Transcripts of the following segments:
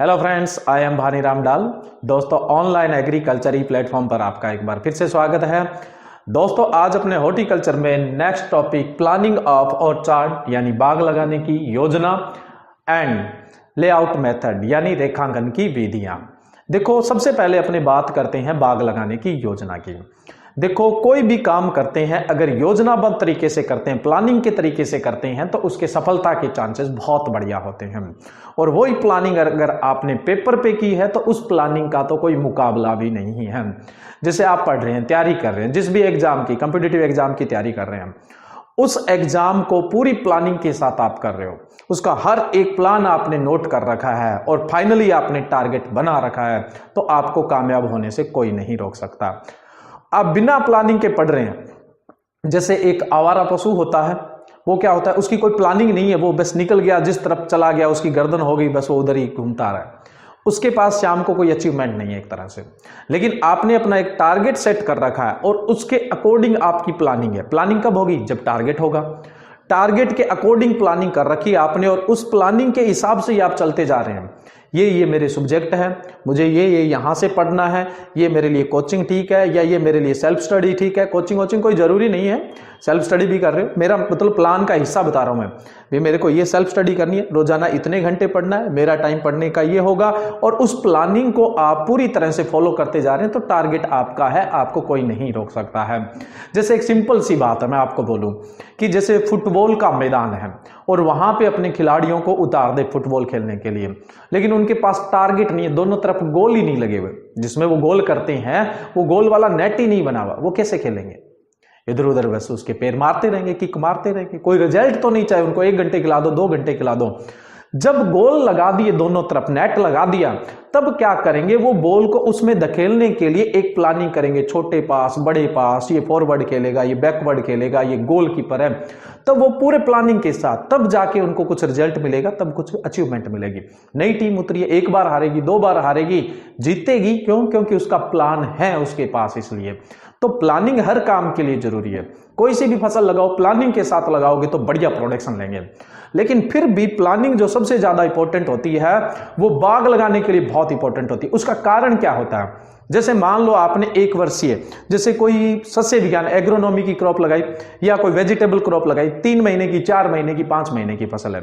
Hello friends, I am Bhaniram डाल। दोस्तों, online agriculture ई platform पर आपका एक बार फिर से स्वागत है। दोस्तों, आज अपने हॉर्टिकल्चर में next topic planning of orchard यानी बाग लगाने की योजना एंड लेआउट मेथड यानी रेखांकन की विधियां। देखो, सबसे पहले अपने बात करते हैं बाग लगाने की योजना की। देखो, कोई भी काम करते हैं अगर योजनाबद्ध तरीके से करते हैं, प्लानिंग के तरीके से करते हैं तो उसके सफलता के चांसेस बहुत बढ़िया होते हैं। और वही प्लानिंग अगर आपने पेपर पे की है तो उस प्लानिंग का तो कोई मुकाबला भी नहीं है। जैसे आप पढ़ रहे हैं, तैयारी कर रहे हैं, जिस भी एग्जाम की, कॉम्पिटिटिव एग्जाम की तैयारी कर रहे हैं, उस एग्जाम को पूरी प्लानिंग के साथ आप कर रहे हो, उसका हर एक प्लान आपने नोट कर रखा है और फाइनली आपने टारगेट बना रखा है, तो आपको कामयाब होने से कोई नहीं रोक सकता। आप बिना प्लानिंग के पढ़ रहे हैं, जैसे एक आवारा पशु होता है, वो क्या होता है, उसकी कोई प्लानिंग नहीं है, वो बस निकल गया, जिस तरफ चला गया उसकी गर्दन हो गई, बस वो उधर ही घूमता रहा है, उसके पास शाम को कोई अचीवमेंट नहीं है एक तरह से। लेकिन आपने अपना एक टारगेट सेट कर रखा है और उसके अकॉर्डिंग आपकी प्लानिंग है। प्लानिंग कब होगी? जब टारगेट होगा। टारगेट के अकॉर्डिंग प्लानिंग कर रखी है आपने और उस प्लानिंग के हिसाब से ही आप चलते जा रहे हैं। ये मेरे सब्जेक्ट है, मुझे ये यहाँ से पढ़ना है, ये मेरे लिए कोचिंग ठीक है या ये मेरे लिए सेल्फ स्टडी ठीक है। कोचिंग कोई जरूरी नहीं है, सेल्फ स्टडी भी कर रहे हो, मेरा मतलब प्लान का हिस्सा बता रहा हूं मैं भी। मेरे को ये सेल्फ स्टडी करनी है, रोजाना इतने घंटे पढ़ना है, मेरा टाइम पढ़ने का ये होगा, और उस प्लानिंग को आप पूरी तरह से फॉलो करते जा रहे हैं तो टारगेट आपका है, आपको कोई नहीं रोक सकता है। जैसे एक सिंपल सी बात है, मैं आपको बोलूं कि जैसे फुटबॉल का मैदान है और वहां पे अपने खिलाड़ियों को उतार दे फुटबॉल खेलने के लिए, लेकिन उनके पास टारगेट नहीं है, दोनों तरफ गोल ही नहीं लगे हुए, जिसमें वो गोल करते हैं वो गोल वाला नेट ही नहीं बना हुआ, वो कैसे खेलेंगे? इधर उधर बस उसके पैर मारते रहेंगे, किक मारते रहेंगे, कोई रिजल्ट तो नहीं चाहिए उनको। 1 घंटे खिला दो, 2 घंटे खिला दो। जब गोल लगा दिए, दोनों तरफ नेट लगा दिया, तब क्या करेंगे? वो बॉल को उसमें धकेलने के लिए एक प्लानिंग करेंगे, छोटे पास, बड़े पास, ये फॉरवर्ड खेलेगा, ये बैकवर्ड खेलेगा, ये गोलकीपर है। तब वो पूरे प्लानिंग के साथ तब जाके उनको कुछ रिजल्ट मिलेगा, तब कुछ अचीवमेंट मिलेगी। नई टीम उतरी है, 1 बार हारेगी, 2 बार हारेगी, जीतेगी क्यों? क्योंकि उसका प्लान है उसके पास। इसलिए तो प्लानिंग हर काम के लिए जरूरी है। कोई सी भी फसल लगाओ, प्लानिंग के साथ लगाओगे तो बढ़िया प्रोडक्शन लेंगे। लेकिन फिर भी प्लानिंग जो सबसे ज्यादा इंपॉर्टेंट होती है वो बाग लगाने के लिए बहुत इंपॉर्टेंट होती है। उसका कारण क्या होता है? जैसे मान लो आपने 1 वर्षीय, जैसे कोई सस्य विज्ञान एग्रोनॉमी की क्रॉप लगाई या कोई वेजिटेबल क्रॉप लगाई, 3 महीने की, 4 महीने की, 5 महीने की फसल है।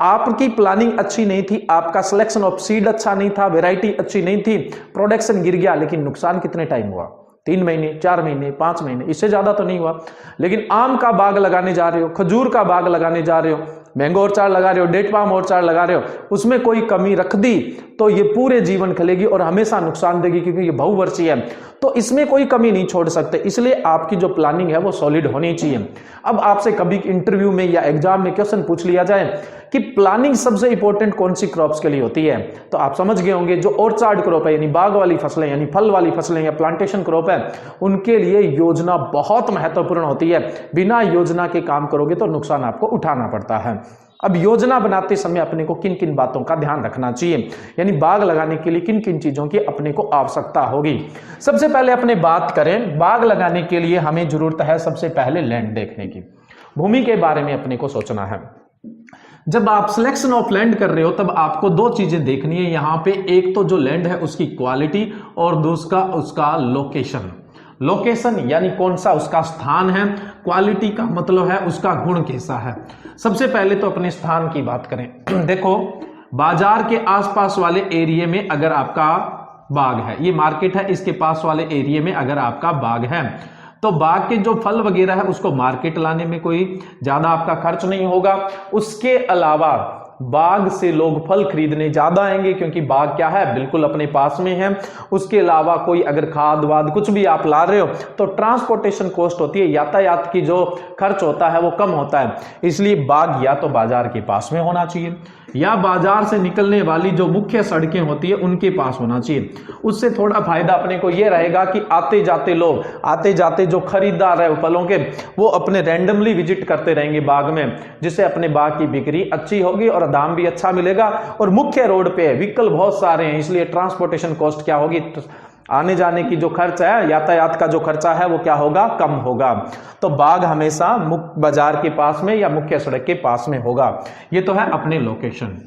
आपकी प्लानिंग अच्छी नहीं थी, आपका सिलेक्शन ऑफ सीड अच्छा नहीं था, वेराइटी अच्छी नहीं थी, प्रोडक्शन गिर गया, लेकिन नुकसान कितने टाइम हुआ? 3 महीने, 4 महीने, 5 महीने, इससे ज्यादा तो नहीं हुआ। लेकिन आम का बाग लगाने जा रहे हो, खजूर का बाग लगाने जा रहे हो, मैंगो ऑर्चार्ड लगा रहे हो, डेट पाम ऑर्चार्ड लगा रहे हो, उसमें कोई कमी रख दी तो ये पूरे जीवन खलेगी और हमेशा नुकसान देगी, क्योंकि ये बहुवर्षीय है, तो इसमें कोई कमी नहीं छोड़ सकते। इसलिए आपकी जो प्लानिंग है वो सॉलिड होनी चाहिए। अब आपसे कभी इंटरव्यू में या एग्जाम में क्वेश्चन पूछ लिया जाए कि प्लानिंग सबसे इंपॉर्टेंट कौन सी क्रॉप्स के लिए होती है, तो आप समझ गए होंगे जो ऑर्चार्ड क्रॉप है यानी बाग वाली फसलें, यानी फल वाली फसलें या प्लांटेशन क्रॉप है, उनके लिए योजना बहुत महत्वपूर्ण होती है। बिना योजना के काम करोगे तो नुकसान आपको उठाना पड़ता है। अब योजना बनाते समय अपने को किन किन बातों का ध्यान रखना चाहिए, यानी बाग लगाने के लिए किन किन चीजों की अपने को आवश्यकता होगी। सबसे पहले अपने बात करें, बाग लगाने के लिए हमें जरूरत है सबसे पहले लैंड देखने की, भूमि के बारे में अपने को सोचना है। जब आप सिलेक्शन ऑफ लैंड कर रहे हो तब आपको 2 चीजें देखनी है यहाँ पे, एक तो जो लैंड है उसकी क्वालिटी और दूसरा उसका लोकेशन। लोकेशन यानी कौन सा उसका स्थान है, क्वालिटी का मतलब है उसका गुण कैसा है। सबसे पहले तो अपने स्थान की बात करें। देखो, बाजार के आसपास वाले एरिया में अगर आपका बाग है, ये मार्केट है, इसके पास वाले एरिया में अगर आपका बाग है तो बाग के जो फल वगैरह है उसको मार्केट लाने में कोई ज्यादा आपका खर्च नहीं होगा। उसके अलावा बाग से लोग फल खरीदने ज्यादा आएंगे क्योंकि बाग क्या है, बिल्कुल अपने पास में है। उसके अलावा कोई अगर खाद वाद कुछ भी आप ला रहे हो तो ट्रांसपोर्टेशन कॉस्ट होती है, यातायात की जो खर्च होता है वो कम होता है। इसलिए बाग या तो बाजार के पास में होना चाहिए या बाजार से निकलने वाली जो मुख्य सड़कें होती है उनके पास होना चाहिए। उससे थोड़ा फायदा अपने को ये रहेगा कि आते जाते लोग, आते जाते जो खरीदार है फलों के, वो अपने रैंडमली विजिट करते रहेंगे बाग में, जिससे अपने बाग की बिक्री अच्छी होगी और दाम भी अच्छा मिलेगा। और मुख्य रोड पे व्हीकल बहुत सारे हैं, इसलिए ट्रांसपोर्टेशन कॉस्ट क्या होगी, आने जाने की जो खर्च है, यातायात का जो खर्चा है वो क्या होगा, कम होगा। तो बाग हमेशा मुख्य बाजार के पास में या मुख्य सड़क के पास में होगा। ये तो है अपने लोकेशन।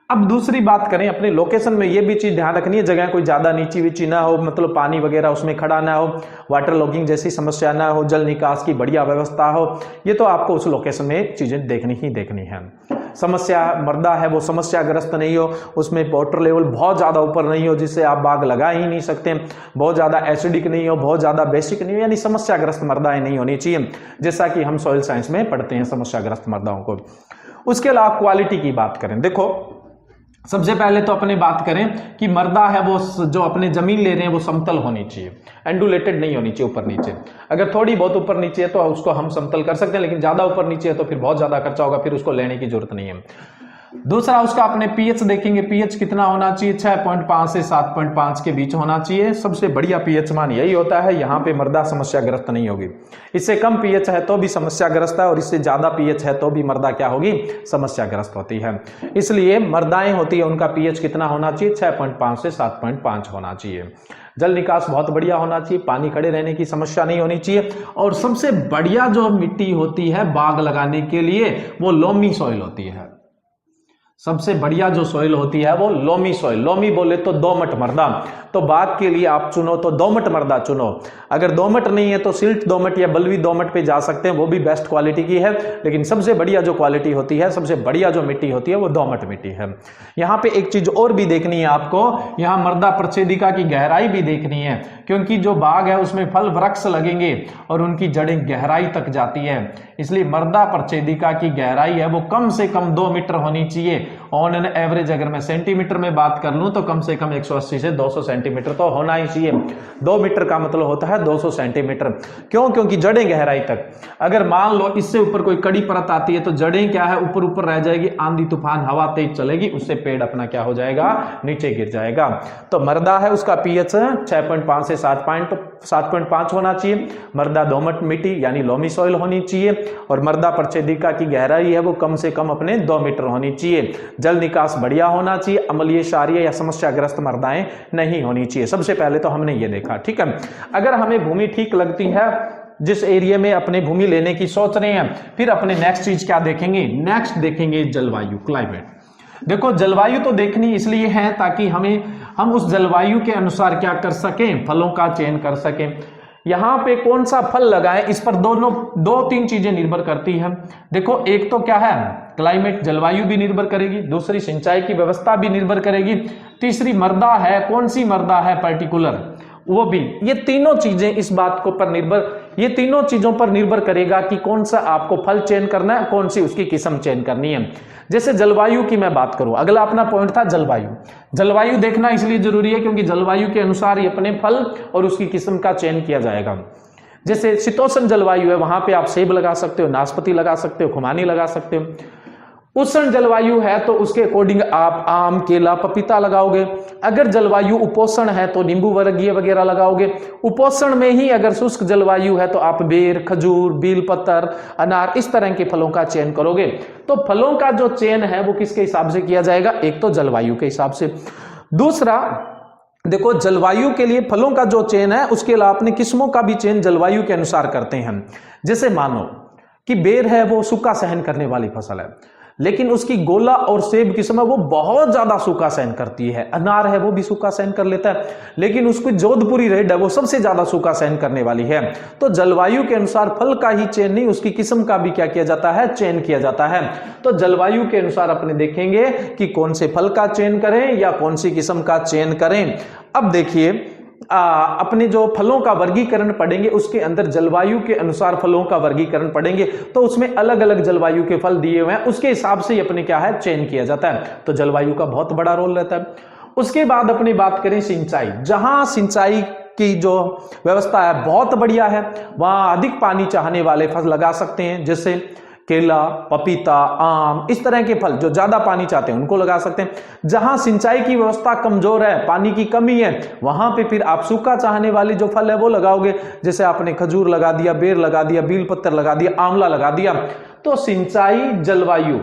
अब दूसरी बात करें, अपने लोकेशन में ये भी चीज ध्यान रखनी है, जगह कोई ज्यादा नीची वीची ना हो, मतलब पानी वगैरह उसमें खड़ा ना हो, वाटर लॉगिंग जैसी समस्या ना हो, जल निकास की बढ़िया व्यवस्था हो। ये तो आपको उस लोकेशन में चीजें देखनी ही देखनी है। समस्या मृदा है वो समस्याग्रस्त नहीं हो, उसमें वाटर लेवल बहुत ज्यादा ऊपर नहीं हो जिससे आप बाग लगा ही नहीं सकते, बहुत ज्यादा एसिडिक नहीं हो, बहुत ज्यादा बेसिक नहीं हो, यानी समस्याग्रस्त मृदाएं नहीं होनी चाहिए, जैसा कि हम सॉइल साइंस में पढ़ते हैं समस्याग्रस्त मृदाओं को। उसके अलावा क्वालिटी की बात करें, देखो सबसे पहले तो अपने बात करें कि मृदा है वो जो अपने जमीन ले रहे हैं वो समतल होनी चाहिए, एंडुलेटेड नहीं होनी चाहिए ऊपर नीचे। अगर थोड़ी बहुत ऊपर नीचे है तो उसको हम समतल कर सकते हैं, लेकिन ज्यादा ऊपर नीचे है तो फिर बहुत ज्यादा खर्चा होगा, फिर उसको लेने की जरूरत नहीं है। दूसरा उसका अपने पीएच देखेंगे, पीएच कितना होना चाहिए, 6.5 से 7.5 के बीच होना चाहिए। सबसे बढ़िया पीएच मान यही होता है, यहाँ पे मृदा समस्याग्रस्त नहीं होगी। इससे कम पीएच है तो भी समस्याग्रस्त है, और इससे ज्यादा पीएच है तो भी मृदा क्या होगी, समस्याग्रस्त होती है। इसलिए मृदाएं होती है उनका पीएच कितना होना चाहिए, 6.5 से 7.5 होना चाहिए। जल निकास बहुत बढ़िया होना चाहिए, पानी खड़े रहने की समस्या नहीं होनी चाहिए। और सबसे बढ़िया जो मिट्टी होती है बाग लगाने के लिए वो लोमी सॉइल होती है। सबसे बढ़िया जो सॉइल होती है वो लोमी सॉइल, लोमी बोले तो दोमट मृदा। तो बाग के लिए आप चुनो तो दोमट मृदा चुनो, अगर दोमट नहीं है तो सिल्ट दोमट या बलवी दोमट पे जा सकते हैं, वो भी बेस्ट क्वालिटी की है। लेकिन सबसे बढ़िया जो क्वालिटी होती है, सबसे बढ़िया जो मिट्टी होती है वो दोमट मिट्टी है। यहाँ पे एक चीज और भी देखनी है आपको, यहाँ मृदा प्रच्छेदिका की गहराई भी देखनी है, क्योंकि जो बाग है उसमें फल वृक्ष लगेंगे और उनकी जड़ें गहराई तक जाती है। इसलिए मृदा प्रच्छेदिका की गहराई है वो कम से कम 2 मीटर होनी चाहिए। ऑन एन एवरेज अगर मैं सेंटीमीटर में बात कर लूं तो कम से कम 180 से 200 सेंटीमीटर तो होना ही चाहिए। 2 मीटर का मतलब होता है 200 सेंटीमीटर। क्यों? क्योंकि जड़ें गहराई तक, अगर मान लो इससे ऊपर कोई कड़ी परत आती है तो जड़ें क्या है, ऊपर ऊपर रह जाएगी, आंधी तूफान हवा तेज चलेगी, उससे पेड़ अपना क्या हो जाएगा, नीचे गिर जाएगा। तो मृदा है उसका पीएच 6.5 से 7.5 होना चाहिए। मृदा दोमट मिट्टी यानी लोमी सॉइल होनी चाहिए, और मृदा प्रच्छेदिका की गहराई है वो कम से कम अपने 2 मीटर होनी चाहिए। जल निकास बढ़िया होना चाहिए, अम्लीय क्षारीय या समस्याग्रस्त मृदाएं नहीं होनी चाहिए। सबसे पहले तो हमने ये देखा, ठीक है। अगर हमें भूमि ठीक लगती है, जिस एरिया में अपने भूमि लेने की सोच रहे हैं, फिर अपने नेक्स्ट चीज क्या देखेंगे, नेक्स्ट देखेंगे जलवायु, क्लाइमेट। देखो जलवायु तो देखनी इसलिए है ताकि हम उस जलवायु के अनुसार क्या कर सकें, फलों का चयन कर सकें। यहां पे कौन सा फल लगाएं, इस पर 2-3 चीजें निर्भर करती हैं। देखो एक तो क्या है, क्लाइमेट, जलवायु भी निर्भर करेगी, दूसरी सिंचाई की व्यवस्था भी निर्भर करेगी, तीसरी मृदा है, कौन सी मृदा है पर्टिकुलर वो भी। ये तीनों चीजें इस बात को पर निर्भर, ये तीनों चीजों पर निर्भर करेगा कि कौन सा आपको फल चयन करना है, कौन सी उसकी किस्म चयन करनी है। जैसे जलवायु की मैं बात करूं, अगला अपना पॉइंट था जलवायु। जलवायु देखना इसलिए जरूरी है क्योंकि जलवायु के अनुसार ही अपने फल और उसकी किस्म का चयन किया जाएगा। जैसे शीतोष्ण जलवायु है, वहां पे आप सेब लगा सकते हो, नाशपाती लगा सकते हो, खुमानी लगा सकते हो। उष्ण जलवायु है तो उसके अकॉर्डिंग आप आम, केला, पपीता लगाओगे। अगर जलवायु उपोष्ण है तो नींबू वर्गीय वगैरह लगाओगे। उपोष्ण में ही अगर शुष्क जलवायु है तो आप बेर, खजूर, बेलपत्र, अनार, इस तरह के फलों का चयन करोगे। तो फलों का जो चयन है वो किसके हिसाब से किया जाएगा, एक तो जलवायु के हिसाब से। दूसरा देखो जलवायु के लिए फलों का जो चयन है उसके अलावा अपने किस्मों का भी चयन जलवायु के अनुसार करते हैं। जैसे मानो कि बेर है वो सूखा सहन करने वाली फसल है, लेकिन उसकी गोला और सेब किस्म है वो बहुत ज्यादा सूखा सहन करती है। अनार है वो भी सूखा सहन कर लेता है, लेकिन उसकी जोधपुरी रेड है वो सबसे ज्यादा सूखा सहन करने वाली है। तो जलवायु के अनुसार फल का ही चयन नहीं, उसकी किस्म का भी क्या किया जाता है, चयन किया जाता है। तो जलवायु के अनुसार अपने देखेंगे कि कौन से फल का चयन करें या कौन सी किस्म का चयन करें। अब देखिए अपने जो फलों का वर्गीकरण पढ़ेंगे उसके अंदर जलवायु के अनुसार फलों का वर्गीकरण पढ़ेंगे, तो उसमें अलग अलग जलवायु के फल दिए हुए हैं, उसके हिसाब से अपने क्या है, चयन किया जाता है। तो जलवायु का बहुत बड़ा रोल रहता है। उसके बाद अपनी बात करें सिंचाई, जहां सिंचाई की जो व्यवस्था है बहुत बढ़िया है, वहां अधिक पानी चाहने वाले फल लगा सकते हैं, जैसे केला, पपीता, आम, इस तरह के फल जो ज्यादा पानी चाहते हैं उनको लगा सकते हैं। जहां सिंचाई की व्यवस्था कमजोर है, पानी की कमी है, वहां पे फिर आप सूखा चाहने वाले जो फल है वो लगाओगे। जैसे आपने खजूर लगा दिया, बेर लगा दिया, बेलपत्र लगा दिया, आंवला लगा दिया। तो सिंचाई, जलवायु,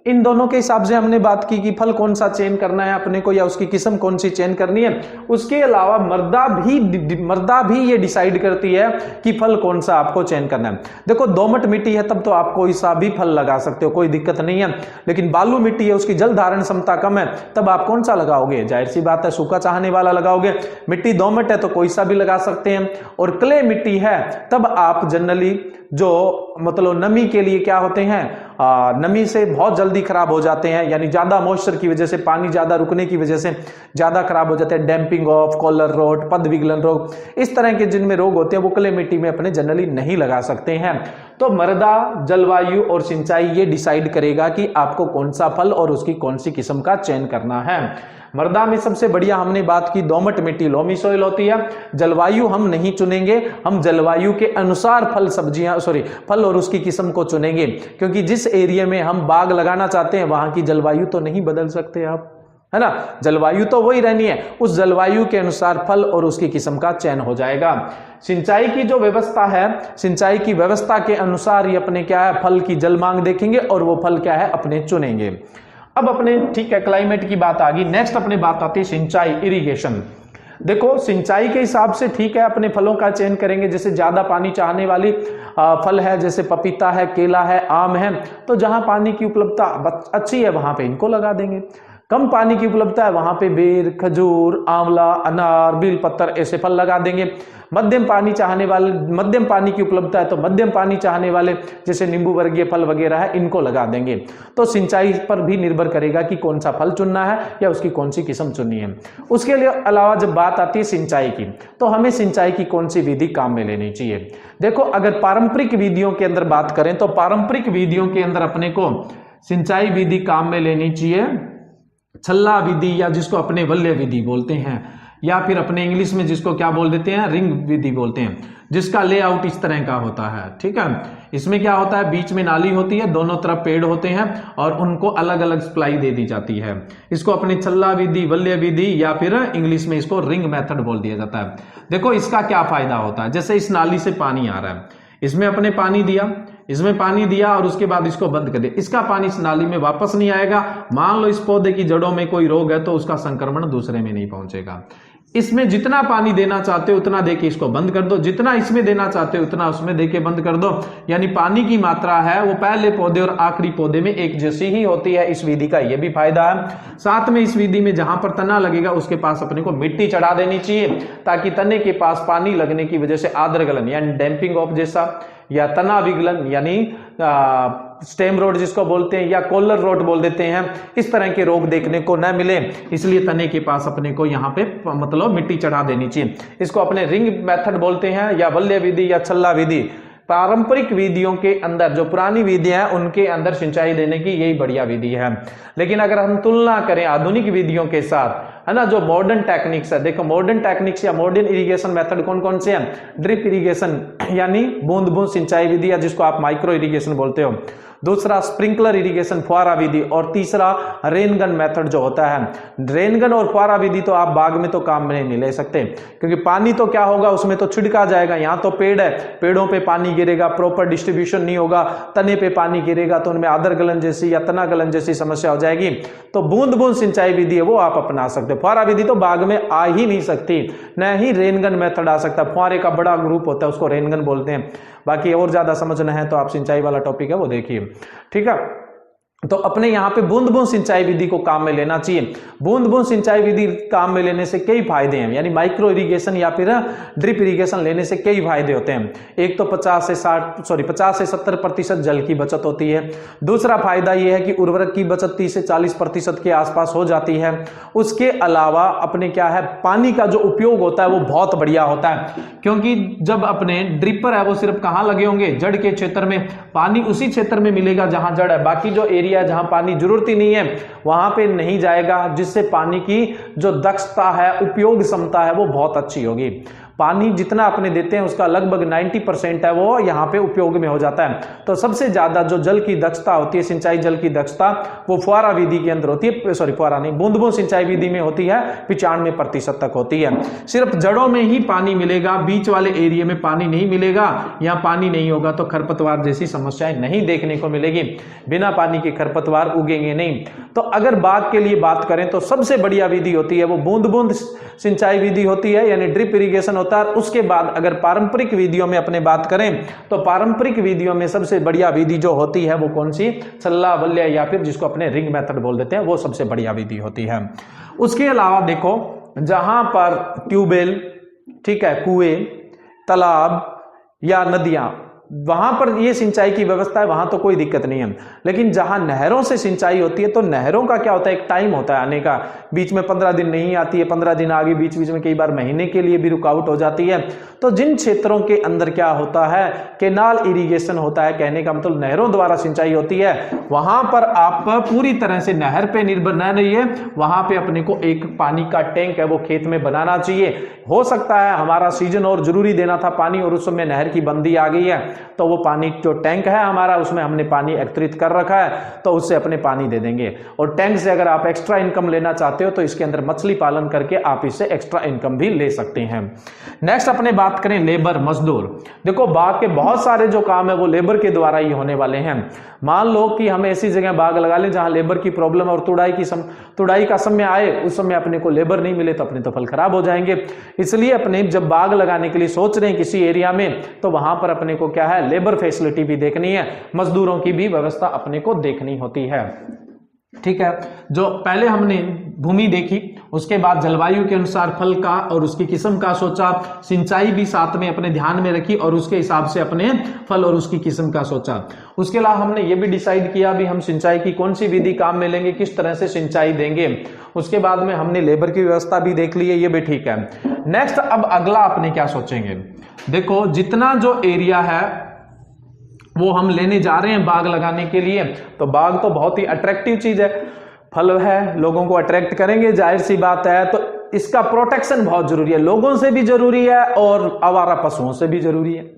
इन दोनों के हिसाब से हमने बात की कि फल कौन सा चयन करना है अपने को या उसकी किस्म कौन सी चयन करनी है। उसके अलावा मृदा भी ये डिसाइड करती है कि फल कौन सा आपको चयन करना है। देखो दोमट मिट्टी है तब तो आप कोई सा भी फल लगा सकते हो, कोई दिक्कत नहीं है। लेकिन बालू मिट्टी है, उसकी जल धारण क्षमता कम है, तब आप कौन सा लगाओगे? जाहिर सी बात है सूखा चाहने वाला लगाओगे। मिट्टी दोमट है तो कोई सा भी लगा सकते हैं। और क्ले मिट्टी है तब आप जनरली जो मतलब नमी के लिए क्या होते हैं, नमी से बहुत जल्दी खराब हो जाते हैं, यानी ज्यादा मॉइस्चर की वजह से, पानी ज्यादा रुकने की वजह से ज्यादा खराब हो जाते हैं। डैम्पिंग ऑफ, कॉलर रोट, पद विगलन रोग, इस तरह के जिनमें रोग होते हैं वो क्ले मिट्टी में अपने जनरली नहीं लगा सकते हैं। तो मृदा, जलवायु और सिंचाई ये डिसाइड करेगा कि आपको कौन सा फल और उसकी कौन सी किस्म का चयन करना है। मृदा में सबसे बढ़िया हमने बात की दोमट मिट्टी, लोमी सॉइल होती है। जलवायु हम नहीं चुनेंगे, हम जलवायु के अनुसार फल और उसकी किस्म को चुनेंगे, क्योंकि जिस एरिया में हम बाग लगाना चाहते हैं वहां की जलवायु तो नहीं बदल सकते आप, है ना। जलवायु तो वही रहनी है, उस जलवायु के अनुसार फल और उसकी किस्म का चयन हो जाएगा। सिंचाई की जो व्यवस्था है, सिंचाई की व्यवस्था के अनुसार ही अपने क्या है, फल की जल मांग देखेंगे और वो फल क्या है अपने चुनेंगे। अब अपने ठीक है क्लाइमेट की बात आ गई, नेक्स्ट अपने बात आती है सिंचाई, इरिगेशन। देखो सिंचाई के हिसाब से ठीक है अपने फलों का चयन करेंगे, जैसे ज्यादा पानी चाहने वाली फल है, जैसे पपीता है, केला है, आम है, तो जहां पानी की उपलब्धता अच्छी है वहां पे इनको लगा देंगे। कम पानी की उपलब्धता है वहां पे बेर, खजूर, आंवला, अनार, बेलपत्र ऐसे फल लगा देंगे। मध्यम पानी की उपलब्धता है तो मध्यम पानी चाहने वाले जैसे नींबू वर्गीय फल वगैरह है इनको लगा देंगे। तो सिंचाई पर भी निर्भर करेगा कि कौन सा फल चुनना है या उसकी कौन सी किस्म चुननी है। उसके लिए अलावा जब बात आती है सिंचाई की, तो हमें सिंचाई की कौन सी विधि काम में लेनी चाहिए। देखो अगर पारंपरिक विधियों के अंदर बात करें तो पारंपरिक विधियों के अंदर अपने को सिंचाई विधि काम में लेनी चाहिए छल्ला विधि, या जिसको अपने वल्य विधि बोलते हैं, या फिर अपने इंग्लिश में जिसको क्या बोल देते हैं, रिंग विधि बोलते हैं, जिसका लेआउट इस तरह का होता है। ठीक है, इसमें क्या होता है, बीच में नाली होती है, दोनों तरफ पेड़ होते हैं और उनको अलग अलग सप्लाई दे दी जाती है। इसको अपने छल्ला विधि, वल्य विधि, या फिर इंग्लिश में इसको रिंग मेथड बोल दिया जाता है। देखो इसका क्या फायदा होता है, जैसे इस नाली से पानी आ रहा है, इसमें अपने पानी दिया, इसमें पानी दिया और उसके बाद इसको बंद कर दिया, इसका पानी इस नाली में वापस नहीं आएगा। मान लो इस पौधे की जड़ों में कोई रोग है तो उसका संक्रमण दूसरे में नहीं पहुंचेगा। इसमें जितना पानी देना चाहते हो उतना देके इसको बंद कर दो, जितना इसमें देना चाहते हो उतना उसमें देके बंद कर दो, यानी पानी की मात्रा है वो पहले पौधे और आखिरी पौधे में एक जैसी ही होती है। इस विधि का ये भी फायदा है। साथ में इस विधि में जहां पर तना लगेगा उसके पास अपने को मिट्टी चढ़ा देनी चाहिए, ताकि तने के पास पानी लगने की वजह से आर्द्र गलन यानी डैम्पिंग ऑफ जैसा, या तना विगलन यानी स्टेम रोड जिसको बोलते हैं, या कॉलर रोड बोल देते हैं, इस तरह के रोग देखने को न मिले, इसलिए तने के पास अपने को यहाँ पे मतलब मिट्टी चढ़ा देनी चाहिए। इसको अपने रिंग मेथड बोलते हैं, या वल्य विधि या छल्ला विधि। पारंपरिक विधियों के अंदर जो पुरानी विधियां हैं उनके अंदर सिंचाई देने की यही बढ़िया विधि है। लेकिन अगर हम तुलना करें आधुनिक विधियों के साथ, है ना, जो मॉडर्न टेक्निक्स है, देखो मॉडर्न टेक्निक्स या मॉडर्न इरिगेशन मेथड कौन कौन से हैं, ड्रिप इरिगेशन यानी बूंद बूंद सिंचाई विधि, या जिसको आप माइक्रो इरिगेशन बोलते हो, दूसरा स्प्रिंकलर इरिगेशन फुहारा विधि, और तीसरा रेनगन मेथड जो होता है। रेनगन और फुहारा विधि तो आप बाग में तो काम में नहीं ले सकते, क्योंकि पानी तो क्या होगा उसमें तो छिड़का जाएगा, यहाँ तो पेड़ है, पेड़ों पे पानी गिरेगा, प्रॉपर डिस्ट्रीब्यूशन नहीं होगा, तने पे पानी गिरेगा तो उनमें आदर गलन जैसी या तना गलन जैसी समस्या हो जाएगी। तो बूंद बूंद सिंचाई विधि है वो आप अपना सकते हो। फुहारा विधि तो बाग में आ ही नहीं सकती, न ही रेनगन मेथड आ सकता। फुहारे का बड़ा ग्रुप होता है उसको रेनगन बोलते हैं। बाकी और ज्यादा समझना है तो आप सिंचाई वाला टॉपिक है वो देखिए, ठीक है। तो अपने यहाँ पे बूंद बूंद सिंचाई विधि को काम में लेना चाहिए। बूंद बूंद सिंचाई विधि काम में लेने से कई फायदे हैं, यानी माइक्रो इरिगेशन या फिर ड्रिप इरिगेशन लेने से कई फायदे होते हैं। एक तो 50 से 70% जल की बचत होती है। दूसरा फायदा यह है कि उर्वरक की बचत 30 से 40% के आसपास हो जाती है। उसके अलावा अपने क्या है, पानी का जो उपयोग होता है वो बहुत बढ़िया होता है, क्योंकि जब अपने ड्रिपर है वो सिर्फ कहाँ लगे होंगे, जड़ के क्षेत्र में, पानी उसी क्षेत्र में मिलेगा जहां जड़ है, बाकी जो एरिया जहां पानी जरूरत ही नहीं है वहां पे नहीं जाएगा, जिससे पानी की जो दक्षता है, उपयोग क्षमता है वो बहुत अच्छी होगी। पानी जितना अपने देते हैं उसका लगभग 90% है वो यहाँ पे उपयोग में हो जाता है। तो सबसे ज्यादा जो जल की दक्षता होती है, सिंचाई जल की दक्षता, वो फुहारा विधि के अंदर होती है, सॉरी फुहारा नहीं, बूंद बूंद सिंचाई विधि में होती है, 95% तक होती है। सिर्फ जड़ों में ही पानी मिलेगा, बीच वाले एरिया में पानी नहीं मिलेगा। यहाँ पानी नहीं होगा तो खरपतवार जैसी समस्याएं नहीं देखने को मिलेगी, बिना पानी के खरपतवार उगेंगे नहीं। तो अगर बाग के लिए बात करें तो सबसे बढ़िया विधि होती है वो बूंद बूंद सिंचाई विधि होती है, यानी ड्रिप इरिगेशन होता है। उसके बाद अगर पारंपरिक विधियों में अपने बात करें तो पारंपरिक विधियों में सबसे बढ़िया विधि जो होती है वो कौन सी, सल्ला बल्ले, या फिर जिसको अपने रिंग मेथड बोल देते हैं, वो सबसे बढ़िया विधि होती है। उसके अलावा देखो, जहां पर ट्यूबवेल, ठीक है, कुएं, तालाब या नदियां, वहां पर ये सिंचाई की व्यवस्था है, वहां तो कोई दिक्कत नहीं है। लेकिन जहां नहरों से सिंचाई होती है तो नहरों का क्या होता है, एक टाइम होता है आने का, बीच में 15 दिन नहीं आती है, 15 दिन आगे, बीच बीच में कई बार महीने के लिए भी रुकावट हो जाती है। तो जिन क्षेत्रों के अंदर क्या होता है, केनाल इरिगेशन होता है, कहने का मतलब नहरों द्वारा सिंचाई होती है, वहां पर आप पूरी तरह से नहर पे निर्भर न रहिए, वहां पे अपने को एक पानी का टैंक है वो खेत में बनाना चाहिए। हो सकता है हमारा सीजन और जरूरी देना था पानी और उस समय नहर की बंदी आ गई है, तो वो पानी जो टैंक है हमारा उसमें हमने पानी एकत्रित कर रखा है, तो उससे अपने पानी दे देंगे। और टैंक से अगर आप एक्स्ट्रा इनकम लेना चाहते हो तो इसके अंदर मछली पालन करके आप इससे एक्स्ट्रा इनकम भी ले सकते हैं। नेक्स्ट अपने बात करें लेबर, मजदूर। देखो, बाग के बहुत सारे जो काम है वो लेबर के द्वारा ही होने वाले हैं। मान लो कि हम ऐसी जगह बाग लगा लें जहां लेबर की प्रॉब्लम और तुड़ाई का समय आए, उस समय अपने को लेबर नहीं मिले तो अपने तो फल खराब हो जाएंगे। इसलिए अपने जब बाग लगाने के लिए सोच रहे हैं किसी एरिया में, तो वहां पर अपने को क्या है, लेबर फैसिलिटी भी देखनी है, मजदूरों की भी व्यवस्था अपने को देखनी होती है। ठीक है, जो पहले हमने भूमि देखी, उसके बाद जलवायु के अनुसार फल का और उसकी किस्म का सोचा, सिंचाई भी साथ में अपने ध्यान में रखी और उसके हिसाब से अपने फल और उसकी किस्म का सोचा। उसके अलावा हमने ये भी डिसाइड किया भी हम सिंचाई की कौन सी विधि काम में लेंगे, किस तरह से सिंचाई देंगे। उसके बाद में हमने लेबर की व्यवस्था भी देख ली है, ये भी ठीक है। नेक्स्ट अब अगला अपने क्या सोचेंगे, देखो जितना जो एरिया है वो हम लेने जा रहे हैं बाग लगाने के लिए, तो बाग तो बहुत ही अट्रैक्टिव चीज है, फल है, लोगों को अट्रैक्ट करेंगे, जाहिर सी बात है। तो इसका प्रोटेक्शन बहुत जरूरी है, लोगों से भी जरूरी है और आवारा पशुओं से भी जरूरी है।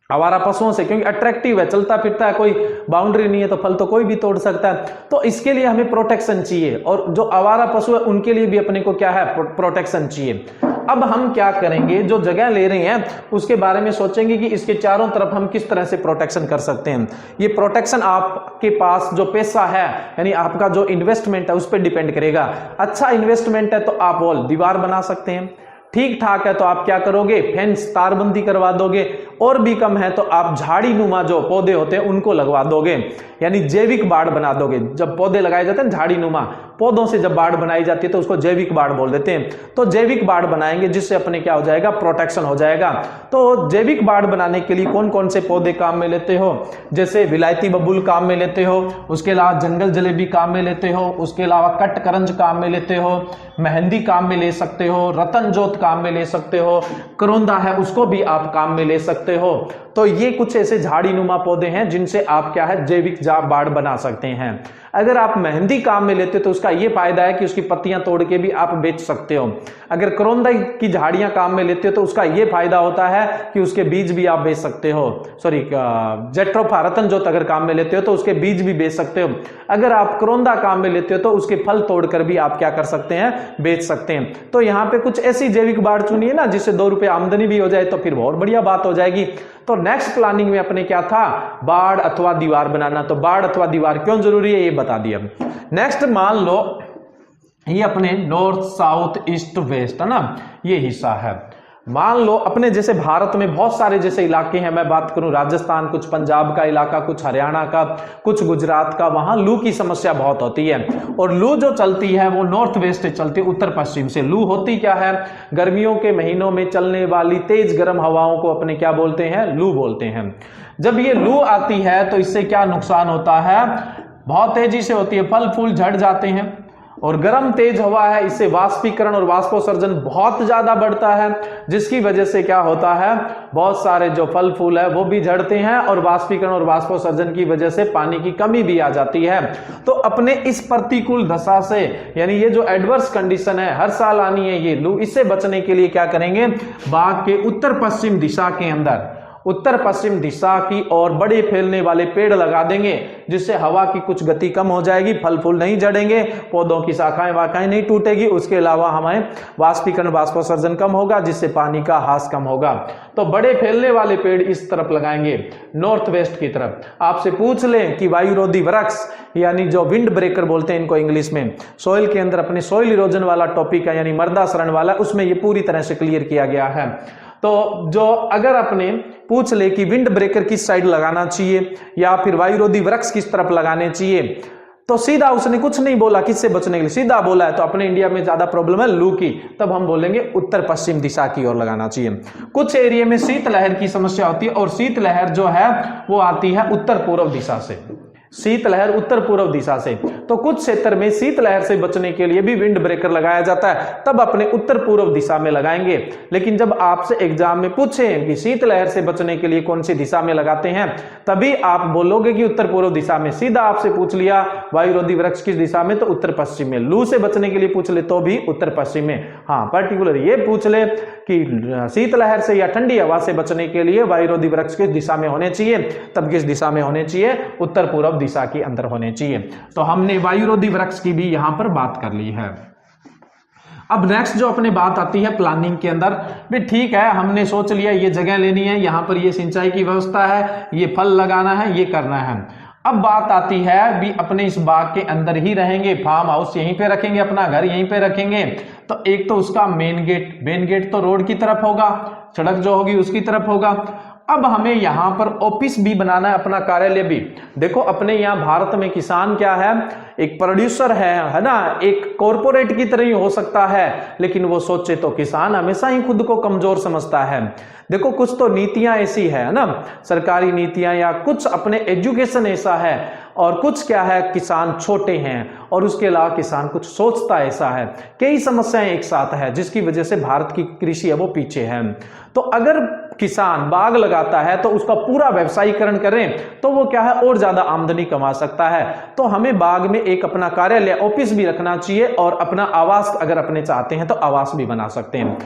आवारा पशुओं से क्योंकि अट्रैक्टिव है, चलता फिरता है, कोई बाउंड्री नहीं है, तो फल तो कोई भी तोड़ सकता है। तो इसके लिए हमें प्रोटेक्शन चाहिए और जो आवारा पशु है उनके लिए भी अपने को क्या है, प्रोटेक्शन चाहिए। अब हम क्या करेंगे, जो जगह ले रहे हैं उसके बारे में सोचेंगे कि इसके चारों तरफ हम किस तरह से प्रोटेक्शन कर सकते हैं। ये प्रोटेक्शन आपके पास जो पैसा है, यानी आपका जो इन्वेस्टमेंट है उस पर डिपेंड करेगा। अच्छा इन्वेस्टमेंट है तो आप वॉल दीवार बना सकते हैं, ठीक ठाक है तो आप क्या करोगे, फेंस तारबंदी करवा दोगे, और भी कम है तो आप झाड़ी नुमा जो पौधे होते हैं उनको लगवा दोगे, यानी जैविक बाड़ बना दोगे। जब पौधे लगाए जाते हैं झाड़ी नुमा पौधों से जब बाड़ बनाई जाती है तो उसको जैविक बाड़ बोल देते हैं। तो जैविक बाड़ बनाएंगे जिससे अपने क्या हो जाएगा, प्रोटेक्शन हो जाएगा। तो जैविक बाड़ बनाने के लिए कौन कौन से पौधे काम में लेते हो, जैसे विलायती बबूल काम में लेते हो, उसके अलावा जंगल जलेबी काम में लेते हो, उसके अलावा कट करंज काम में लेते हो, मेहंदी काम में ले सकते हो, रतन जोत काम में ले सकते हो, करोंदा है उसको भी आप काम में ले सकते हो। तो ये कुछ ऐसे झाड़ी नुमा पौधे हैं जिनसे आप क्या है, जैविक बाड़ बना सकते हैं। अगर आप मेहंदी काम में लेते हो तो उसका ये फायदा है कि उसकी पत्तियां तोड़ के भी आप बेच सकते हो। अगर करोंदा की झाड़ियां काम में लेते हो तो उसका ये फायदा होता है कि उसके बीज भी आप बेच सकते हो। सॉरी, जेट्रोफा रतन जोत अगर काम में लेते हो तो उसके बीज भी बेच सकते हो। अगर आप करोंदा काम में लेते हो तो उसके फल तोड़कर भी आप क्या कर सकते हैं, बेच सकते हैं। तो यहाँ पे कुछ ऐसी जैविक बाड़ चुनिए ना जिससे 2 रुपए आमदनी भी हो जाए, तो फिर बहुत बढ़िया बात हो जाएगी। तो नेक्स्ट प्लानिंग में अपने क्या था, बाड़ अथवा दीवार बनाना। तो बाड़ अथवा दीवार क्यों जरूरी है ये बता दिया। नेक्स्ट मान लो ये अपने नॉर्थ साउथ ईस्ट वेस्ट है ना, ये हिस्सा है। मान लो अपने जैसे भारत में बहुत सारे जैसे इलाके हैं, मैं बात करूं राजस्थान, कुछ पंजाब का इलाका, कुछ हरियाणा का, कुछ गुजरात का, वहां लू की समस्या बहुत होती है। और लू जो चलती है वो नॉर्थ वेस्ट से चलती है, उत्तर पश्चिम से। लू होती क्या है, गर्मियों के महीनों में चलने वाली तेज गर्म हवाओं को अपने क्या बोलते हैं, लू बोलते हैं। जब ये लू आती है तो इससे क्या नुकसान होता है, बहुत तेजी से होती है, फल फूल झड़ जाते हैं और गर्म तेज हवा है, इससे वाष्पीकरण और वाष्पोत्सर्जन बहुत ज्यादा बढ़ता है, जिसकी वजह से क्या होता है, बहुत सारे जो फल फूल है वो भी झड़ते हैं और वाष्पीकरण और वाष्पोत्सर्जन की वजह से पानी की कमी भी आ जाती है। तो अपने इस प्रतिकूल दशा से, यानी ये जो एडवर्स कंडीशन है हर साल आनी है ये लू, इससे बचने के लिए क्या करेंगे, बाग के उत्तर पश्चिम दिशा के अंदर, उत्तर पश्चिम दिशा की ओर बड़े फैलने वाले पेड़ लगा देंगे, जिससे हवा की कुछ गति कम हो जाएगी, फल फूल नहीं झड़ेंगे, पौधों की शाखाएं वाखाएं नहीं टूटेगी, उसके अलावा हमें वाष्पीकरण वाष्पोत्सर्जन कम होगा, जिससे पानी का हास कम होगा। तो बड़े फैलने वाले पेड़ इस तरफ लगाएंगे, नॉर्थ वेस्ट की तरफ। आपसे पूछ लें कि वायुरोधी वृक्ष, यानी जो विंड ब्रेकर बोलते हैं इनको इंग्लिश में, सॉइल के अंदर अपने सॉइल इरोजन वाला टॉपिक है, यानी मृदा क्षरण वाला, उसमें ये पूरी तरह से क्लियर किया गया है। तो जो अगर अपने पूछ ले कि विंड ब्रेकर किस साइड लगाना चाहिए या फिर वायुरोधी वृक्ष किस तरफ लगाने चाहिए, तो सीधा उसने कुछ नहीं बोला किससे बचने के लिए, सीधा बोला है तो अपने इंडिया में ज्यादा प्रॉब्लम है लू की, तब हम बोलेंगे उत्तर पश्चिम दिशा की ओर लगाना चाहिए। कुछ एरिया में शीतलहर की समस्या होती है और शीतलहर जो है वो आती है उत्तर पूर्व दिशा से, शीतलहर उत्तर पूर्व दिशा से। तो कुछ क्षेत्र में शीतलहर से बचने के लिए भी विंड ब्रेकर लगाया जाता है, तब अपने उत्तर पूर्व दिशा में लगाएंगे। लेकिन जब आपसे एग्जाम में पूछें कि शीतलहर से बचने के लिए कौन सी दिशा में लगाते हैं, तभी आप बोलोगे कि उत्तर पूर्व दिशा में। सीधा आपसे पूछ लिया वायुरोधी वृक्ष किस दिशा में, तो उत्तर पश्चिम में। लू से बचने के लिए पूछ ले तो भी उत्तर पश्चिम में। हाँ, पर्टिकुलर ये पूछ ले कि शीतलहर से या ठंडी हवा से बचने के लिए वायुरोधी वृक्ष किस दिशा में होने चाहिए, तब किस दिशा में होने चाहिए, उत्तर पूर्व दिशा के अंदर होने चाहिए। तो हमने वायुरोधी वृक्ष की भी यहां पर बात कर ली है। अब नेक्स्ट जो अपने बात आती है प्लानिंग के अंदर, भी ठीक है हमने सोच लिया ये जगह लेनी है, यहां पर ये सिंचाई की व्यवस्था है, ये फल लगाना है, ये करना है। अब बात आती है भी अपने इस बाग के अंदर ही रहेंगे, फार्म हाउस यहीं पे रखेंगे, अपना घर यहीं पे रखेंगे। तो एक तो उसका मेन गेट तो रोड की तरफ होगा, सड़क जो होगी उसकी तरफ होगा। अब हमें यहां पर ऑफिस भी बनाना है, अपना कार्यालय भी। देखो अपने यहाँ भारत में किसान क्या है, एक प्रोड्यूसर है ना, एक कॉरपोरेट की तरह ही हो सकता है, लेकिन वो सोचे तो किसान हमेशा ही खुद को कमजोर समझता है। देखो कुछ तो नीतियां ऐसी है ना, सरकारी नीतियां, या कुछ अपने एजुकेशन ऐसा है, और कुछ क्या है किसान छोटे हैं, और उसके अलावा किसान कुछ सोचता ऐसा है, कई समस्याएं एक साथ है, जिसकी वजह से भारत की कृषि है वो पीछे है। तो अगर किसान बाग लगाता है तो उसका पूरा व्यवसायीकरण करें तो वो क्या है और ज्यादा आमदनी कमा सकता है। तो हमें बाग में एक अपना कार्यालय ऑफिस भी रखना चाहिए, और अपना आवास अगर अपने चाहते हैं तो आवास भी बना सकते हैं।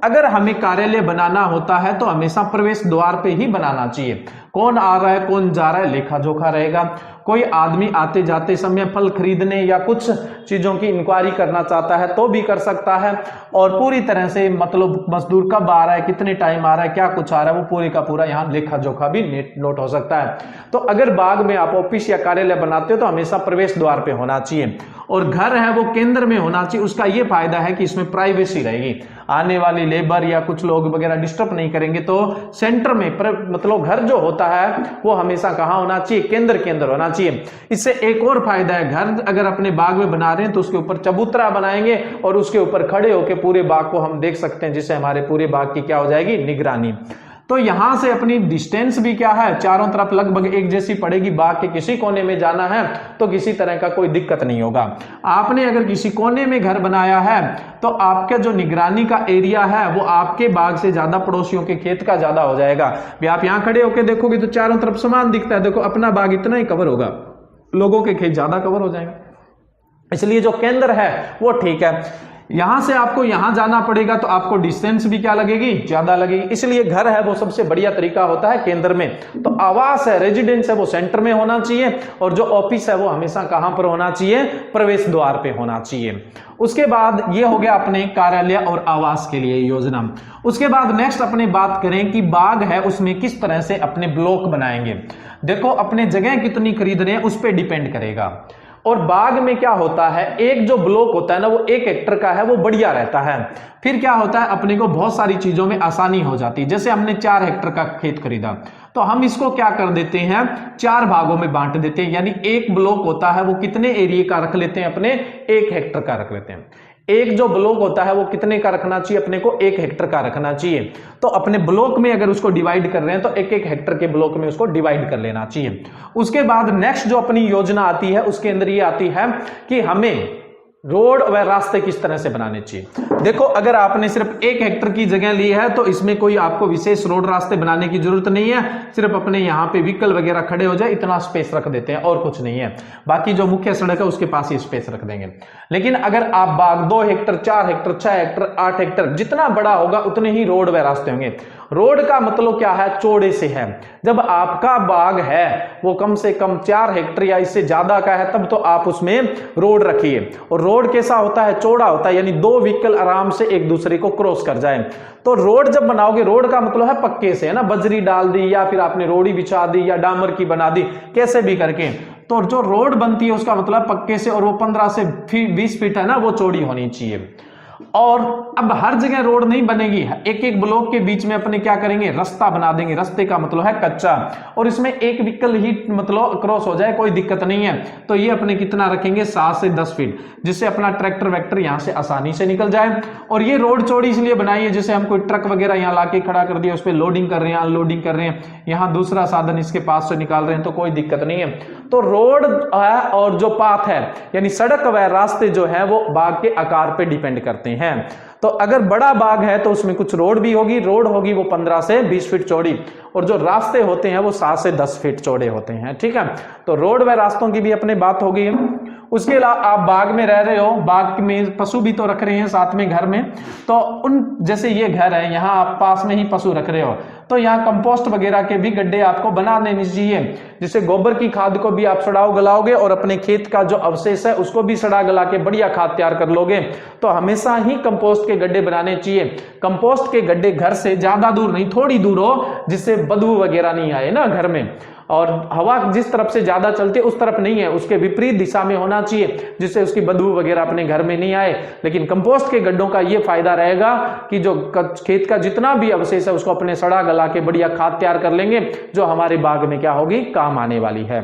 अगर हमें कार्यालय बनाना होता है तो हमेशा प्रवेश द्वार पे ही बनाना चाहिए। कौन आ रहा है कौन जा रहा है लेखा जोखा रहेगा। कोई आदमी आते जाते समय फल खरीदने या कुछ चीजों की इंक्वायरी करना चाहता है तो भी कर सकता है, और पूरी तरह से मतलब मजदूर कब आ रहा है, कितने टाइम आ रहा है, क्या कुछ आ रहा है, वो पूरे का पूरा यहाँ लेखा जोखा भी नोट हो सकता है। तो अगर बाग में आप ऑफिस या कार्यालय बनाते हो तो हमेशा प्रवेश द्वार पे होना चाहिए, और घर है वो केंद्र में होना चाहिए। उसका ये फायदा है कि इसमें प्राइवेसी रहेगी, आने वाली लेबर या कुछ लोग वगैरह डिस्टर्ब नहीं करेंगे। तो सेंटर में मतलब घर जो होता है वो हमेशा कहाँ होना चाहिए, केंद्र के अंदर होना चाहिए। इससे एक और फायदा है, घर अगर अपने बाग में बना रहे हैं तो उसके ऊपर चबूतरा बनाएंगे और उसके ऊपर खड़े होकर पूरे बाग को हम देख सकते हैं, जिससे हमारे पूरे बाग की क्या हो जाएगी, निगरानी। तो यहां से अपनी डिस्टेंस भी क्या है, चारों तरफ लगभग एक जैसी पड़ेगी। बाग के किसी कोने में जाना है तो किसी तरह का कोई दिक्कत नहीं होगा। आपने अगर किसी कोने में घर बनाया है तो आपका जो निगरानी का एरिया है वो आपके बाग से ज्यादा पड़ोसियों के खेत का ज्यादा हो जाएगा। भी आप यहां खड़े होकर देखोगे तो चारों तरफ समान दिखता है, देखो अपना बाग इतना ही कवर होगा, लोगों के खेत ज्यादा कवर हो जाएंगे। इसलिए जो केंद्र है वो ठीक है। यहां से आपको यहां जाना पड़ेगा तो आपको डिस्टेंस भी क्या लगेगी, ज्यादा लगेगी। इसलिए घर है वो सबसे बढ़िया तरीका होता है केंद्र में। तो आवास है, रेजिडेंस है वो सेंटर में होना चाहिए, और जो ऑफिस है वो हमेशा कहां पर होना चाहिए, प्रवेश द्वार पे होना चाहिए। उसके बाद ये हो गया अपने कार्यालय और आवास के लिए योजना। उसके बाद नेक्स्ट अपने बात करें कि बाग है उसमें किस तरह से अपने ब्लॉक बनाएंगे। देखो अपने जगह कितनी खरीद रहे हैं उस पर डिपेंड करेगा। और बाग में क्या होता है, एक जो ब्लॉक होता है ना वो 1 हेक्टर का है, वो बढ़िया रहता है। फिर क्या होता है, अपने को बहुत सारी चीजों में आसानी हो जाती है। जैसे हमने 4 हेक्टर का खेत खरीदा तो हम इसको क्या कर देते हैं, 4 भागों में बांट देते हैं। यानी एक ब्लॉक होता है वो कितने एरिया का रख लेते हैं, अपने 1 हेक्टर का रख लेते हैं। एक जो ब्लॉक होता है वो कितने का रखना चाहिए, अपने को 1 हेक्टर का रखना चाहिए। तो अपने ब्लॉक में अगर उसको डिवाइड कर रहे हैं तो 1-1 हेक्टर के ब्लॉक में उसको डिवाइड कर लेना चाहिए। उसके बाद नेक्स्ट जो अपनी योजना आती है उसके अंदर ये आती है कि हमें रोड व रास्ते किस तरह से बनाने चाहिए। देखो, अगर आपने सिर्फ 1 हेक्टर की जगह ली है तो इसमें कोई आपको विशेष रोड रास्ते बनाने की जरूरत नहीं है, सिर्फ अपने यहाँ पे व्हीकल वगैरह खड़े हो जाए इतना स्पेस रख देते हैं और कुछ नहीं है, बाकी जो मुख्य सड़क है उसके पास ही स्पेस रख देंगे। लेकिन अगर आप बाग 2 हेक्टर 4 हेक्टर 6 हेक्टर 8 हेक्टर जितना बड़ा होगा उतने ही रोड व रास्ते होंगे। रोड का मतलब क्या है, चौड़े से है। जब आपका बाग है वो कम से कम 4 हेक्टर या इससे ज्यादा का है तब तो आप उसमें रोड रखिए। और रोड कैसा होता है, चौड़ा होता है, यानी 2 व्हीकल आराम से एक दूसरे को क्रॉस कर जाए। तो रोड जब बनाओगे, रोड का मतलब है पक्के से, है ना, बजरी डाल दी या फिर आपने रोड़ी बिछा दी या डामर की बना दी, कैसे भी करके। तो जो रोड बनती है उसका मतलब पक्के से, और वो 15 से 20 फीट है ना, वो चौड़ी होनी चाहिए। और अब हर जगह रोड नहीं बनेगी, एक एक ब्लॉक के बीच में अपने क्या करेंगे, रास्ता बना देंगे। रास्ते का मतलब है कच्चा, और इसमें एक व्हीकल ही मतलब क्रॉस हो जाए कोई दिक्कत नहीं है। तो ये अपने कितना रखेंगे, 7 से 10 फीट, जिससे अपना ट्रैक्टर वैक्टर यहां से आसानी से निकल जाए। और ये रोड चौड़ी इसलिए बनाई है, जैसे हम कोई ट्रक वगैरह यहाँ लाके खड़ा कर दिया, उस पर लोडिंग कर रहे हैं, अनलोडिंग कर रहे हैं, यहाँ दूसरा साधन इसके पास से निकाल रहे हैं, तो कोई दिक्कत नहीं है। तो रोड है और जो पाथ है यानी सड़क व रास्ते जो है वो बाग के आकार पे डिपेंड करते हैं। तो अगर बड़ा बाग है तो उसमें कुछ रोड भी होगी, रोड होगी वो 15 से 20 फीट चौड़ी, और जो रास्ते होते हैं वो 7 से 10 फीट चौड़े होते हैं। ठीक है, तो रोड व रास्तों की भी अपने बात होगी। उसके अलावा आप बाग में रह रहे हो, बाग में पशु भी तो रख रहे हैं साथ में घर में, तो उन जैसे ये घर है, यहाँ आप पास में ही पशु रख रहे हो, तो यहाँ कंपोस्ट वगैरह के भी गड्ढे आपको बना देने चाहिए, जिससे गोबर की खाद को भी आप सड़ाओ गलाओगे और अपने खेत का जो अवशेष है उसको भी सड़ा गला के बढ़िया खाद तैयार कर लोगे। तो हमेशा ही कंपोस्ट के गड्ढे बनाने चाहिए। कंपोस्ट के गड्ढे घर से ज्यादा दूर नहीं, थोड़ी दूर हो, जिससे बदबू वगैरह नहीं आए ना घर में, और हवा जिस तरफ से ज्यादा चलती है उस तरफ नहीं है, उसके विपरीत दिशा में होना चाहिए, जिससे उसकी बदबू वगैरह अपने घर में नहीं आए। लेकिन कंपोस्ट के गड्ढों का ये फायदा रहेगा कि जो खेत का जितना भी अवशेष है उसको अपने सड़ा गला के बढ़िया खाद तैयार कर लेंगे, जो हमारे बाग में क्या होगी, काम आने वाली है।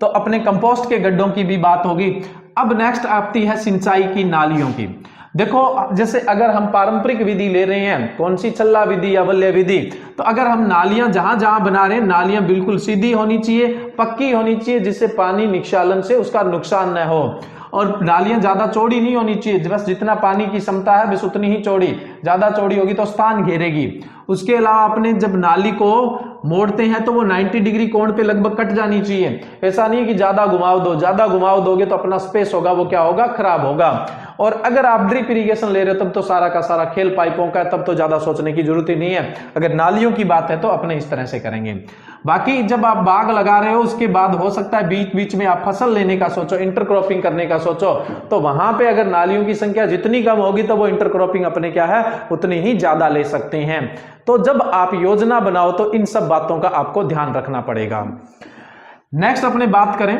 तो अपने कंपोस्ट के गड्ढों की भी बात होगी। अब नेक्स्ट आती है सिंचाई की नालियों की। देखो, जैसे अगर हम पारंपरिक विधि ले रहे हैं, कौन सी, छल्ला विधि या वल्य विधि, तो अगर हम नालियां जहां जहां बना रहे हैं, नालियां बिल्कुल सीधी होनी चाहिए, पक्की होनी चाहिए, जिससे पानी निक्षालन से उसका नुकसान न हो। और नालियां ज्यादा चौड़ी नहीं होनी चाहिए, बस जितना पानी की क्षमता है बस उतनी ही चौड़ी, ज्यादा चौड़ी होगी तो स्थान घेरेगी। उसके अलावा अपने जब नाली को मोड़ते हैं तो वो 90 डिग्री कोण पे लगभग कट जानी चाहिए। ऐसा नहीं है कि ज्यादा घुमाव दो, ज्यादा घुमाव दोगे तो अपना स्पेस होगा वो क्या होगा, खराब होगा। और अगर आप ड्रिप इरिगेशन ले रहे हो तब तो सारा का सारा खेल पाइपों का, तब तो ज्यादा सोचने की जरूरत ही नहीं है। अगर नालियों की बात है तो अपने इस तरह से करेंगे। बाकी जब आप बाग लगा रहे हो उसके बाद हो सकता है बीच बीच में आप फसल लेने का सोचो, इंटरक्रॉपिंग करने का सोचो, तो वहां पे अगर नालियों की संख्या जितनी कम होगी तो वो इंटरक्रॉपिंग अपने क्या है, उतनी ही ज्यादा ले सकते हैं। तो जब आप योजना बनाओ तो इन सब बातों का आपको ध्यान रखना पड़ेगा। नेक्स्ट अपने बात करें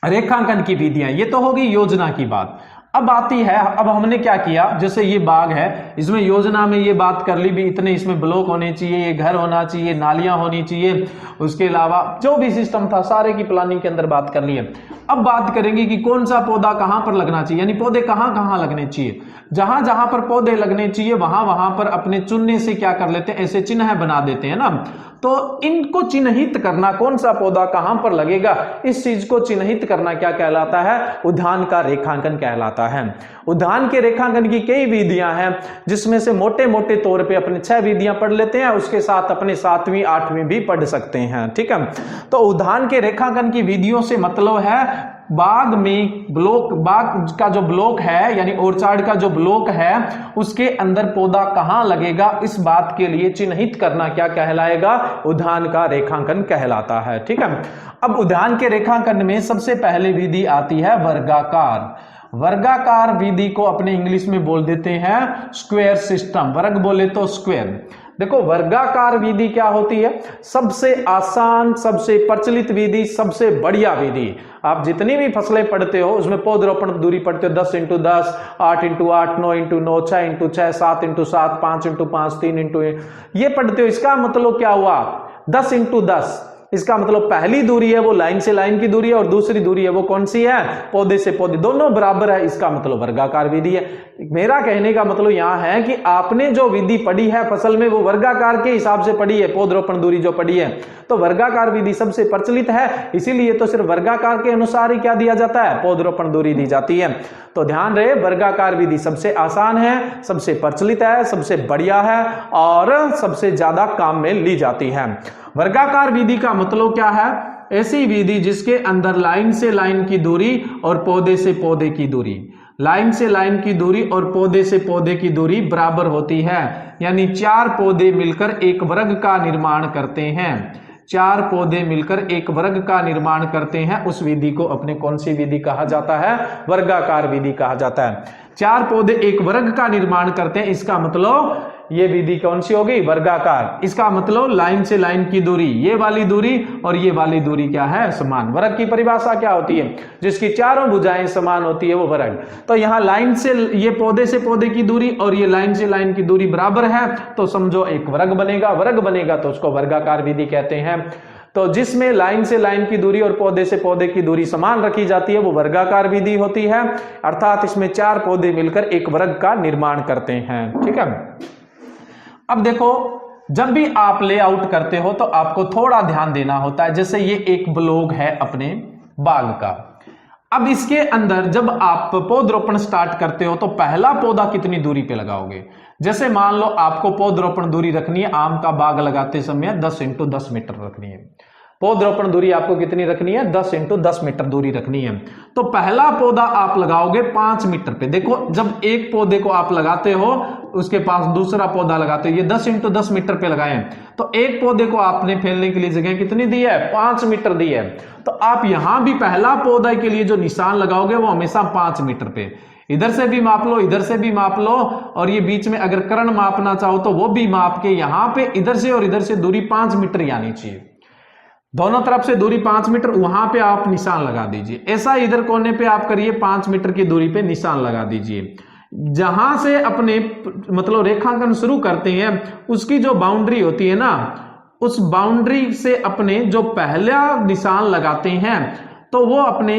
रेखांकन की विधियां, ये तो होगी योजना की बात। अब आती है, अब हमने क्या किया, जैसे ये बाग है, इसमें योजना में ये बात कर ली भी, इतने इसमें ब्लॉक होने चाहिए, ये घर होना चाहिए, नालियां होनी चाहिए, उसके अलावा जो भी सिस्टम था सारे की प्लानिंग के अंदर बात कर ली है। अब बात करेंगे कि कौन सा पौधा कहां पर लगना चाहिए, यानी पौधे कहां कहां लगने चाहिए। जहां जहां पर पौधे लगने चाहिए वहां वहां पर अपने चुनने से क्या कर लेते हैं, ऐसे चिन्ह बना देते हैं ना। तो इनको चिन्हित करना, कौन सा पौधा कहां पर लगेगा, इस चीज को चिन्हित करना क्या कहलाता है, उद्यान का रेखांकन कहलाता है। उद्यान के रेखांकन की कई विधियां हैं, जिसमें से मोटे मोटे तौर पे अपने 6 विधियां पढ़ लेते हैं, उसके साथ अपने 7वीं 8वीं भी पढ़ सकते हैं। ठीक है, तो उद्यान के रेखांकन की विधियों से मतलब है बाग में ब्लॉक, बाग का जो ब्लॉक है यानी ऑर्चार्ड का जो ब्लॉक है उसके अंदर पौधा कहां लगेगा, इस बात के लिए चिन्हित करना क्या कहलाएगा, उद्यान का रेखांकन कहलाता है। ठीक है, अब उद्यान के रेखांकन में सबसे पहले विधि आती है वर्गाकार। वर्गाकार विधि को अपने इंग्लिश में बोल देते हैं स्क्वायर सिस्टम, वर्ग बोले तो स्क्वायर। देखो, वर्गाकार विधि क्या होती है, सबसे आसान, सबसे प्रचलित विधि, सबसे बढ़िया विधि। आप जितनी भी फसलें पढ़ते हो उसमें पौधरोपण दूरी पढ़ते हो, 10 × 10, 8 × 8, 9 × 9, 6 × 6, 7 × 7, 5 × 5, 3 × ये पढ़ते हो। इसका मतलब क्या हुआ, 10 × 10, इसका मतलब पहली दूरी है वो लाइन से लाइन की दूरी है और दूसरी दूरी है वो कौन सी है, पौधे से पौधे, दोनों बराबर है, इसका मतलब वर्गाकार विधि है। मेरा कहने का मतलब यहां है कि आपने जो विधि पढ़ी है फसल में वो वर्गाकार के हिसाब से पढ़ी है, पौधरोपण दूरी जो पढ़ी है, तो वर्गाकार विधि सबसे प्रचलित है, इसीलिए तो सिर्फ वर्गाकार के अनुसार ही क्या दिया जाता है, पौधरोपण दूरी दी जाती है। तो ध्यान रहे, वर्गाकार विधि सबसे आसान है, सबसे प्रचलित है, सबसे बढ़िया है और सबसे ज्यादा काम में ली जाती है। वर्गाकार विधि का मतलब क्या है, ऐसी विधि जिसके अंदर लाइन से लाइन की दूरी और पौधे से पौधे की दूरी, लाइन से लाइन की दूरी और पौधे से पौधे की दूरी बराबर होती है, यानी 4 पौधे मिलकर एक वर्ग का निर्माण करते हैं, 4 पौधे मिलकर एक वर्ग का निर्माण करते हैं, उस विधि को अपने कौन सी विधि कहा जाता है, वर्गाकार विधि कहा जाता है। 4 पौधे एक वर्ग का निर्माण करते हैं, इसका मतलब ये विधि कौन सी होगी, वर्गाकार। इसका मतलब लाइन से लाइन की दूरी, ये वाली दूरी और ये वाली दूरी क्या है, समान। वर्ग की परिभाषा क्या होती है, जिसकी चारों भुजाएं समान होती है वो वर्ग। तो यहाँ लाइन से ये पौधे से पौधे की दूरी और ये लाइन से लाइन की दूरी बराबर है, तो समझो एक वर्ग बनेगा, वर्ग बनेगा तो उसको वर्गाकार विधि कहते हैं। तो जिसमें लाइन से लाइन की दूरी और पौधे से पौधे की दूरी समान रखी जाती है वो वर्गाकार विधि होती है, अर्थात इसमें 4 पौधे मिलकर एक वर्ग का निर्माण करते हैं। ठीक है, अब देखो जब भी आप लेआउट करते हो तो आपको थोड़ा ध्यान देना होता है। जैसे ये एक ब्लॉक है अपने बाग का, अब इसके अंदर जब आप पौधरोपण स्टार्ट करते हो तो पहला पौधा कितनी दूरी पे लगाओगे। जैसे मान लो आपको पौधरोपण दूरी रखनी है, आम का बाग लगाते समय 10 × 10 मीटर रखनी है, पौधरोपण दूरी आपको कितनी रखनी है, 10 × 10 मीटर दूरी रखनी है। तो पहला पौधा आप लगाओगे 5 मीटर पे। देखो जब एक पौधे को आप लगाते हो उसके पास दूसरा पौधा लगाते हो, ये 10 × 10 मीटर पे लगाए हैं, तो एक पौधे को आपने फैलने के लिए जगह कितनी दी है, 5 मीटर दी है। तो आप यहां भी पहला पौधा के लिए जो निशान लगाओगे वो हमेशा 5 मीटर पे, इधर से भी माप लो, इधर से भी माप लो, और ये बीच में अगर कर्ण मापना चाहो तो वो भी माप के यहां पे इधर से और इधर से दूरी 5 मीटर आनी चाहिए, दोनों तरफ से दूरी 5 मीटर, वहां पे आप निशान लगा दीजिए। ऐसा इधर कोने पे आप करिए, 5 मीटर की दूरी पे निशान लगा दीजिए। जहां से अपने मतलब रेखांकन शुरू करते हैं उसकी जो बाउंड्री होती है ना, उस बाउंड्री से अपने जो पहला निशान लगाते हैं तो वो अपने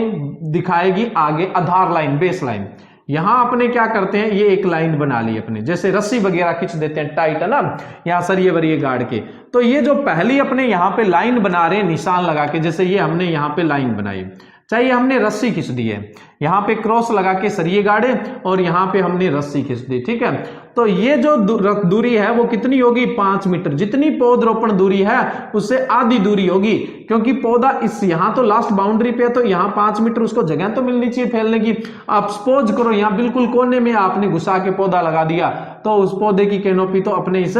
दिखाएगी आगे आधार लाइन, बेस लाइन। यहां अपने क्या करते हैं, ये एक लाइन बना ली अपने, जैसे रस्सी वगैरह खींच देते हैं टाइट, है ना, यहां सरिये वरिये गाड़ के। तो ये जो पहली अपने यहां पे लाइन बना रहे हैं निशान लगा के, जैसे ये हमने यहां पे लाइन बनाई, चाहे हमने रस्सी खींच दी है, यहां पे क्रॉस लगा के सरिये गाड़े और यहां पे हमने रस्सी खींच दी, ठीक है। तो ये जो दूरी है वो कितनी होगी, 5 मीटर। जितनी पौधरोपण दूरी है उससे आधी दूरी होगी, क्योंकि पौधा इस यहां तो लास्ट बाउंड्री पे है, तो यहां 5 मीटर उसको जगह तो मिलनी चाहिए फैलने की। आप सपोज करो यहां बिल्कुल कोने में आपने घुसा के पौधा लगा दिया, तो उस पौधे की कैनोपी तो अपने इस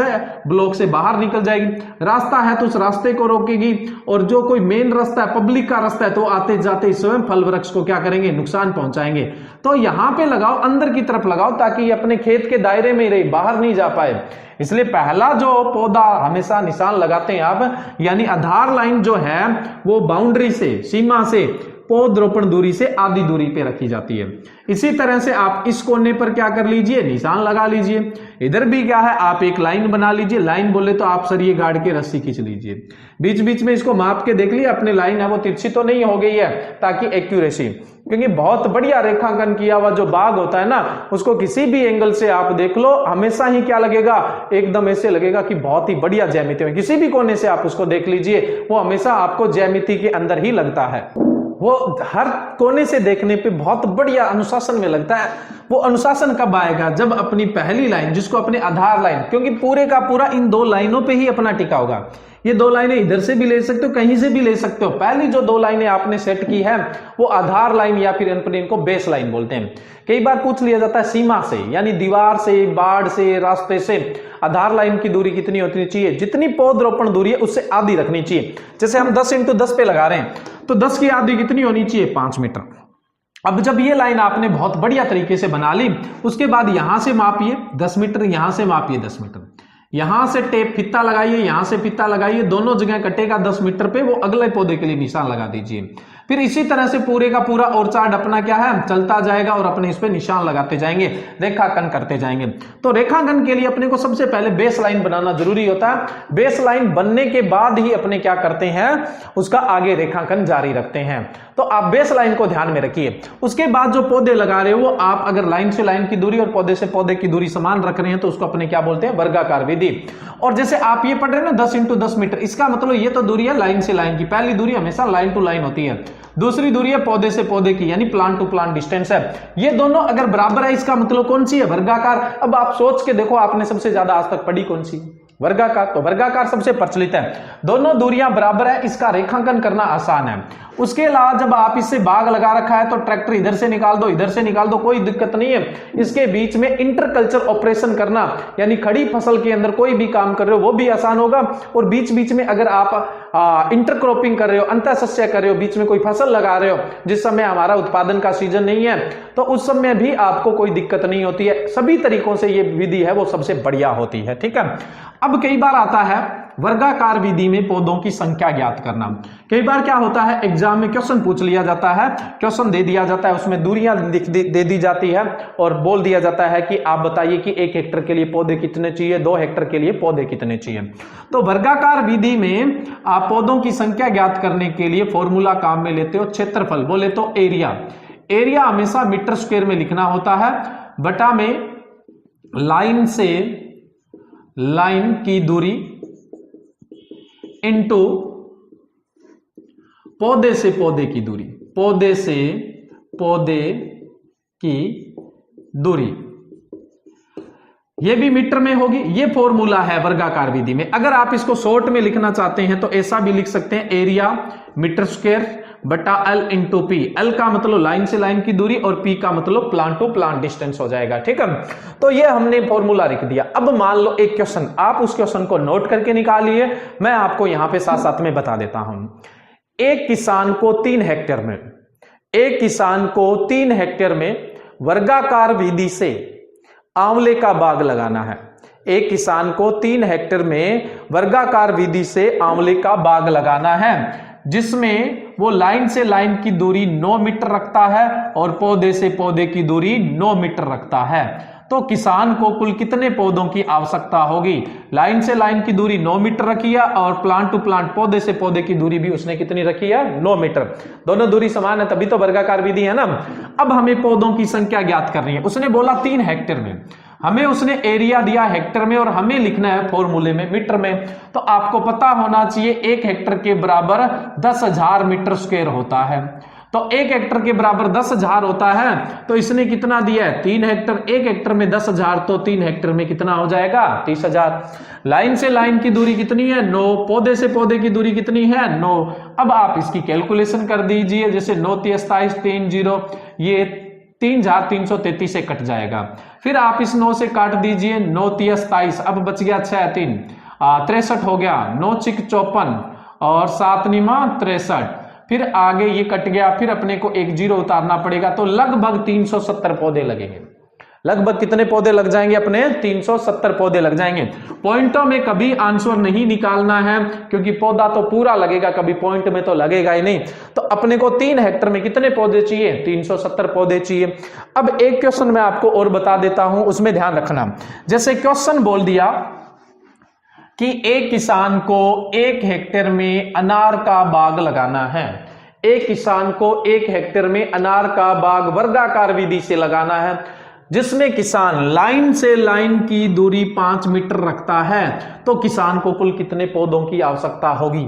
ब्लॉक से बाहर निकल जाएगी। रास्ता है तो उस रास्ते को रोकेगी, और जो कोई मेन रास्ता है, पब्लिक का रास्ता है, तो आते जाते स्वयं फल वृक्ष को क्या करेंगे, नुकसान पहुंचाएंगे। तो यहां पे लगाओ, अंदर की तरफ लगाओ, ताकि ये अपने खेत के दायरे में ही रहे, बाहर नहीं जा पाए। इसलिए पहला जो पौधा हमेशा निशान लगाते हैं आप, यानी आधार लाइन जो है वो बाउंड्री से, सीमा से पौधरोपण दूरी से आधी दूरी पे रखी जाती है। इसी तरह से आप इस कोने पर क्या कर लीजिए, निशान लगा लीजिए। इधर भी क्या है, आप एक लाइन बना लीजिए। लाइन बोले तो आप सरिये गाड़ के रस्सी खींच लीजिए। बीच बीच में इसको माप के देख लिए अपनी लाइन है वो तिरछी तो नहीं हो गई है, ताकि एक्यूरेसी, क्योंकि बहुत बढ़िया रेखांकन किया हुआ जो बाग होता है ना, उसको किसी भी एंगल से आप देख लो, हमेशा ही क्या लगेगा, एकदम ऐसे लगेगा कि बहुत ही बढ़िया ज्यामिति में। किसी भी कोने से आप उसको देख लीजिए, वो हमेशा आपको ज्यामिति के अंदर ही लगता है। वो हर कोने से देखने पे बहुत बढ़िया अनुशासन में लगता है। वो अनुशासन कब आएगा, जब अपनी पहली लाइन, जिसको अपने आधार लाइन, क्योंकि पूरे का पूरा इन 2 लाइनों पे ही अपना टिका होगा। ये 2 लाइनें इधर से भी ले सकते हो, कहीं से भी ले सकते हो। पहली जो 2 लाइनें आपने सेट की है वो आधार लाइन, या फिर अपने इनको बेस लाइन बोलते हैं। कई बार पूछ लिया जाता है सीमा से, यानी दीवार से, बाड़ से, रास्ते से आधार लाइन की दूरी कितनी होनी चाहिए, जितनी पौधरोपण दूरी है उससे आधी रखनी चाहिए। जैसे हम 10 × 10 पे लगा रहे हैं, तो 10 की आधी कितनी होनी चाहिए, 5 मीटर। अब जब ये लाइन आपने बहुत बढ़िया तरीके से बना ली, उसके बाद यहां से मापिए 10 मीटर, यहां से मापिए 10 मीटर, यहां से टेप फित्ता लगाइए, यहां से फित्ता लगाइए, दोनों जगह कटेगा 10 मीटर पे, वो अगले पौधे के लिए निशान लगा दीजिए। फिर इसी तरह से पूरे का पूरा और चार्ट अपना क्या है चलता जाएगा और अपने इस पे निशान लगाते जाएंगे, रेखांकन करते जाएंगे। तो रेखांकन के लिए अपने को सबसे पहले बेस लाइन बनाना जरूरी होता है। बेस लाइन बनने के बाद ही अपने क्या करते हैं उसका आगे रेखांकन जारी रखते हैं। तो आप बेस लाइन को ध्यान में रखिए। उसके बाद जो पौधे लगा रहे हो वो आप अगर लाइन से लाइन की दूरी और पौधे से पौधे की दूरी समान रख रहे हैं तो उसको अपने क्या बोलते हैं वर्गाकार विधि। और जैसे आप ये पढ़ रहे हैं ना 10 × 10 मीटर, इसका मतलब ये तो दूरी है लाइन से लाइन की। पहली दूरी हमेशा लाइन टू लाइन होती है, दूसरी दूरी है पौधे से पौधे की यानी प्लांट टू प्लांट डिस्टेंस है। ये दोनों अगर बराबर है इसका मतलब कौन सी है वर्गाकार। अब आप सोच के देखो आपने सबसे ज्यादा आज तक पढ़ी कौन सी वर्गाकार। तो वर्गाकार सबसे प्रचलित है, दोनों दूरियां बराबर है, इसका रेखांकन करना आसान है। उसके अलावा जब आप इससे बाग लगा रखा है तो ट्रैक्टर इधर से निकाल दो इधर से निकाल दो कोई दिक्कत नहीं है। इसके बीच में इंटरकल्चर ऑपरेशन करना यानी खड़ी फसल के अंदर कोई भी काम कर रहे हो वो भी आसान होगा। और बीच बीच में अगर आप इंटरक्रॉपिंग कर रहे हो, अंतःसस्या कर रहे हो, बीच में कोई फसल लगा रहे हो जिस समय हमारा उत्पादन का सीजन नहीं है तो उस समय भी आपको कोई दिक्कत नहीं होती है। सभी तरीकों से ये विधि है वो सबसे बढ़िया होती है, ठीक है। अब कई बार आता है वर्गाकार विधि में पौधों की संख्या ज्ञात करना। कई बार क्या होता है एग्जाम में क्वेश्चन पूछ लिया जाता है, क्वेश्चन दे दिया जाता है, उसमें दूरियां दे दी जाती है और बोल दिया जाता है कि आप बताइए कि 1 हेक्टर के लिए पौधे कितने चाहिए, 2 हेक्टर के लिए पौधे कितने चाहिए। तो वर्गाकार विधि में आप पौधों की संख्या ज्ञात करने के लिए फॉर्मूला काम में लेते हो क्षेत्रफल, बोले तो एरिया। एरिया हमेशा मीटर स्क्वायर में लिखना होता है, बटा में लाइन से लाइन की दूरी इनटू पौधे से पौधे की दूरी, पौधे से पौधे की दूरी ये भी मीटर में होगी। ये फॉर्मूला है वर्गाकार विधि में। अगर आप इसको शॉर्ट में लिखना चाहते हैं तो ऐसा भी लिख सकते हैं एरिया मीटर स्क्वायर बटा L इंटू पी। L का मतलब लाइन से लाइन की दूरी और P का मतलब प्लांट टू प्लांट डिस्टेंस हो जाएगा, ठीक है। तो ये हमने फॉर्मूला लिख दिया। अब मान लो एक क्वेश्चन, आप उस क्वेश्चन को नोट करके निकालिए, मैं आपको यहां पे साथ साथ में बता देता हूं। एक किसान को 3 हेक्टेयर में, एक किसान को 3 हेक्टेयर में वर्गाकार विधि से आंवले का बाग लगाना है। एक किसान को 3 हेक्टेयर में वर्गाकार विधि से आंवले का बाग लगाना है जिसमें वो लाइन से लाइन की दूरी 9 मीटर रखता है और पौधे से पौधे की दूरी 9 मीटर रखता है। तो किसान को कुल कितने पौधों की आवश्यकता होगी। लाइन से लाइन की दूरी 9 मीटर रखी है और प्लांट टू प्लांट पौधे से पौधे की दूरी भी उसने कितनी रखी है 9 मीटर। दोनों दूरी समान है तभी तो वर्गाकार विधि है ना। अब हमें पौधों की संख्या ज्ञात करनी है। उसने बोला 3 हेक्टेयर में, हमें उसने एरिया दिया हेक्टेयर में और हमें लिखना है फॉर्मूले में मीटर में। तो आपको पता होना चाहिए 1 हेक्टेयर के बराबर 10,000 मीटर स्क्वायर होता है। तो 1 हेक्टेयर के बराबर 10,000 होता है तो इसने कितना दिया है 3 हेक्टेयर। 1 हेक्टेयर में 10,000 तो 3 हेक्टेयर में कितना हो जाएगा 30,000। लाइन से लाइन की दूरी कितनी है 9, पौधे से पौधे की दूरी कितनी है 9। अब आप इसकी कैलकुलेशन कर दीजिए, जैसे 9 × 27 30, ये 3,333 से कट जाएगा। फिर आप इस 9 से काट दीजिए, 9 × 27, अब बच गया 6 3 63 हो गया, 9 × 6 54 और 7 × 63। फिर आगे ये कट गया, फिर अपने को एक 0 उतारना पड़ेगा तो लगभग 370 पौधे लगेंगे। लगभग कितने पौधे लग जाएंगे अपने 370 पौधे लग जाएंगे। पॉइंटों में कभी आंसर नहीं निकालना है क्योंकि पौधा तो पूरा लगेगा, कभी पॉइंट में तो लगेगा ही नहीं। तो अपने को 3 हेक्टेयर में कितने पौधे चाहिए 370 पौधे चाहिए। अब एक क्वेश्चन मैं आपको और बता देता हूं, उसमें ध्यान रखना। जैसे क्वेश्चन बोल दिया कि एक किसान को 1 हेक्टेयर में अनार का बाग लगाना है। एक किसान को 1 हेक्टेयर में अनार का बाग वर्गाकार विधि से लगाना है जिसमें किसान लाइन से लाइन की दूरी 5 मीटर रखता है। तो किसान को कुल कितने पौधों की आवश्यकता होगी।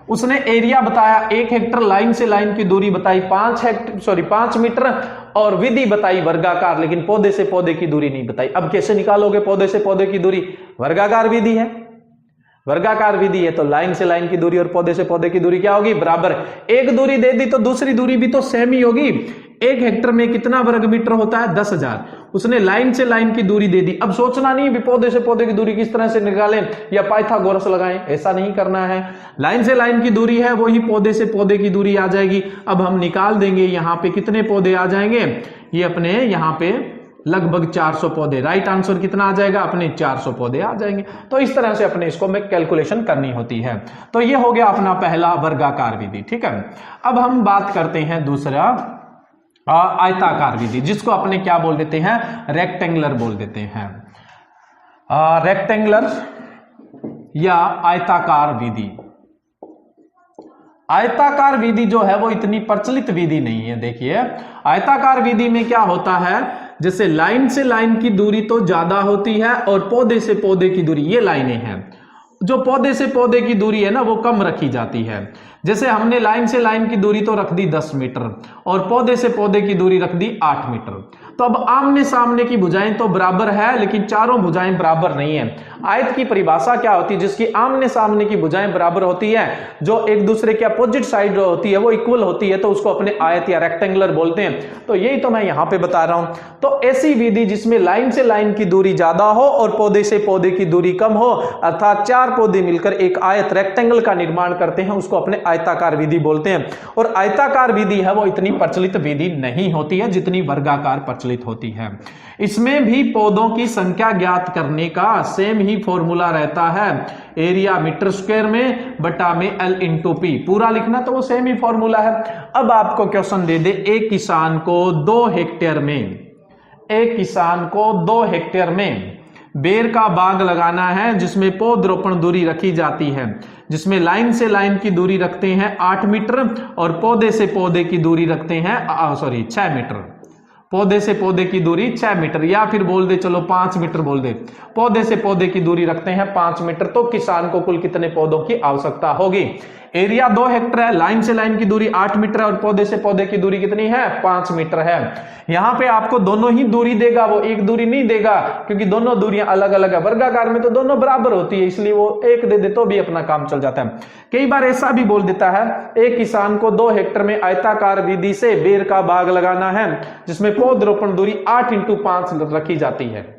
उसने एरिया बताया 1 हेक्टेयर, लाइन से लाइन की दूरी बताई 5 मीटर और विधि बताई वर्गाकार, लेकिन पौधे से पौधे की दूरी नहीं बताई। अब कैसे निकालोगे पौधे से पौधे की दूरी। वर्गाकार विधि है, वर्गाकार विधि है तो लाइन से लाइन की दूरी और पौधे से पौधे की दूरी क्या होगी बराबर। एक दूरी दे दी तो दूसरी दूरी भी तो सेम ही होगी। 1 हेक्टेयर में कितना वर्ग मीटर होता है 10,000। उसने लाइन से लाइन की दूरी दे दी। अब सोचना नहीं पौधे से पौधे की दूरी किस तरह से निकालें या पाइथागोरस लगाएं, ऐसा नहीं करना है। लाइन से लाइन की दूरी है वही पौधे से पौधे की दूरी आ जाएगी। अब हम निकाल देंगे यहाँ पे कितने पौधे आ जाएंगे, ये अपने यहाँ पे लगभग 400 पौधे। राइट आंसर कितना आ जाएगा अपने 400 पौधे आ जाएंगे। तो इस तरह से अपने इसको में कैलकुलेशन करनी होती है। तो ये हो गया अपना पहला वर्गाकार विधि, ठीक है। अब हम बात करते हैं दूसरा आयताकार विधि, जिसको अपने क्या बोल देते हैं, रेक्टेंगुलर बोल देते हैं। रेक्टेंगुलर या आयताकार विधि। आयताकार विधि जो है वो इतनी प्रचलित विधि नहीं है। देखिए आयताकार विधि में क्या होता है, जैसे लाइन से लाइन की दूरी तो ज्यादा होती है और पौधे से पौधे की दूरी, ये लाइनें हैं, जो पौधे से पौधे की दूरी है ना वो कम रखी जाती है। जैसे हमने लाइन से लाइन की दूरी तो रख दी 10 मीटर और पौधे से पौधे की दूरी रख दी 8 मीटर। तो अब आमने सामने की भुजाएं तो बराबर है, लेकिन चारों भुजाएं बराबर नहीं है। आयत की परिभाषा क्या होती है, जिसकी आमने सामने की भुजाएं बराबर होती है, जो एक दूसरे के अपोजिट साइड होती है वो इक्वल होती है, तो उसको अपने आयत या रेक्टेंगुलर बोलते हैं। तो यही तो मैं यहां पे बता रहा हूं। तो ऐसी विधि जिसमें लाइन से लाइन की दूरी ज्यादा हो और पौधे से पौधे की दूरी कम हो, अर्थात 4 पौधे मिलकर एक आयत रेक्टेंगल का निर्माण करते हैं, उसको अपने आयताकार विधि बोलते हैं। और आयताकार विधि है वो इतनी प्रचलित विधि नहीं होती है जितनी वर्गाकार प्रचलित होती है। इसमें भी पौधों की संख्या ज्ञात करने का सेम ही फॉर्मूला रहता है, एरिया मीटर स्क्वायर में बटा में L इंटू पी, पूरा लिखना तो वो सेम ही फॉर्मूला है। अब आपको क्वेश्चन दे दे, एक किसान को 2 हेक्टेयर में, एक किसान को 2 हेक्टेयर में बेर का बाग लगाना है, जिसमें पौधरोपण दूरी रखी जाती है, जिसमें लाइन से लाइन की दूरी रखते हैं 8 मीटर और पौधे से पौधे की दूरी रखते हैं 6 मीटर। पौधे से पौधे की दूरी 6 मीटर, या फिर बोल दे चलो 5 मीटर बोल दे, पौधे से पौधे की दूरी रखते हैं 5 मीटर। तो किसान को कुल कितने पौधों की आवश्यकता होगी? एरिया 2 हेक्टर है, लाइन से लाइन की दूरी 8 मीटर है और पौधे से पौधे की दूरी कितनी है? 5 मीटर है। यहां पे आपको दोनों ही दूरी देगा, वो एक दूरी नहीं देगा, क्योंकि दोनों दूरियां अलग अलग है। वर्गाकार में तो दोनों बराबर होती है, इसलिए वो एक दे दे तो भी अपना काम चल जाता है। कई बार ऐसा भी बोल देता है, एक किसान को 2 हेक्टर में आयताकार विधि से बेर का बाग लगाना है, जिसमें पौधरोपण दूरी 8 × 5 रखी जाती है।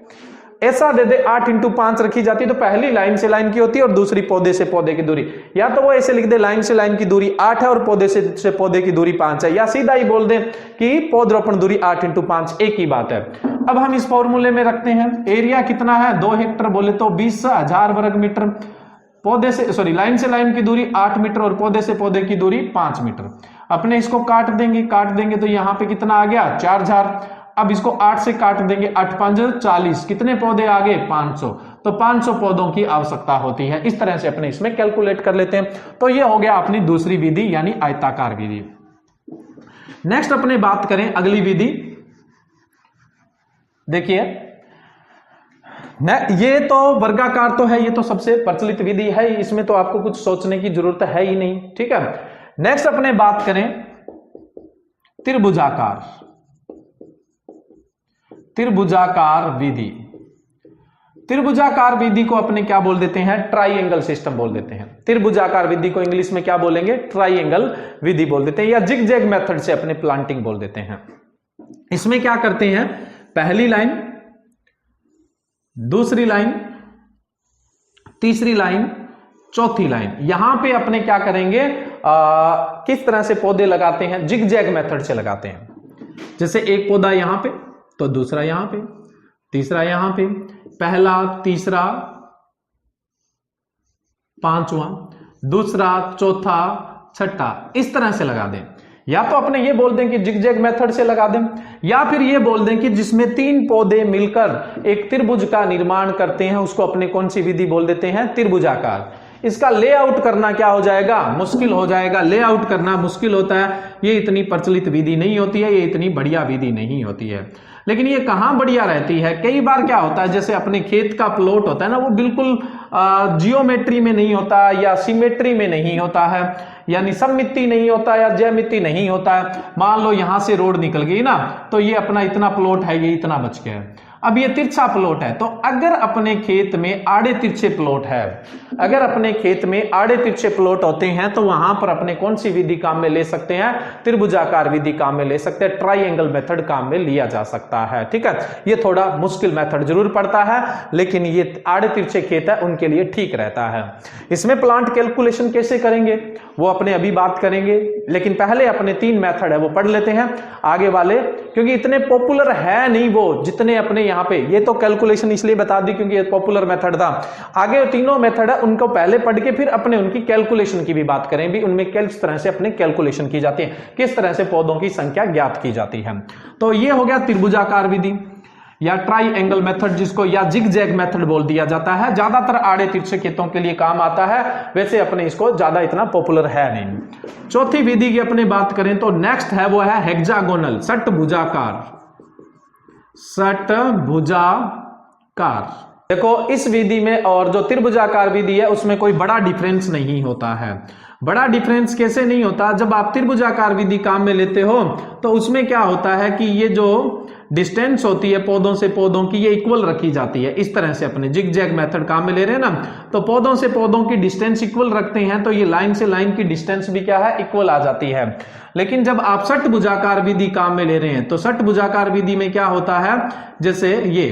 ऐसा दे दे 8 × 5 रखी जाती है, तो पहली लाइन से लाइन की होती है और दूसरी पौधे से पौधे की दूरी, या तो वो ऐसे लिख दे लाइन से लाइन की दूरी 8 है और पौधे से पौधे की दूरी 5 है, या सीधा ही बोल दे कि पौधरोपण दूरी 8 × 5, एक ही बात है। अब हम इस फॉर्मूले में रखते हैं, एरिया कितना है? 2 हेक्टर बोले तो 20,000 वर्ग मीटर, पौधे से लाइन से लाइन की दूरी 8 मीटर और पौधे से पौधे की दूरी 5 मीटर। अपने इसको काट देंगे तो यहां पे कितना आ गया? 4000। अब इसको 8 से काट देंगे, 8 × 5 = 40, कितने पौधे आ गए? 500। तो 500 पौधों की आवश्यकता होती है। इस तरह से अपने इसमें कैलकुलेट कर लेते हैं। तो ये हो गया अपनी दूसरी विधि यानी आयताकार विधि। नेक्स्ट अपने बात करें अगली विधि। देखिए ये तो वर्गाकार तो है, ये तो सबसे प्रचलित विधि है, इसमें तो आपको कुछ सोचने की जरूरत है ही नहीं, ठीक है। नेक्स्ट अपने बात करें त्रिभुजाकार, त्रिभुजाकार विधि। त्रिभुजाकार विधि को अपने क्या बोल देते हैं? ट्राइएंगल सिस्टम बोल देते हैं। त्रिभुजाकार विधि को इंग्लिश में क्या बोलेंगे? ट्राइएंगल विधि बोल देते हैं, या जिगजैग मेथड से अपने प्लांटिंग बोल देते हैं। इसमें क्या करते हैं? पहली लाइन, दूसरी लाइन, तीसरी लाइन, चौथी लाइन, यहां पे अपने क्या करेंगे? किस तरह से पौधे लगाते हैं? जिगजैग मेथड से लगाते हैं। जैसे एक पौधा यहां पे, तो दूसरा यहां पे, तीसरा यहां पे, पहला, तीसरा, पांचवा, दूसरा, चौथा, छठा, इस तरह से लगा दें। या तो अपने ये बोल दें कि जिगजैग मेथड से लगा दें, या फिर ये बोल दें कि जिसमें 3 पौधे मिलकर एक त्रिभुज का निर्माण करते हैं, उसको अपने कौन सी विधि बोल देते हैं? त्रिभुजाकार। इसका लेआउट करना क्या हो जाएगा? मुश्किल हो जाएगा। लेआउट करना मुश्किल होता है, ये इतनी प्रचलित विधि नहीं होती है, ये इतनी बढ़िया विधि नहीं होती है। लेकिन ये कहां बढ़िया रहती है? कई बार क्या होता है, जैसे अपने खेत का प्लॉट होता है ना, वो बिल्कुल जियोमेट्री में नहीं होता या सिमेट्री में नहीं होता है, यानी सममिति नहीं होता या ज्यामिति नहीं होता है। मान लो यहां से रोड निकल गई ना, तो ये अपना इतना प्लॉट है, ये इतना बच गया है। अब ये तिरछा प्लॉट है, तो अगर अपने खेत में आड़े तिरछे प्लॉट है, अगर अपने खेत में आड़े तिरछे प्लॉट होते हैं तो वहां पर अपने कौन सी विधि काम में ले सकते हैं? त्रिभुजाकार विधि काम में ले सकते हैं, ट्राइंगल मेथड काम में लिया जा सकता है। ठीक है, ये थोड़ा मुश्किल मेथड जरूर पड़ता है, लेकिन ये आड़े तिरछे खेत है उनके लिए ठीक रहता है। इसमें प्लांट कैलकुलेशन कैसे करेंगे वो अपने अभी बात करेंगे, लेकिन पहले अपने 3 मेथड है वो पढ़ लेते हैं आगे वाले, क्योंकि इतने पॉपुलर है नहीं वो जितने अपने यहाँ पे। ये तो कैलकुलेशन इसलिए बता दी क्योंकि ये पॉपुलर मेथड था। आगे तीनों मेथड है उनको पहले पढ़ के फिर अपने उनकी कैलकुलेशन की भी बात करें, भी उनमें किस तरह से अपने कैलकुलेशन की जाती है, किस तरह से पौधों की संख्या ज्ञात की जाती है। तो ये हो गया त्रिभुजाकार विधि या ट्राई एंगल मेथड, जिसको या जिग जैग मेथड बोल दिया जाता है। ज्यादातर आड़े तिरछे खेतों के लिए काम आता है, वैसे अपने इसको ज्यादा इतना पॉपुलर है नहीं। चौथी विधि की अपने बात करें तो नेक्स्ट है वो है हेक्सागोनल, षटभुजाकार। षटभुजाकार देखो इस विधि में और जो त्रिभुजाकार विधि है उसमें कोई बड़ा डिफरेंस नहीं होता है। बड़ा डिफरेंस कैसे नहीं होता? जब आप त्रिभुजाकार विधि काम में लेते हो तो उसमें क्या होता है कि ये जो डिस्टेंस होती है पौधों से पौधों की, ये इक्वल रखी जाती है। इस तरह से अपने जिग जैग मेथड काम में ले रहे हैं ना, तो पौधों से पौधों की डिस्टेंस इक्वल रखते हैं, तो ये लाइन से लाइन की डिस्टेंस भी क्या है? इक्वल आ जाती है। लेकिन जब आप षटभुजाकार विधि काम में ले रहे हैं तो षटभुजाकार विधि में क्या होता है, जैसे ये,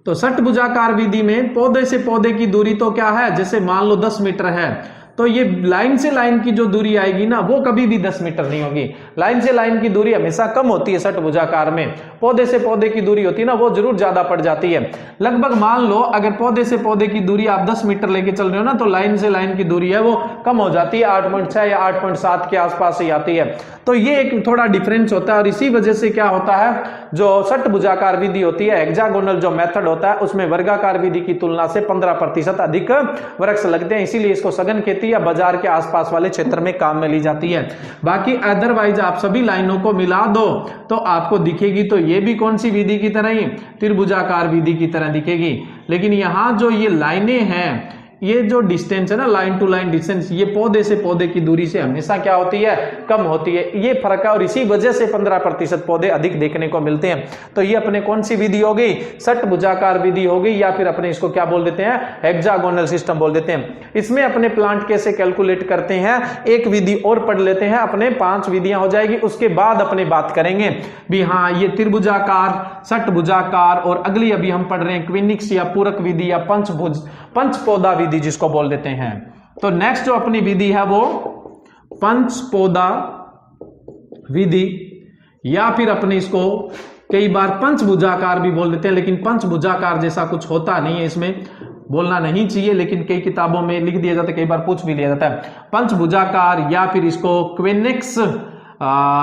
तो षटभुजाकार विधि में पौधे से पौधे की दूरी तो क्या है, जैसे मान लो 10 मीटर है, तो ये लाइन से लाइन की जो दूरी आएगी ना वो कभी भी 10 मीटर नहीं होगी। लाइन से लाइन की दूरी हमेशा कम होती है षटभुजाकार में, पौधे से पौधे की दूरी होती है ना वो जरूर ज्यादा पड़ जाती है। लगभग मान लो अगर पौधे से पौधे की दूरी आप 10 मीटर लेके चल रहे हो ना, तो लाइन से लाइन की दूरी है वो कम हो जाती है, 8.6 या 8.7 के आसपास ही आती है। तो ये एक थोड़ा डिफरेंस होता है, और इसी वजह से क्या होता है, जो षटभुजाकार विधि होती है, हेक्सागोनल जो मेथड होता है, उसमें वर्गाकार विधि की तुलना से 15% अधिक वृक्ष लगते हैं, इसीलिए इसको सघन खेती या बाजार के आसपास वाले क्षेत्र में काम में ली जाती है। बाकी अदरवाइज आप सभी लाइनों को मिला दो तो आपको दिखेगी तो ये भी कौन सी विधि की तरह ही, त्रिभुजाकार विधि की तरह दिखेगी। लेकिन यहां जो ये लाइनें हैं, ये जो डिस्टेंस है ना, लाइन टू लाइन डिस्टेंस, ये पौधे से पौधे की दूरी से हमेशा क्या होती है, कम होती है। ये फर्क है और इसी वजह से 15% पौधे अधिक देखने को मिलते हैं। तो ये अपने कौन सी विधि हो गई, षटभुजाकार विधि हो गई, या फिर अपने इसको क्या बोल देते हैं, हेक्सागोनल सिस्टम बोल देते हैं। इसमें अपने प्लांट कैसे कैलकुलेट करते हैं, एक विधि और पढ़ लेते हैं, अपने 5 विधियां हो जाएगी, उसके बाद अपने बात करेंगे भी हाँ ये त्रिभुजाकार, षटभुजाकार, और अगली अभी हम पढ़ रहे हैं क्विनिक्स या पूरक विधि या पंचपौधा विधि जिसको बोल देते हैं। तो नेक्स्ट जो अपनी विधि है वो पंचपौधा विधि, या फिर अपने इसको कई बार पंचभुजाकार भी बोल देते हैं, लेकिन पंचभुजाकार जैसा कुछ होता नहीं है, इसमें बोलना नहीं चाहिए, लेकिन कई किताबों में लिख दिया जाता है, कई बार पूछ भी लिया जाता है। पंचभुजाकार या फिर इसको क्विनिक्स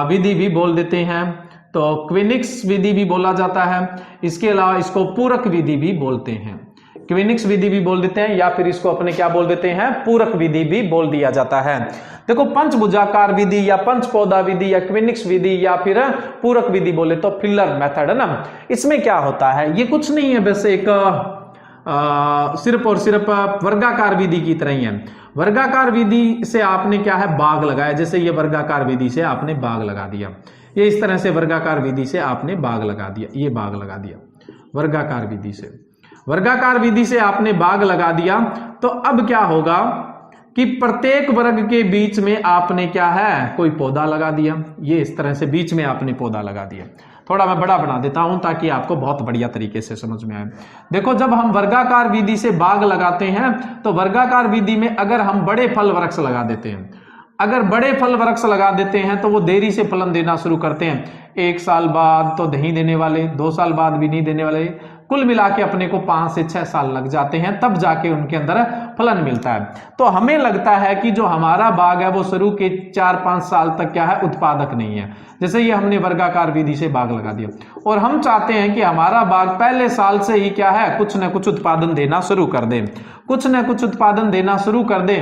विधि भी बोल देते हैं, तो क्विनिक्स विधि भी बोला जाता है। इसके अलावा इसको पूरक विधि भी बोलते हैं, क्विनिक्स विधि भी बोल देते हैं, या फिर इसको अपने क्या बोल देते हैं, पूरक विधि भी बोल दिया जाता है। देखो पंचभुजाकार विधि या पंचपौधा विधि या क्विनिक्स विधि या फिर पूरक विधि बोले तो फिलर मेथड है ना, इसमें क्या होता है, ये कुछ नहीं है, बस एक सिर्फ और सिर्फ वर्गाकार विधि की तरह ही है। वर्गाकार विधि से आपने क्या है, बाग लगाया, जैसे ये वर्गाकार विधि से आपने बाग लगा दिया, ये इस तरह से वर्गाकार विधि से आपने बाग लगा दिया, ये बाग लगा दिया वर्गाकार विधि से, वर्गाकार विधि से आपने बाग लगा दिया। तो अब क्या होगा कि प्रत्येक वर्ग के बीच में आपने क्या है, कोई पौधा लगा दिया, ये इस तरह से बीच में आपने पौधा लगा दिया। थोड़ा मैं बड़ा बना देता हूं ताकि आपको बहुत बढ़िया तरीके से समझ में आए। देखो जब हम वर्गाकार विधि से बाग लगाते हैं तो वर्गाकार विधि में अगर हम बड़े फल वृक्ष लगा देते हैं, अगर बड़े फल वृक्ष लगा देते हैं तो वो देरी से फलन देना शुरू करते हैं, 1 साल बाद तो नहीं देने वाले, 2 साल बाद भी नहीं देने वाले, कुल मिला के अपने को 5 से 6 साल लग जाते हैं, तब जाके उनके अंदर फलन मिलता है। तो हमें लगता है कि जो हमारा बाग है वो शुरू के 4-5 साल तक क्या है, उत्पादक नहीं है। जैसे ये हमने वर्गाकार विधि से बाग लगा दिया और हम चाहते हैं कि हमारा बाग पहले साल से ही क्या है, कुछ न कुछ उत्पादन देना शुरू कर दे, कुछ न कुछ उत्पादन देना शुरू कर दे।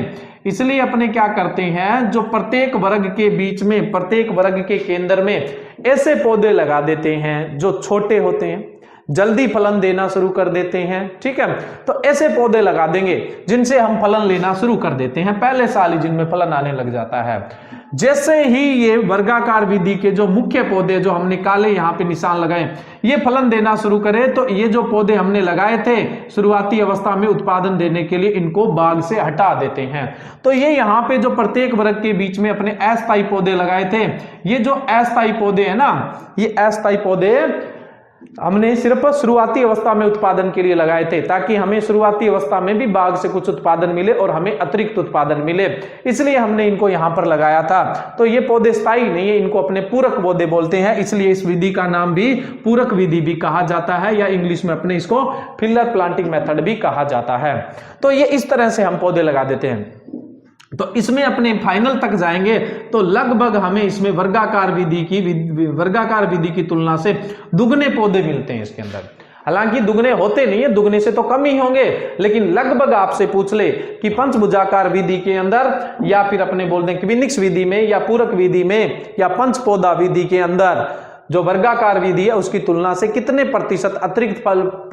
इसलिए अपने क्या करते हैं, जो प्रत्येक वर्ग के बीच में, प्रत्येक वर्ग के केंद्र में ऐसे पौधे लगा देते हैं जो छोटे होते हैं, जल्दी फलन देना शुरू कर देते हैं। ठीक है, तो ऐसे पौधे लगा देंगे जिनसे हम फलन लेना शुरू कर देते हैं पहले साल ही, जिनमें फलन आने लग जाता है। जैसे ही ये वर्गाकार विधि के जो मुख्य पौधे जो हमने काले यहाँ पे निशान लगाए, ये फलन देना शुरू करे, तो ये जो पौधे हमने लगाए थे शुरुआती अवस्था में उत्पादन देने के लिए, इनको बाग से हटा देते हैं। तो ये यहाँ पे जो प्रत्येक वर्ग के बीच में अपने अस्थायी पौधे लगाए थे, ये जो अस्थायी पौधे है ना, ये अस्थायी पौधे हमने सिर्फ शुरुआती अवस्था में उत्पादन के लिए लगाए थे, ताकि हमें शुरुआती अवस्था में भी बाग से कुछ उत्पादन मिले और हमें अतिरिक्त उत्पादन मिले, इसलिए हमने इनको यहां पर लगाया था। तो ये पौधे स्थायी नहीं है, इनको अपने पूरक पौधे बोलते हैं, इसलिए इस विधि का नाम भी पूरक विधि भी कहा जाता है, या इंग्लिश में अपने इसको फिलर प्लांटिंग मेथड भी कहा जाता है। तो ये इस तरह से हम पौधे लगा देते हैं। तो इसमें अपने फाइनल तक जाएंगे तो लगभग हमें इसमें वर्गाकार विधि की तुलना से दुगने पौधे मिलते हैं इसके अंदर। हालांकि दुगने होते नहीं है, दुगने से तो कम ही होंगे, लेकिन लगभग आपसे पूछ ले कि पंचभुजाकार विधि के अंदर, या फिर अपने बोल दें क्विनिक्स विधि में, या पूरक विधि में, या पंच पौधा विधि के अंदर जो वर्गाकार विधि है उसकी तुलना से कितने प्रतिशत अतिरिक्त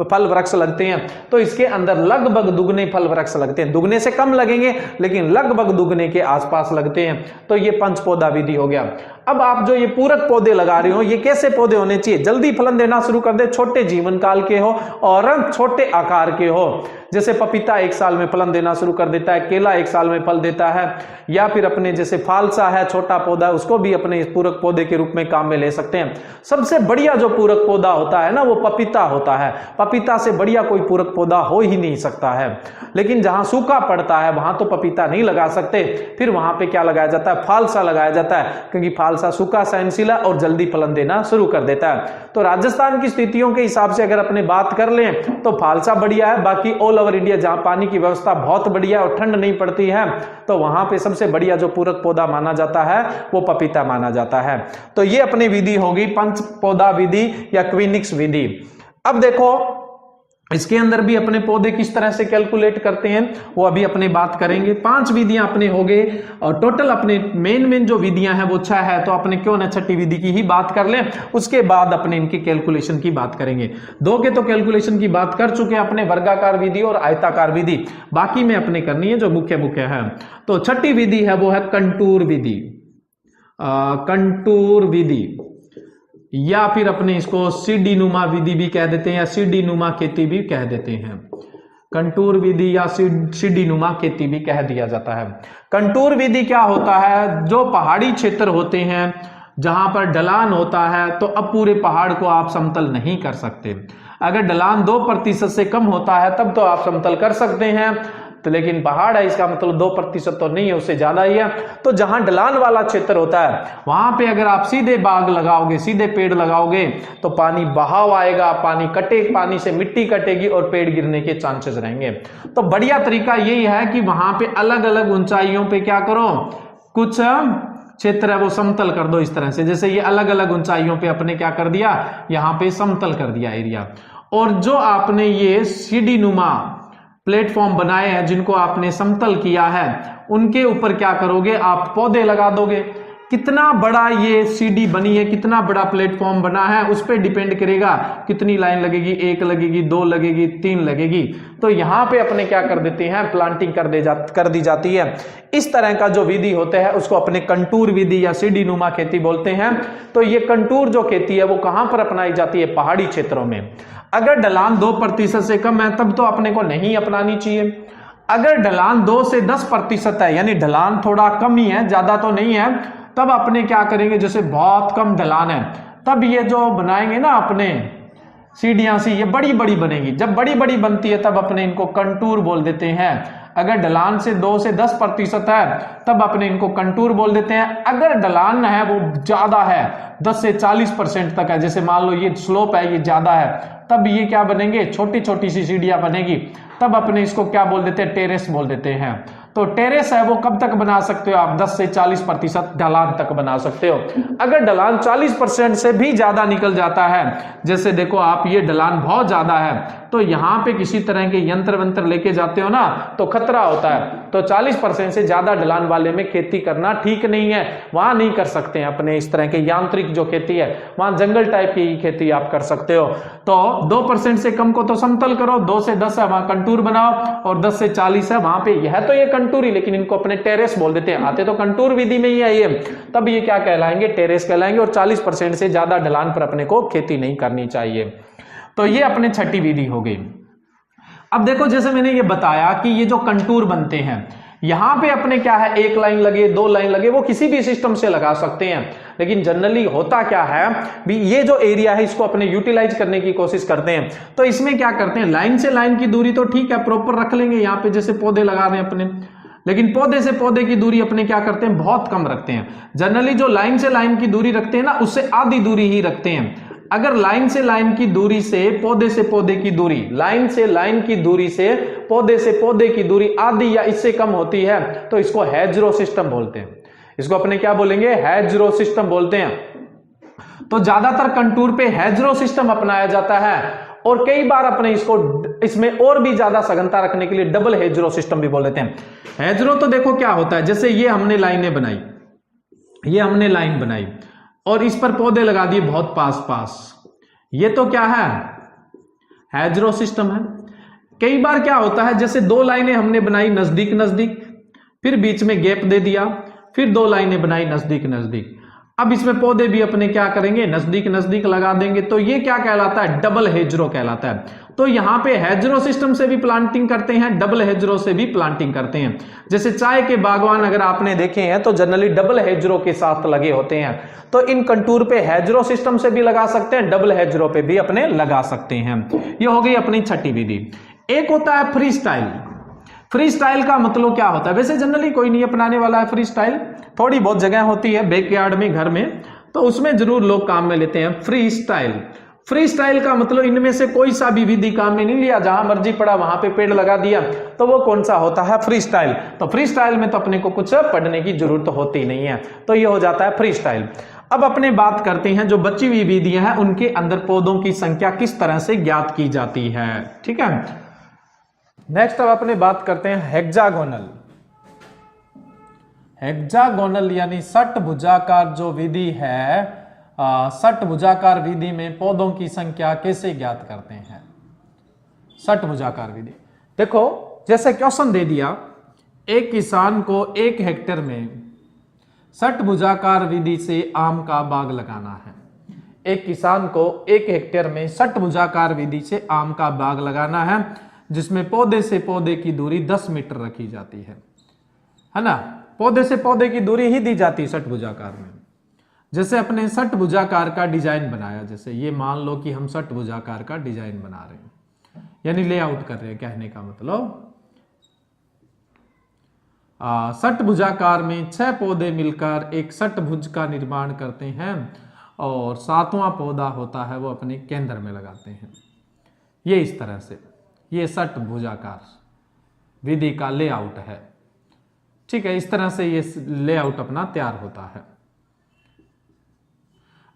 फल वृक्ष लगते हैं, तो इसके अंदर लगभग दुगने फल वृक्ष लगते हैं। दुगने से कम लगेंगे लेकिन लगभग दुगने के आसपास लगते हैं। तो ये पंच पौधा विधि हो गया। अब आप जो ये पूरक पौधे लगा रहे हो, ये कैसे पौधे होने चाहिए? जल्दी फलन देना शुरू कर दे, छोटे जीवन काल के हो और छोटे आकार के हो। जैसे पपीता 1 साल में फलन देना शुरू कर देता है, केला 1 साल में फल देता है, या फिर अपने जैसे फालसा है छोटा पौधा, उसको भी अपने पूरक पौधे के रूप में काम में ले सकते हैं। सबसे बढ़िया जो पूरक पौधा होता है ना, वो पपीता होता है। पपीता से बढ़िया कोई पूरक पौधा हो ही नहीं सकता है। लेकिन जहां सूखा पड़ता है वहां तो पपीता नहीं लगा सकते, फिर वहां पे क्या लगाया जाता है? फालसा लगाया जाता है, क्योंकि फालसा सूखा सहनशील है और जल्दी फलन देना शुरू कर देता है। तो राजस्थान की स्थितियों के हिसाब से अगर अपने बात कर लें तो फालसा बढ़िया है। बाकी ऑल ओवर इंडिया जहां पानी की व्यवस्था बहुत बढ़िया और ठंड नहीं पड़ती है, तो वहां पे सबसे बढ़िया जो पूरक पौधा माना जाता है वो पपीता माना जाता है। तो ये अपनी विधि होगी पंच पौधा विधि या क्विनिक्स विधि। अब देखो इसके अंदर भी अपने पौधे किस तरह से कैलकुलेट करते हैं वो अभी अपने बात करेंगे। 5 विधियां अपने हो गए और टोटल अपने मेन जो विधियां हैं वो 6 है, तो अपने क्यों न छठी विधि की ही बात कर लें, उसके बाद अपने इनकी कैलकुलेशन की बात करेंगे। 2 के तो कैलकुलेशन की बात कर चुके हैं अपने, वर्गाकार विधि और आयताकार विधि, बाकी में अपने करनी है जो मुख्य है। तो छठी विधि है वो है कंटूर विधि, कंटूर विधि, या फिर अपने इसको सीढ़ी नुमा विधि भी कह देते हैं, या सीढ़ी नुमा खेती भी कह देते हैं। कंटूर विधि या सीढ़ी नुमा खेती भी कह दिया जाता है। कंटूर विधि क्या होता है? जो पहाड़ी क्षेत्र होते हैं जहां पर ढलान होता है, तो अब पूरे पहाड़ को आप समतल नहीं कर सकते। अगर ढलान 2% से कम होता है तब तो आप समतल कर सकते हैं, तो लेकिन पहाड़ है इसका मतलब 2% तो नहीं है, उससे ज्यादा ही है। तो जहां ढलान वाला क्षेत्र होता है वहां पे अगर आप सीधे बाग लगाओगे, सीधे पेड़ लगाओगे, तो पानी बहाव आएगा, पानी से मिट्टी कटेगी और पेड़ गिरने के चांसेस रहेंगे। तो बढ़िया तरीका यही है कि वहां पे अलग अलग ऊंचाइयों पे क्या करो, कुछ क्षेत्र है वो समतल कर दो इस तरह से। जैसे ये अलग अलग ऊंचाइयों पे अपने क्या कर दिया, यहाँ पे समतल कर दिया एरिया। और जो आपने ये सीढ़ी नुमा प्लेटफॉर्म बनाए हैं जिनको आपने समतल किया है, उनके ऊपर क्या करोगे, आप पौधे लगा दोगे। कितना बड़ा ये सीढ़ी बनी है, कितना बड़ा प्लेटफॉर्म बना है, उस पर डिपेंड करेगा कितनी लाइन लगेगी, 1 लगेगी, 2 लगेगी, 3 लगेगी। तो यहाँ पे अपने क्या कर देते हैं, प्लांटिंग कर दी जाती है। इस तरह का जो विधि होता है उसको अपने कंटूर विधि या सीढ़ी नुमा खेती बोलते हैं। तो ये कंटूर जो खेती है वो कहाँ पर अपनाई जाती है? पहाड़ी क्षेत्रों में। अगर ढलान 2% से कम है तब तो अपने को नहीं अपनानी चाहिए। अगर ढलान 2 से 10% है, यानी ढलान थोड़ा कम ही है, ज्यादा तो नहीं है, तब अपने क्या करेंगे, जैसे बहुत कम ढलान है तब ये जो बनाएंगे ना अपने सीढ़ियां सी, ये बड़ी बड़ी बनेगी। जब बड़ी बड़ी बनती है तब अपने इनको कंटूर बोल देते हैं। अगर ढलान से 2 से 10% है तब अपने इनको कंटूर बोल देते हैं। अगर ढलान है वो ज्यादा है, 10 से 40% तक है, जैसे मान लो ये स्लोप है, ये ज्यादा है, तब ये क्या बनेंगे, छोटी छोटी सी सीढ़ियां बनेगी, तब अपने इसको क्या बोल देते हैं, टेरेस बोल देते हैं। तो टेरेस है वो कब तक बना सकते हो आप? 10 से 40% ढलान तक बना सकते हो। अगर ढलान 40% से भी ज्यादा निकल जाता है, जैसे देखो आप ये ढलान बहुत ज्यादा है, तो यहां पे किसी तरह के यंत्र वंत्र लेके जाते हो ना तो खतरा होता है। तो 40% से ज्यादा ढलान वाले में खेती करना ठीक नहीं है, वहां नहीं कर सकते हैं अपने इस तरह के यांत्रिक जो खेती है, वहां जंगल टाइप की खेती आप कर सकते हो। तो 2% से कम को तो समतल करो, 2 से 10 है वहां कंटूर बनाओ, और 10 से 40 है वहां पे यह तो ये कंटूर ही, लेकिन इनको अपने टेरेस बोल देते हैं, आते तो कंटूर विधि में ही है ये, तब ये क्या कहलाएंगे? टेरेस कहलाएंगे। और 40% से ज्यादा ढलान पर अपने को खेती नहीं करनी चाहिए। तो ये अपने छठी विधि हो गई। अब देखो जैसे मैंने ये बताया कि ये जो कंटूर बनते हैं, यहां पे अपने क्या है, 1 लाइन लगे 2 लाइन लगे, वो किसी भी सिस्टम से लगा सकते हैं, लेकिन जनरली होता क्या है भी ये जो एरिया है इसको अपने यूटिलाइज करने की कोशिश करते हैं। तो इसमें क्या करते हैं, लाइन से लाइन की दूरी तो ठीक है प्रॉपर रख लेंगे, यहाँ पे जैसे पौधे लगा रहे हैं अपने, लेकिन पौधे से पौधे की दूरी अपने क्या करते हैं, बहुत कम रखते हैं। जनरली जो लाइन से लाइन की दूरी रखते हैं ना, उससे आधी दूरी ही रखते हैं। अगर लाइन से लाइन की दूरी से पौधे की दूरी, लाइन से लाइन की दूरी से पौधे की दूरी आधी या इससे कम होती है तो इसको हेजरो सिस्टम बोलते हैं। इसको अपने क्या बोलेंगे, हेजरो सिस्टम बोलते हैं। तो ज्यादातर कंटूर पे हेजरो सिस्टम अपनाया जाता है, और कई बार अपने इसमें और भी ज्यादा सघनता रखने के लिए डबल हेजरो सिस्टम भी बोल देते हैं। हेजरो तो देखो क्या होता है, जैसे ये हमने लाइनें बनाई, ये हमने लाइन बनाई और इस पर पौधे लगा दिए बहुत पास पास, ये तो क्या है, हेजरो सिस्टम है। कई बार क्या होता है, जैसे 2 लाइनें हमने बनाई नजदीक नजदीक, फिर बीच में गैप दे दिया, फिर 2 लाइनें बनाई नजदीक नजदीक, अब इसमें पौधे भी अपने क्या करेंगे, नजदीक नजदीक लगा देंगे, तो ये क्या कहलाता है, डबल हेजरो कहलाता है। तो यहां पे हेजरो सिस्टम से भी प्लांटिंग करते हैं, डबल हेजरो से भी प्लांटिंग करते हैं। जैसे चाय के बागवान अगर आपने देखे हैं तो जनरली डबल हेजरो के साथ लगे होते हैं। तो इन कंटूर पे हेजरो सिस्टम से भी लगा सकते हैं, डबल हेजरो पे भी अपने लगा सकते हैं। ये हो गई अपनी छठी विधि। एक होता है फ्री स्टाइल। फ्री स्टाइल का मतलब क्या होता है, वैसे जनरली कोई नहीं अपनाने वाला है फ्री स्टाइल, थोड़ी बहुत जगह होती है बैकयार्ड में, घर में, तो उसमें जरूर लोग काम में लेते हैं फ्री स्टाइल। फ्री स्टाइल का मतलब इनमें से कोई सा भी विधि काम में नहीं लिया, जहां मर्जी पड़ा वहां पे पेड़ लगा दिया, तो वो कौन सा होता है, फ्री स्टाइल। तो फ्री स्टाइल में तो अपने को कुछ पढ़ने की जरूरत होती नहीं है, तो ये हो जाता है फ्री स्टाइल। अब अपने बात करते हैं जो बची हुई विधियां हैं उनके अंदर पौधों की संख्या किस तरह से ज्ञात की जाती है। ठीक है, नेक्स्ट अब अपने बात करते हैं हेक्सागोनल। हेक्सागोनल यानी षटभुजाकार जो विधि है, षटभुजाकार विधि में पौधों की संख्या कैसे ज्ञात करते हैं। षटभुजाकार विधि, देखो जैसे क्वेश्चन दे दिया, एक किसान को 1 हेक्टेयर में षटभुजाकार विधि से आम का बाग लगाना है। एक किसान को 1 हेक्टेयर में षटभुजाकार विधि से आम का बाग लगाना है, जिसमें पौधे से पौधे की दूरी 10 मीटर रखी जाती है ना। पौधे से पौधे की दूरी ही दी जाती है षटभुजाकार में। जैसे अपने षटभुजाकार का डिजाइन बनाया, जैसे ये मान लो कि हम षटभुजाकार का डिजाइन बना रहे हैं, यानी लेआउट कर रहे हैं, कहने का मतलब षटभुजाकार में 6 पौधे मिलकर एक षटभुज का निर्माण करते हैं, और 7वां पौधा होता है वो अपने केंद्र में लगाते हैं। ये इस तरह से ये षटभुजाकार विधि का लेआउट है। ठीक है, इस तरह से ये लेआउट अपना तैयार होता है।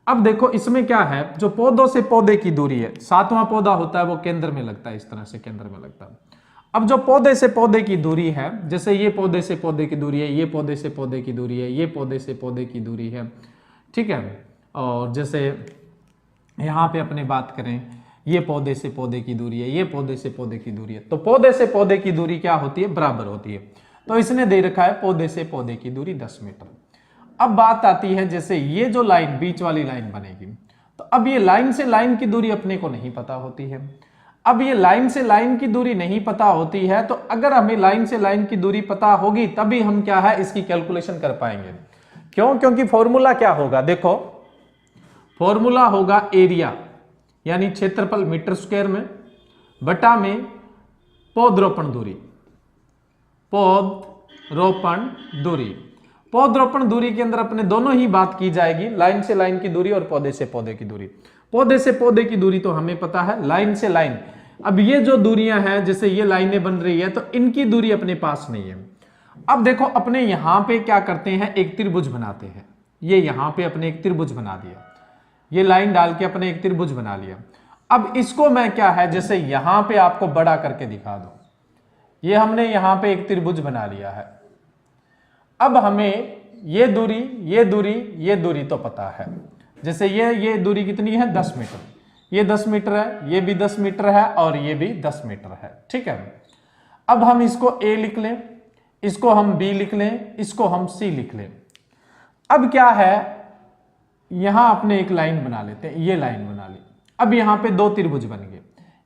अब देखो इसमें क्या है, जो पौधों से पौधे की दूरी है, 7वां पौधा होता है वो केंद्र में लगता है, इस तरह से केंद्र में लगता है। अब जो पौधे से पौधे की दूरी है, जैसे ये पौधे से पौधे की दूरी है, ये पौधे से पौधे की दूरी है, ये पौधे से पौधे की दूरी है, ठीक है। और जैसे यहाँ पे अपने बात करें, ये पौधे से पौधे की दूरी है, ये पौधे से पौधे की दूरी है, तो पौधे से पौधे की दूरी क्या होती है, बराबर होती है। तो इसने दे रखा है पौधे से पौधे की दूरी 10 मीटर। अब बात आती है, जैसे ये जो लाइन बीच वाली लाइन बनेगी, तो अब ये लाइन से लाइन की दूरी अपने को नहीं पता होती है। अब ये लाइन से लाइन की दूरी नहीं पता होती है, तो अगर हमें लाइन से लाइन की दूरी पता होगी तभी हम क्या है इसकी कैलकुलेशन कर पाएंगे। क्यों? क्योंकि फॉर्मूला क्या होगा, देखो फॉर्मूला होगा एरिया यानी क्षेत्रफल मीटर स्क्वायर में बटा में पौधरोपण दूरी। पौधरोपण दूरी, पौधरोपण दूरी के अंदर अपने दोनों ही बात की जाएगी, लाइन से लाइन की दूरी और पौधे से पौधे की दूरी। पौधे से पौधे की दूरी तो हमें पता है, लाइन से लाइन, अब ये जो दूरियां हैं, जैसे ये लाइनें बन रही है तो इनकी दूरी अपने पास नहीं है। अब देखो अपने यहां पे क्या करते हैं, एक त्रिभुज बनाते हैं। ये यहां पे अपने एक त्रिभुज बना दिया, ये लाइन डाल के अपने एक त्रिभुज बना लिया। अब इसको मैं क्या है, जैसे यहां पे आपको बड़ा करके दिखा दूं, ये हमने यहां पे एक त्रिभुज बना लिया है। अब हमें ये दूरी, ये दूरी, ये दूरी तो पता है, जैसे ये दूरी कितनी है 10 मीटर, ये 10 मीटर है, ये भी 10 मीटर है और ये भी 10 मीटर है, ठीक है। अब हम इसको A लिख लें, इसको हम B लिख लें, इसको हम C लिख लें। अब क्या है, यहां अपने एक लाइन बना लेते हैं, ये लाइन बना ली। अब यहां पे दो त्रिभुज बन गए,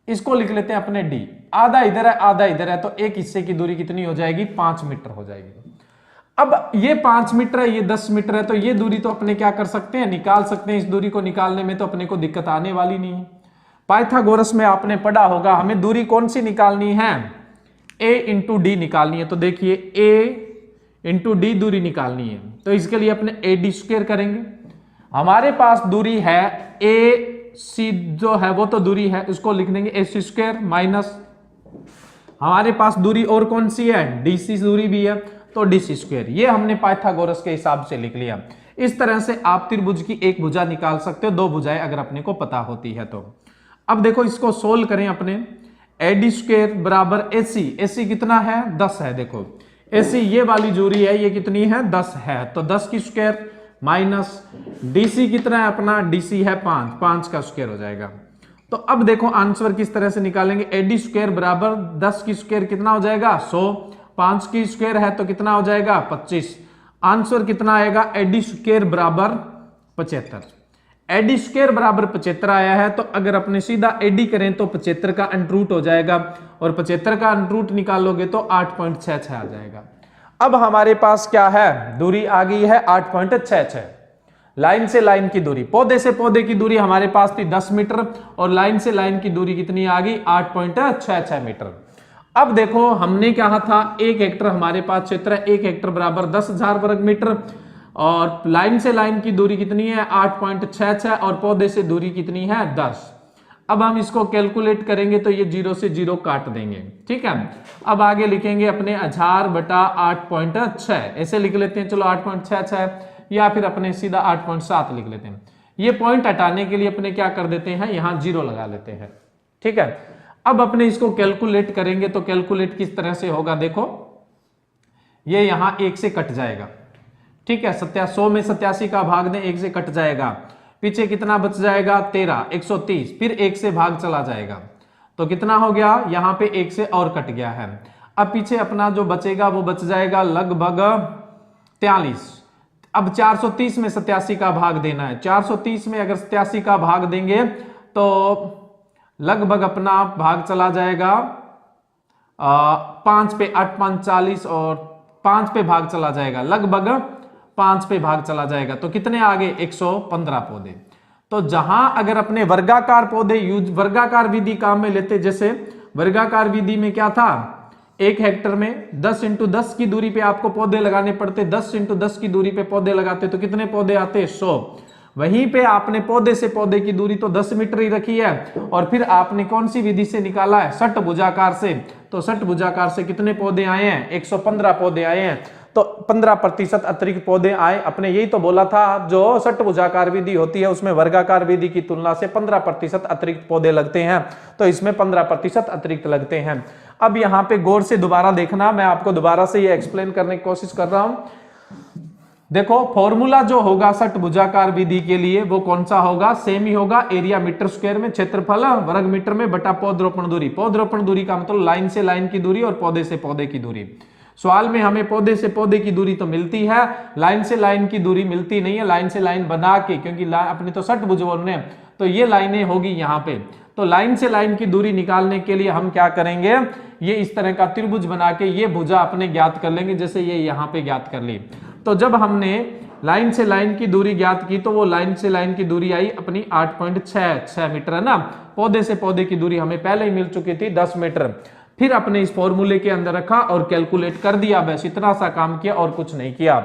इसको लिख लेते हैं अपने D। आधा इधर है आधा इधर है, तो एक हिस्से की दूरी कितनी हो जाएगी, 5 मीटर हो जाएगी। अब ये 5 मीटर है, ये 10 मीटर है, तो ये दूरी तो अपने क्या कर सकते हैं, निकाल सकते हैं। इस दूरी को निकालने में तो अपने को दिक्कत आने वाली नहीं है। पाइथागोरस में आपने पढ़ा होगा, हमें दूरी कौन सी निकालनी है, a इंटू डी निकालनी है। तो देखिए a इंटू डी दूरी निकालनी है, तो इसके लिए अपने AD स्क्वायर करेंगे। हमारे पास दूरी है AC जो है वो तो दूरी है, उसको लिख देंगे AC स्क्वायर माइनस हमारे पास दूरी और कौन सी है, DC दूरी भी है, तो DC स्क्वायर। ये हमने पाइथागोरस के हिसाब से लिख लिया। इस तरह से आप त्रिभुज की एक भुजा निकाल सकते हो, दो भुजाएं अगर अपने को पता होती है तो। अब देखो इसको सोल्व करें अपने, AD स्क्वायर बराबर AC कितना है 10 है। देखो AC ये वाली दूरी है, ये कितनी है 10 है, तो 10 की स्क्वायर माइनस DC कितना है अपना, DC है 5 का स्क्वायर हो जाएगा। तो अब देखो आंसर किस तरह से निकालेंगे, AD स्क्वायर बराबर 10 की स्क्वायर कितना हो जाएगा 100, 5 की स्क्वायर है तो कितना हो जाएगा 25। आंसर कितना आएगा, AD स्क्वायर बराबर 75। AD स्क्वायर बराबर 75 आया है, तो अगर अपने सीधा AD करें तो 75 का अंडरूट हो जाएगा, और 75 का अंडरूट निकालोगे तो 8.66 आ जाएगा। अब हमारे पास क्या है, दूरी आ गई है 8.66। लाइन से लाइन की दूरी, पौधे से पौधे की दूरी हमारे पास थी 10 मीटर, और लाइन से लाइन की दूरी कितनी आ गई 8.66 मीटर। अब देखो हमने कहा था 1 हेक्टर हमारे पास क्षेत्र है, 1 हेक्टर बराबर 10,000 वर्ग मीटर, और लाइन से लाइन की दूरी कितनी है 8.66, और पौधे से दूरी कितनी है 10। अब हम इसको कैलकुलेट करेंगे तो ये 0 से 0 काट देंगे, ठीक है। अब आगे लिखेंगे अपने 1000 बटा 8.6, ऐसे लिख लेते हैं, चलो 8.66, या फिर अपने सीधा 8.7 लिख लेते हैं। ये पॉइंट हटाने के लिए अपने क्या कर देते हैं, यहां 0 लगा लेते हैं, ठीक है। अब अपने इसको कैलकुलेट करेंगे तो कैलकुलेट किस तरह से होगा, देखो ये यहां 1 से कट जाएगा, ठीक है। 100 में 87 का भाग दें, 1 से कट जाएगा, पीछे कितना बच जाएगा 13, 130, फिर 1 से भाग चला जाएगा, तो कितना हो गया, यहां पे 1 से और कट गया है। अब पीछे अपना जो बचेगा वो बच जाएगा लगभग 43। अब 430 में 87 का भाग देना है, 430 में अगर 87 का भाग देंगे तो लगभग अपना भाग चला जाएगा 5 पे 8 5 40, और 5 पे भाग चला जाएगा, लगभग 5 पे भाग चला जाएगा, तो कितने आ गए 115 पौधे। तो जहां अगर अपने वर्गाकार पौधे यूज वर्गाकार विधि काम में लेते, जैसे वर्गाकार विधि में क्या था, 1 हेक्टर में 10 × 10 की दूरी पे आपको पौधे लगाने पड़ते, 10 × 10 की दूरी पे पौधे लगाते तो कितने पौधे आते 100। वहीं पे आपने पौधे से पौधे की दूरी तो 10 मीटर ही रखी है, और फिर आपने कौन सी विधि से निकाला है, षटभुजाकार से, तो षटभुजाकार से कितने पौधे आए हैं 115 पौधे आए हैं, तो 15% अतिरिक्त पौधे आए। अपने यही तो बोला था, जो षटभुजाकार विधि होती है उसमें वर्गाकार विधि की तुलना से 15% अतिरिक्त पौधे लगते हैं, तो इसमें 15% अतिरिक्त लगते हैं। अब यहाँ पे गौर से दोबारा देखना, मैं आपको दोबारा से ये एक्सप्लेन करने की कोशिश कर रहा हूं। देखो फॉर्मूला जो होगा षटभुजाकार विधि के लिए वो कौन सा होगा, सेम ही होगा, एरिया मीटर स्क्वायर में, क्षेत्रफल वर्ग मीटर में, बटा पौधरोपण दूरी। पौधरोपण दूरी का मतलब लाइन से लाइन की दूरी और पौधे से पौधे की दूरी। सवाल में हमें पौधे से पौधे की दूरी तो मिलती है, लाइन से लाइन की दूरी मिलती नहीं है। लाइन से लाइन बना के, क्योंकि अपने तो षटभुज बोल रहे हैं, तो ये लाइनें होगी यहाँ पे। तो लाइन से लाइन की दूरी निकालने के लिए हम क्या करेंगे, ये इस तरह का त्रिभुज बना के ये भुजा अपने ज्ञात कर लेंगे, जैसे ये यहाँ पे ज्ञात कर ली। तो जब हमने लाइन से लाइन की दूरी ज्ञात की तो वो लाइन से लाइन की दूरी आई अपनी 8.66 मीटर है ना। पौधे से पौधे की दूरी हमें पहले ही मिल चुकी थी 10 मीटर। फिर अपने इस फॉर्मूले के अंदर रखा और कैलकुलेट कर दिया, बस इतना सा काम किया और कुछ नहीं किया।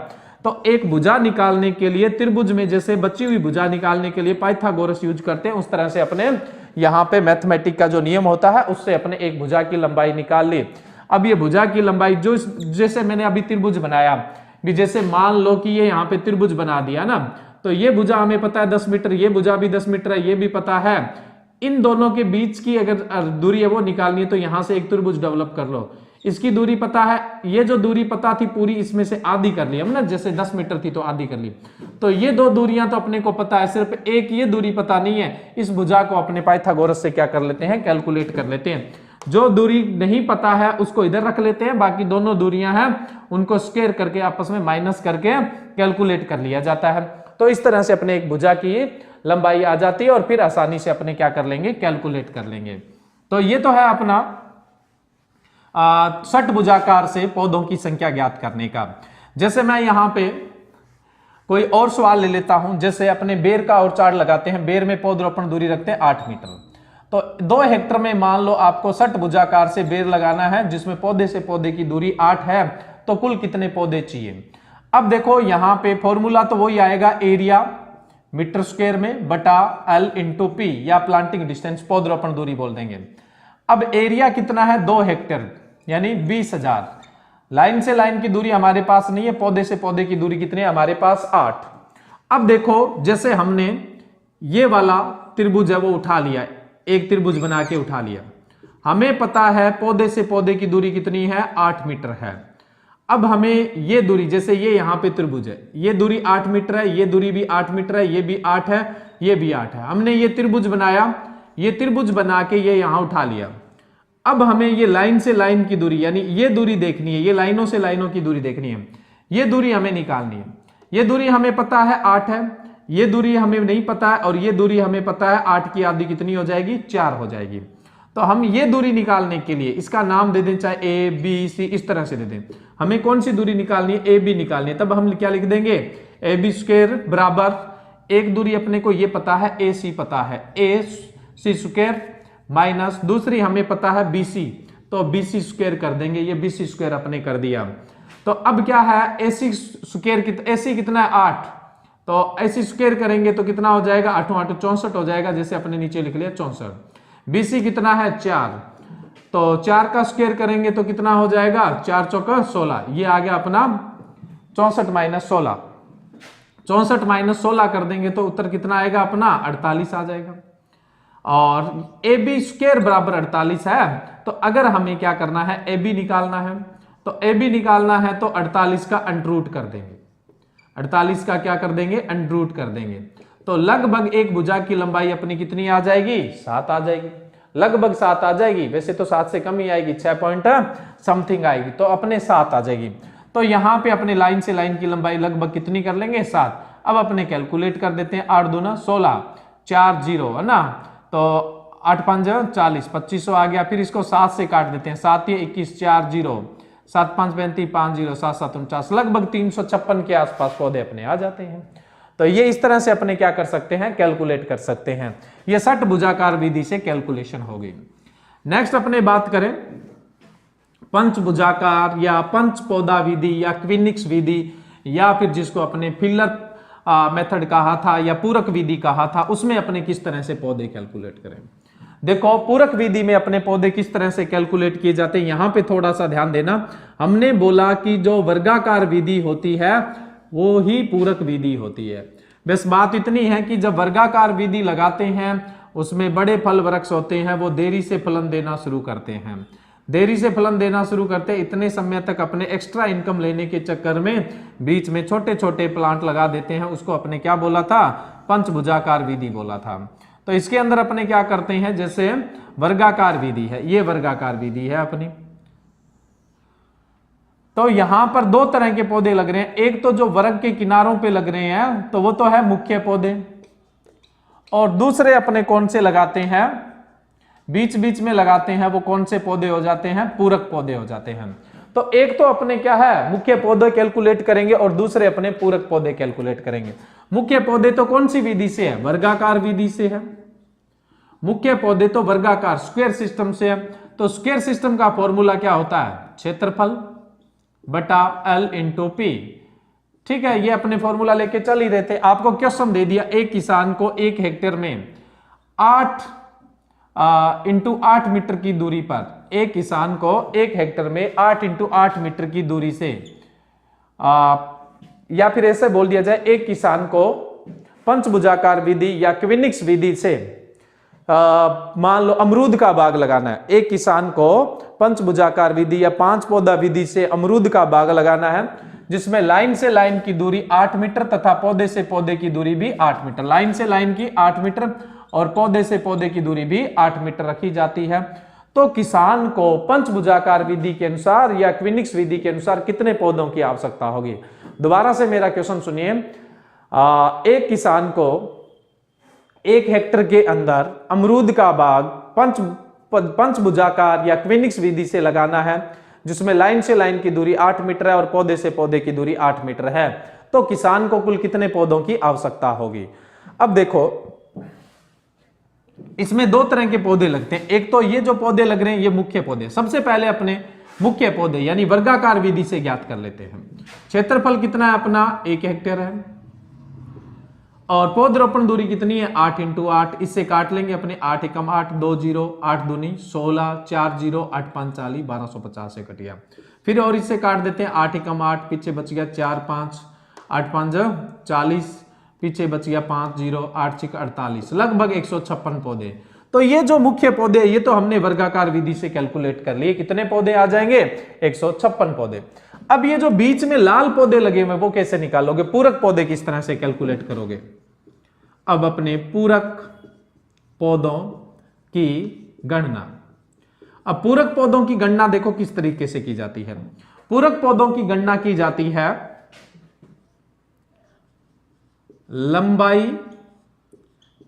तो एक भुजा निकालने के लिए त्रिभुज में जैसे बची हुई भुजा निकालने के लिए पाइथागोरस यूज करते हैं, उस तरह से अपने यहाँ पे मैथमेटिक का जो नियम होता है उससे अपने एक भुजा की लंबाई निकाल ली। अब ये भुजा की लंबाई जो जैसे मैंने अभी त्रिभुज बनाया कि जैसे मान लो कि ये यहाँ पे त्रिभुज बना दिया ना, तो ये भुजा हमें पता है 10 मीटर, ये भुजा भी 10 मीटर है, ये भी पता है। इन दोनों के बीच की अगर दूरी है वो निकालनी है तो यहां से एक त्रिभुज डेवलप कर लो। इसकी दूरी पता है, ये जो दूरी पता थी पूरी इसमें से आधी कर ली हम ना, जैसे 10 मीटर थी तो आधी कर ली। तो ये दो दूरियां तो अपने को पता है, सिर्फ एक ये दूरी पता नहीं है। इस भुजा को अपने पाइथागोरस से क्या कर लेते हैं, कैलकुलेट कर लेते हैं। जो दूरी नहीं पता है उसको इधर रख लेते हैं, बाकी दोनों दूरियां हैं उनको स्क्वायर करके आपस में माइनस करके कैलकुलेट कर लिया जाता है। तो इस तरह से अपने एक भुजा की लंबाई आ जाती है और फिर आसानी से अपने क्या कर लेंगे, कैलकुलेट कर लेंगे। तो ये तो है अपना षटभुजाकार से पौधों की संख्या ज्ञात करने का। जैसे मैं यहां पे कोई और सवाल ले लेता हूं, जैसे अपने बेर का और चार्ट लगाते हैं। बेर में पौधरोपण दूरी रखते हैं 8 मीटर। तो 2 हेक्टर में मान लो आपको षटभुजाकार से बेर लगाना है जिसमें पौधे से पौधे की दूरी 8 है, तो कुल कितने पौधे चाहिए। अब देखो यहां पे फॉर्मूला तो वही आएगा, एरिया मीटर स्क्वायर में बटा एल इंटू पी, या प्लांटिंग डिस्टेंस पौधरोपण दूरी बोल देंगे। अब एरिया कितना है, 2 हेक्टेयर यानी 20,000। लाइन से लाइन की दूरी हमारे पास नहीं है, पौधे से पौधे की दूरी कितनी है हमारे पास, 8। अब देखो जैसे हमने ये वाला त्रिभुज है वो उठा लिया, एक त्रिभुज बना के उठा लिया। हमें पता है पौधे से पौधे की दूरी कितनी है, 8 मीटर है। अब हमें ये दूरी, जैसे ये यहां पे त्रिभुज है, ये दूरी 8 मीटर है, ये दूरी भी 8 मीटर है, ये भी 8 है, ये भी 8 है। हमने ये त्रिभुज बनाया, ये त्रिभुज बना के ये यहां उठा लिया। अब हमें ये लाइन से लाइन की दूरी यानी ये दूरी देखनी है, ये लाइनों से लाइनों की दूरी देखनी है, ये दूरी हमें निकालनी है। ये दूरी हमें पता है 8 है, ये दूरी हमें नहीं पता है, और ये दूरी हमें पता है 8 की आधी कितनी हो जाएगी, 4 हो जाएगी। तो हम ये दूरी निकालने के लिए इसका नाम दे दें, चाहे ए बी सी इस तरह से दे दें। हमें कौन सी दूरी निकालनी है, ए बी निकालनी है। तब हम क्या लिख देंगे, ए बी स्क्वायर बराबर, एक दूरी अपने को ये पता है ए सी पता है, ए सी स्क्वायर माइनस दूसरी हमें पता है बी सी, तो बी सी स्क्वायर कर देंगे, ये बी सी स्क्वायर अपने कर दिया। तो अब क्या है, ए सी स्क्वायर, ए सी कितना है 8, तो ए सी स्क्वायर करेंगे तो कितना हो जाएगा, 8 8 64 हो जाएगा, जैसे अपने नीचे लिख लिया 64। BC कितना है 4, तो 4 का स्क्वायर करेंगे तो कितना हो जाएगा, 4 चौका 16, ये आ गया अपना 64 माइनस 16। 64 माइनस 16 कर देंगे तो उत्तर कितना आएगा अपना 48 आ जाएगा। और AB स्क्वायर बराबर 48 है, तो अगर हमें क्या करना है, AB निकालना है, तो AB निकालना है तो 48 का अंडररूट कर देंगे, 48 का क्या कर देंगे, अंडररूट कर देंगे। तो लगभग एक भुजा की लंबाई अपनी कितनी आ जाएगी, 7 आ जाएगी, लगभग 7 आ जाएगी। वैसे तो 7 से कम ही आएगी, 6 पॉइंट समथिंग आएगी, तो अपने 7 आ जाएगी। तो यहां पे अपने लाइन से लाइन की लंबाई लगभग कितनी कर लेंगे, 7। अब अपने कैलकुलेट कर देते हैं, 8 दूना 16, 4 0 है ना, तो 8 5 40, 2500 आ गया। फिर इसको 7 से काट देते हैं, 7 ये 21, 4 0, 7 5 35, 5 0, 7 7 49, लगभग 356 के आसपास पौधे अपने आ जाते हैं। तो ये इस तरह से अपने क्या कर सकते हैं, कैलकुलेट कर सकते हैं। ये षटभुजाकार विधि से कैलकुलेशन होगी। नेक्स्ट अपने बात करें पंचभुजाकार या पंच पौधा विधि या क्विनिक्स विधि, या फिर जिसको अपने फिलर मेथड कहा था या पूरक विधि कहा था, उसमें अपने किस तरह से पौधे कैलकुलेट करें। देखो पूरक विधि में अपने पौधे किस तरह से कैलकुलेट किए जाते हैं, यहां पे थोड़ा सा ध्यान देना। हमने बोला कि जो वर्गाकार विधि होती है वो ही पूरक विधि होती है। बस बात इतनी है कि जब वर्गाकार विधि लगाते हैं उसमें बड़े फल वृक्ष होते हैं, वो देरी से फलन देना शुरू करते हैं, देरी से फलन देना शुरू करते हैं। इतने समय तक अपने एक्स्ट्रा इनकम लेने के चक्कर में बीच में छोटे छोटे प्लांट लगा देते हैं, उसको अपने क्या बोला था, पंचभुजाकार विधि बोला था। तो इसके अंदर अपने क्या करते हैं, जैसे वर्गाकार विधि है, ये वर्गाकार विधि है अपनी। तो यहां पर 2 तरह के पौधे लग रहे हैं, एक तो जो वर्ग के किनारों पे लग रहे हैं तो वो तो है मुख्य पौधे, और दूसरे अपने कौन से लगाते हैं, बीच बीच में लगाते हैं, वो कौन से पौधे हो जाते हैं, पूरक पौधे हो जाते हैं। तो एक तो अपने क्या है, मुख्य पौधे कैलकुलेट करेंगे और दूसरे अपने पूरक पौधे कैलकुलेट करेंगे। मुख्य पौधे तो कौन सी विधि से है, वर्गाकार विधि से है। मुख्य पौधे तो वर्गाकार स्क्वायर सिस्टम से है। तो स्क्वायर सिस्टम का फॉर्मूला क्या होता है, क्षेत्रफल बटा L इंटू पी। ठीक है, ये अपने फॉर्मूला लेके चल ही रहे थे। आपको क्वेश्चन दे दिया, एक किसान को 1 हेक्टेयर में 8 इंटू 8 मीटर की दूरी पर एक किसान को 1 हेक्टर में 8 इंटू 8 मीटर की दूरी से या फिर ऐसे बोल दिया जाए, एक किसान को पंचभुजाकार विधि या क्विनिक्स विधि से मान लो अमरूद का बाग लगाना है। एक किसान को पंचभुजाकार विधि या 5 पौधा विधि से अमरूद का बाग लगाना है, जिसमें लाइन से लाइन की दूरी 8 मीटर तथा पौधे से पौधे की दूरी भी 8 मीटर, लाइन से लाइन की 8 मीटर और पौधे से पौधे की दूरी भी 8 मीटर रखी जाती है। तो किसान को पंचभुजाकार विधि के अनुसार या क्विनिक्स विधि के अनुसार कितने पौधों की आवश्यकता होगी? दोबारा से मेरा क्वेश्चन सुनिए। एक किसान को 1 हेक्टर के अंदर अमरूद का बाग पंचभुजाकार या क्विनिक्स विधि से लगाना है, जिसमें लाइन से लाइन की दूरी 8 मीटर है और पौधे से पौधे की दूरी 8 मीटर है। तो किसान को कुल कितने पौधों की आवश्यकता होगी? अब देखो, इसमें 2 तरह के पौधे लगते हैं। एक तो ये जो पौधे लग रहे हैं ये मुख्य पौधे। सबसे पहले अपने मुख्य पौधे यानी वर्गाकार विधि से ज्ञात कर लेते हैं। क्षेत्रफल कितना है अपना? 1 हेक्टेयर है और पौधरोपण दूरी कितनी है? 8 इंटू 8। इससे काट लेंगे अपने 8 एकम 8, 2 0, 8 दूनी 16, 4 0, 8 5 40, 1250 से कटिया। फिर और इससे काट देते हैं 8 एकम 8, पीछे बच गया 4 5, 8 5 40, पीछे बच गया 5 0, 8 6 48, लगभग 156 पौधे। तो ये जो मुख्य पौधे ये तो हमने वर्गाकार विधि से कैलकुलेट कर लिए। कितने पौधे आ जाएंगे? 156 पौधे। अब ये जो बीच में लाल पौधे लगे हुए वो कैसे निकालोगे? पूरक पौधे किस तरह से कैलकुलेट करोगे? अब अपने पूरक पौधों की गणना। अब पूरक पौधों की गणना देखो किस तरीके से की जाती है। पूरक पौधों की गणना की जाती है लंबाई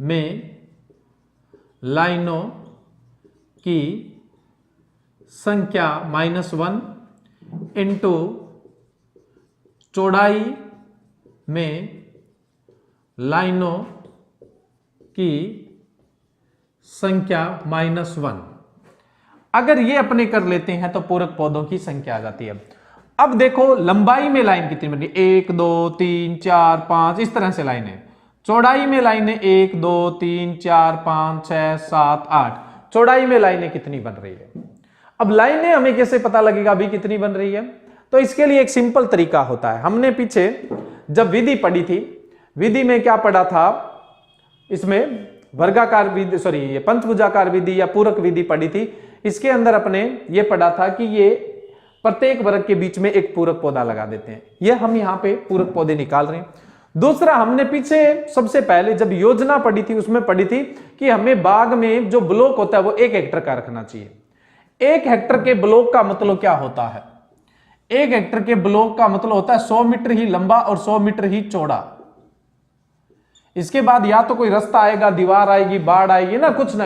में लाइनों की संख्या -1 इंटू चौड़ाई में लाइनों की संख्या -1। अगर ये अपने कर लेते हैं तो पूरक पौधों की संख्या आ जाती है। अब देखो लंबाई में लाइन कितनी बन रही है? 1 2 3 4 5 इस तरह से लाइन है। चौड़ाई में लाइनें 1 2 3 4 5 6 7 8। चौड़ाई में लाइनें कितनी बन रही है? अब लाइनें हमें कैसे पता लगेगा अभी कितनी बन रही है? तो इसके लिए एक सिंपल तरीका होता है। हमने पीछे जब विधि पढ़ी थी, विधि में क्या पढ़ा था? इसमें वर्गाकार विधि ये पंचभुजाकार विधि या पूरक विधि पढ़ी थी। इसके अंदर अपने ये पढ़ा था कि ये प्रत्येक वर्ग के बीच में एक पूरक पौधा लगा देते हैं। ये हम यहाँ पे पूरक पौधे निकाल रहे हैं। दूसरा, हमने पीछे सबसे पहले जब योजना पढ़ी थी उसमें पढ़ी थी कि हमें बाग में जो ब्लॉक होता है वो 1 हेक्टर का रखना चाहिए। 1 हेक्टर के ब्लॉक का मतलब क्या होता है? 1 हेक्टर के ब्लॉक का मतलब होता है 100 मीटर ही लंबा और 100 मीटर ही चौड़ा। इसके बाद या तो कोई रास्ता आएगा, दीवार आएगी, बाढ़ आएगी ना कुछ।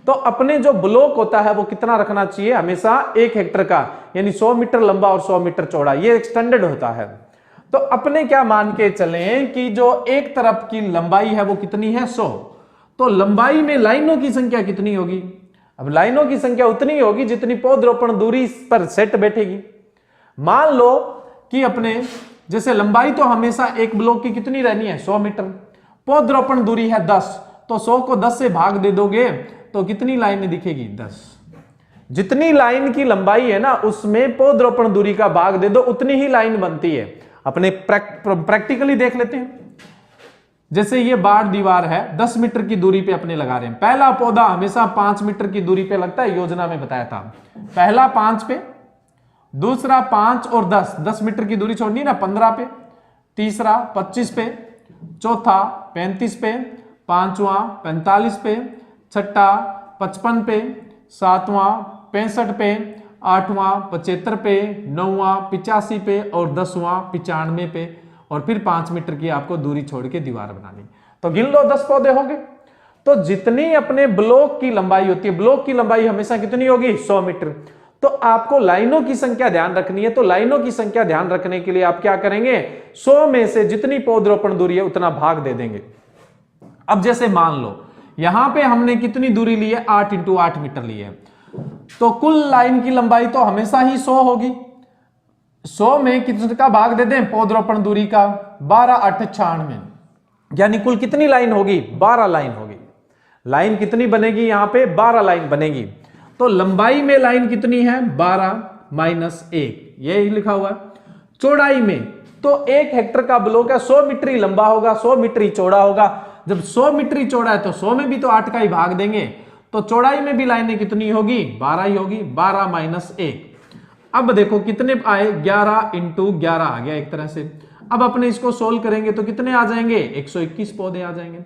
तो अपने जो ब्लॉक होता है वो कितना रखना चाहिए? हमेशा 1 हेक्टर का, यानी 100 मीटर लंबा और 100 मीटर चौड़ा। ये एक स्टैंडर्ड होता है। तो अपने क्या मान के चलें कि जो एक तरफ की लंबाई है वो कितनी है? 100। तो लंबाई में लाइनों की संख्या कितनी होगी? अब लाइनों की संख्या उतनी होगी जितनी पौधरोपण दूरी पर सेट बैठेगी। मान लो कि अपने जैसे लंबाई तो हमेशा एक ब्लॉक की कितनी रहनी है? 100 मीटर। पौधरोपण दूरी है 10, तो 100 को 10 से भाग दे दोगे तो कितनी लाइनें दिखेगी? 10। जितनी लाइन की लंबाई है ना उसमें पौधरोपण दूरी का भाग दे दो, उतनी ही लाइन बनती है। अपने प्रैक्टिकली देख लेते हैं। जैसे ये बाढ़ दीवार है, 10 मीटर की दूरी पे अपने लगा रहे हैं। पहला पौधा हमेशा 5 मीटर की दूरी पे लगता है, योजना में बताया था। पहला 5 पे, दूसरा 5 और 10 मीटर की दूरी छोड़नी ना, 15 पे, तीसरा 25 पे, चौथा 35 पे, पांचवा 45 पे, छठा 55 पे, सातवां 65 पे, आठवां 75 पे, नौवां 85 पे और 10वां 95 पे। और फिर 5 मीटर की आपको दूरी छोड़ के दीवार बनानी। तो गिन लो 10 पौधे हो गए। तो जितनी अपने ब्लॉक की लंबाई होती है, ब्लॉक की लंबाई हमेशा कितनी होगी? 100 मीटर। तो आपको लाइनों की संख्या ध्यान रखनी है। तो लाइनों की संख्या ध्यान रखने के लिए आप क्या करेंगे? 100 में से जितनी पौधरोपण दूरी है उतना भाग दे देंगे। अब जैसे मान लो यहां पे हमने कितनी दूरी ली है? 8 इंटू 8 मीटर ली है। तो कुल लाइन की लंबाई तो हमेशा ही 100 होगी। 100 में कितने का भाग दे दें? पौधरोपण दूरी का 12 8 96, यानी कुल कितनी लाइन होगी? 12 लाइन होगी। लाइन कितनी बनेगी यहाँ पे 12 लाइन बनेगी। तो लंबाई में लाइन कितनी है 12 माइनस 1, यही लिखा हुआ है। चौड़ाई में तो 1 हेक्टर का ब्लॉक है, 100 मीटर ही लंबा होगा, 100 मीटर ही चौड़ा होगा। जब 100 मीटर ही चौड़ा है तो 100 में भी तो 8 का ही भाग देंगे, तो चौड़ाई में भी लाइनें कितनी होगी 12 ही होगी, 12 माइनस 1। अब देखो कितने आए 11 इंटू 11 आ गया एक तरह से। अब अपने इसको सोल्व करेंगे तो कितने आ जाएंगे 121 पौधे आ जाएंगे।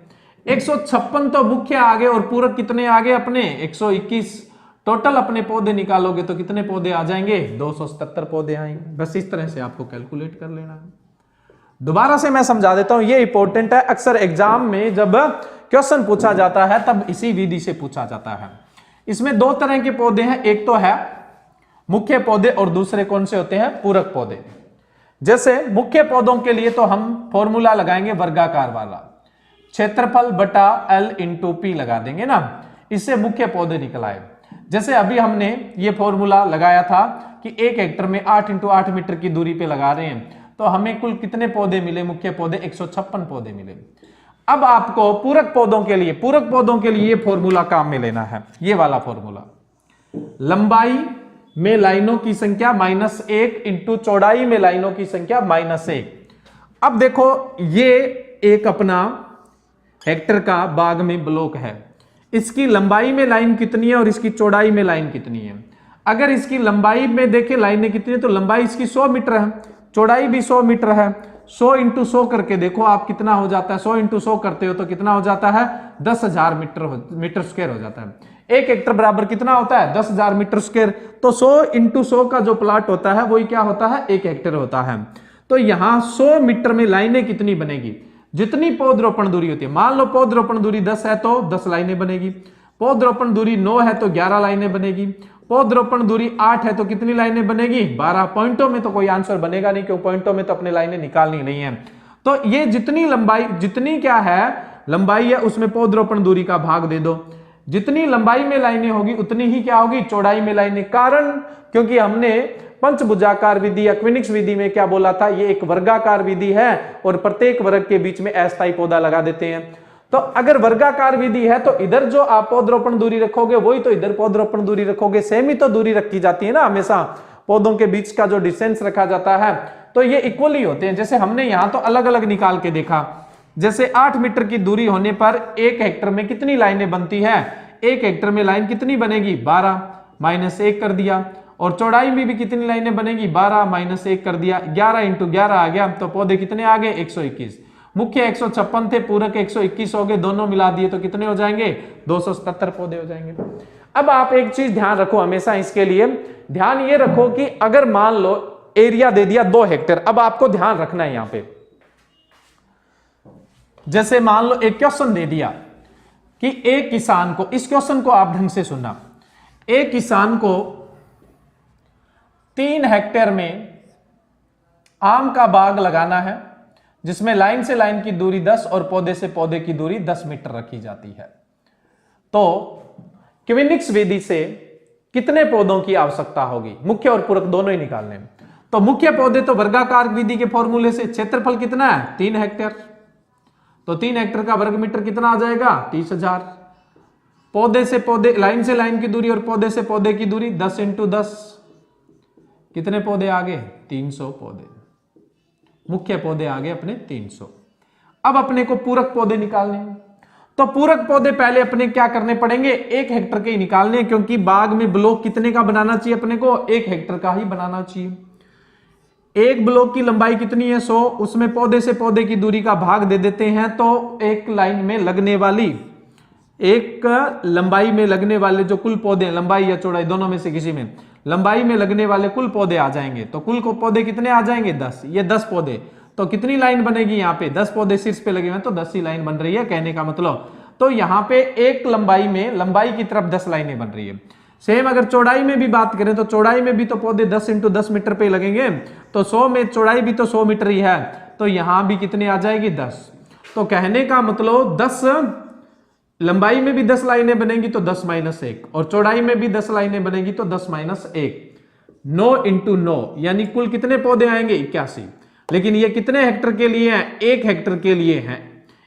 156 तो मुख्य आ गए और पूरक कितने आ गए अपने 121। टोटल अपने पौधे निकालोगे तो कितने पौधे आ जाएंगे 277 पौधे आएंगे। बस इस तरह से आपको कैलकुलेट कर लेना है। दोबारा से मैं समझा देता हूं, ये इंपॉर्टेंट है। अक्सर एग्जाम में जब क्वेश्चन पूछा जाता है तब इसी विधि से पूछा जाता है। इसमें दो तरह के पौधे हैं, एक तो है मुख्य पौधे और दूसरे कौन से होते हैं पूरक पौधे। जैसे मुख्य पौधों के लिए तो हम फॉर्मूला लगाएंगे वर्गाकार वाला, क्षेत्रफल बटा L इंटू P लगा देंगे ना, इससे मुख्य पौधे निकल आए। जैसे अभी हमने ये फॉर्मूला लगाया था कि 1 हेक्टर में 8 इंटू 8 मीटर की दूरी पे लगा रहे हैं, तो हमें कुल कितने पौधे मिले मुख्य पौधे 156 पौधे मिले। अब आपको पूरक पौधों के लिए ये फॉर्मूला काम में लेना है, ये वाला फॉर्मूला। लंबाई में लाइनों की संख्या -1 इंटू चौड़ाई में लाइनों की संख्या -1। अब देखो ये एक अपना हेक्टर का बाग में ब्लॉक है, इसकी लंबाई में लाइन कितनी है और इसकी चौड़ाई में लाइन कितनी है। अगर इसकी लंबाई में देखें लाइनें कितनी है तो लंबाई इसकी 100 मीटर है, चौड़ाई भी 100 मीटर है। 100 इंटू 100 करके देखो आप कितना हो जाता है, 100 इंटू 100 करते हो तो कितना हो जाता है 10,000 मीटर स्क्वायर हो जाता है। 1 हेक्टर बराबर कितना होता है 10,000 मीटर स्क्वायर। तो 100 इंटू 100 का जो प्लाट होता है वही क्या होता है 1 हेक्टर होता है। तो यहां 100 मीटर में लाइनें कितनी बनेगी, जितनी पौधरोपण दूरी होती है। मान लो पौधरोपण दूरी 10 है तो 10 लाइनें बनेगी, पौधरोपण दूरी 9 है तो 11 लाइनें बनेगी, पौधरोपण दूरी 8 है तो कितनी लाइनें बनेगी 12। पॉइंटों में तो कोई आंसर बनेगा नहीं क्योंकि पॉइंटों में तो अपने लाइनें निकालनी नहीं है। तो ये जितनी लंबाई, जितनी क्या है लंबाई है उसमें पौधरोपण दूरी का भाग दे दो, जितनी लंबाई में लाइनें होगी उतनी ही क्या होगी चौड़ाई में लाइनें। कारण क्योंकि हमने पंचभुजाकार विधि या क्विनिक्स विधि में क्या बोला था, ये एक वर्गाकार विधि है और प्रत्येक वर्ग के बीच में अस्थायी पौधा लगा देते हैं। तो अगर वर्गाकार विधि है तो इधर जो आप पौधरोपण दूरी रखोगे वही तो इधर पौधरोपण दूरी रखोगे, सेम ही तो दूरी रखी जाती है ना हमेशा, पौधों के बीच का जो डिस्टेंस रखा जाता है तो ये इक्वली होते हैं। जैसे हमने यहां तो अलग अलग निकाल के देखा, जैसे 8 मीटर की दूरी होने पर 1 हेक्टर में कितनी लाइनें बनती है, 1 हेक्टर में लाइन कितनी बनेगी 12 -1 कर दिया, और चौड़ाई में भी कितनी लाइनें बनेगी 12 -1 कर दिया, 11 इंटू 11 आ गया। तो पौधे कितने आ गए 121। मुख्य 156 थे, पूरक 121 हो गए, दोनों मिला दिए तो कितने हो जाएंगे 277 पौधे हो जाएंगे। अब आप एक चीज ध्यान रखो हमेशा, इसके लिए ध्यान ये रखो कि अगर मान लो एरिया दे दिया 2 हेक्टर, अब आपको ध्यान रखना है यहां पे, जैसे मान लो एक क्वेश्चन दे दिया कि एक किसान को, इस क्वेश्चन को आप ढंग से सुनना, एक किसान को 3 हेक्टेयर में आम का बाग लगाना है जिसमें लाइन से लाइन की दूरी 10 और पौधे से पौधे की दूरी 10 मीटर रखी जाती है। तो क्विनिक्स विधि से कितने पौधों की आवश्यकता होगी, मुख्य और पूरक दोनों ही निकालने में। तो मुख्य पौधे तो वर्गाकार विधि के फॉर्मूले से क्षेत्रफल कितना है 3 हेक्टेयर, तो 3 हेक्टेयर का वर्ग मीटर कितना आ जाएगा 30,000। पौधे से पौधे, लाइन से लाइन की दूरी और पौधे से पौधे की दूरी 10 इंटू 10, कितने पौधे आ गए 300 पौधे, मुख्य पौधे आ गए अपने 300। अब अपने को पूरक पौधे निकालने हैं, तो पूरक पौधे पहले अपने क्या करने पड़ेंगे 1 हेक्टर के ही निकालने, क्योंकि बाग में ब्लॉक कितने का बनाना चाहिए अपने को 1 हेक्टर का ही बनाना चाहिए। एक ब्लॉक की लंबाई कितनी है 100, उसमें पौधे से पौधे की दूरी का भाग दे देते हैं, तो एक लाइन में लगने वाली, एक लंबाई में लगने वाले जो कुल पौधे, लंबाई या चौड़ाई दोनों में से किसी में, लंबाई में लगने वाले कुल पौधे आ जाएंगे। तो कुल को पौधे कितने आ जाएंगे 10, ये 10 पौधे, तो कितनी लाइन बनेगी यहाँ पे 10 पौधे शीर्ष पे लगे हुए हैं तो 10 ही लाइन बन रही है, कहने का मतलब। तो यहाँ पे एक लंबाई में, लंबाई की तरफ 10 लाइनें बन रही है। सेम अगर चौड़ाई में भी बात करें तो चौड़ाई में भी तो पौधे 10 इंटू 10 मीटर पे लगेंगे, तो 100 में चौड़ाई भी तो 100 मीटर ही है, तो यहां भी कितने आ जाएगी 10। तो कहने का मतलब 10, लंबाई में भी 10 लाइनें बनेगी तो 10 -1, और चौड़ाई में भी 10 लाइनें बनेगी तो 10 -1, 9 इंटू 9, यानी कुल कितने पौधे आएंगे 81। लेकिन ये कितने हेक्टर के लिए हैं 1 हेक्टर के लिए हैं,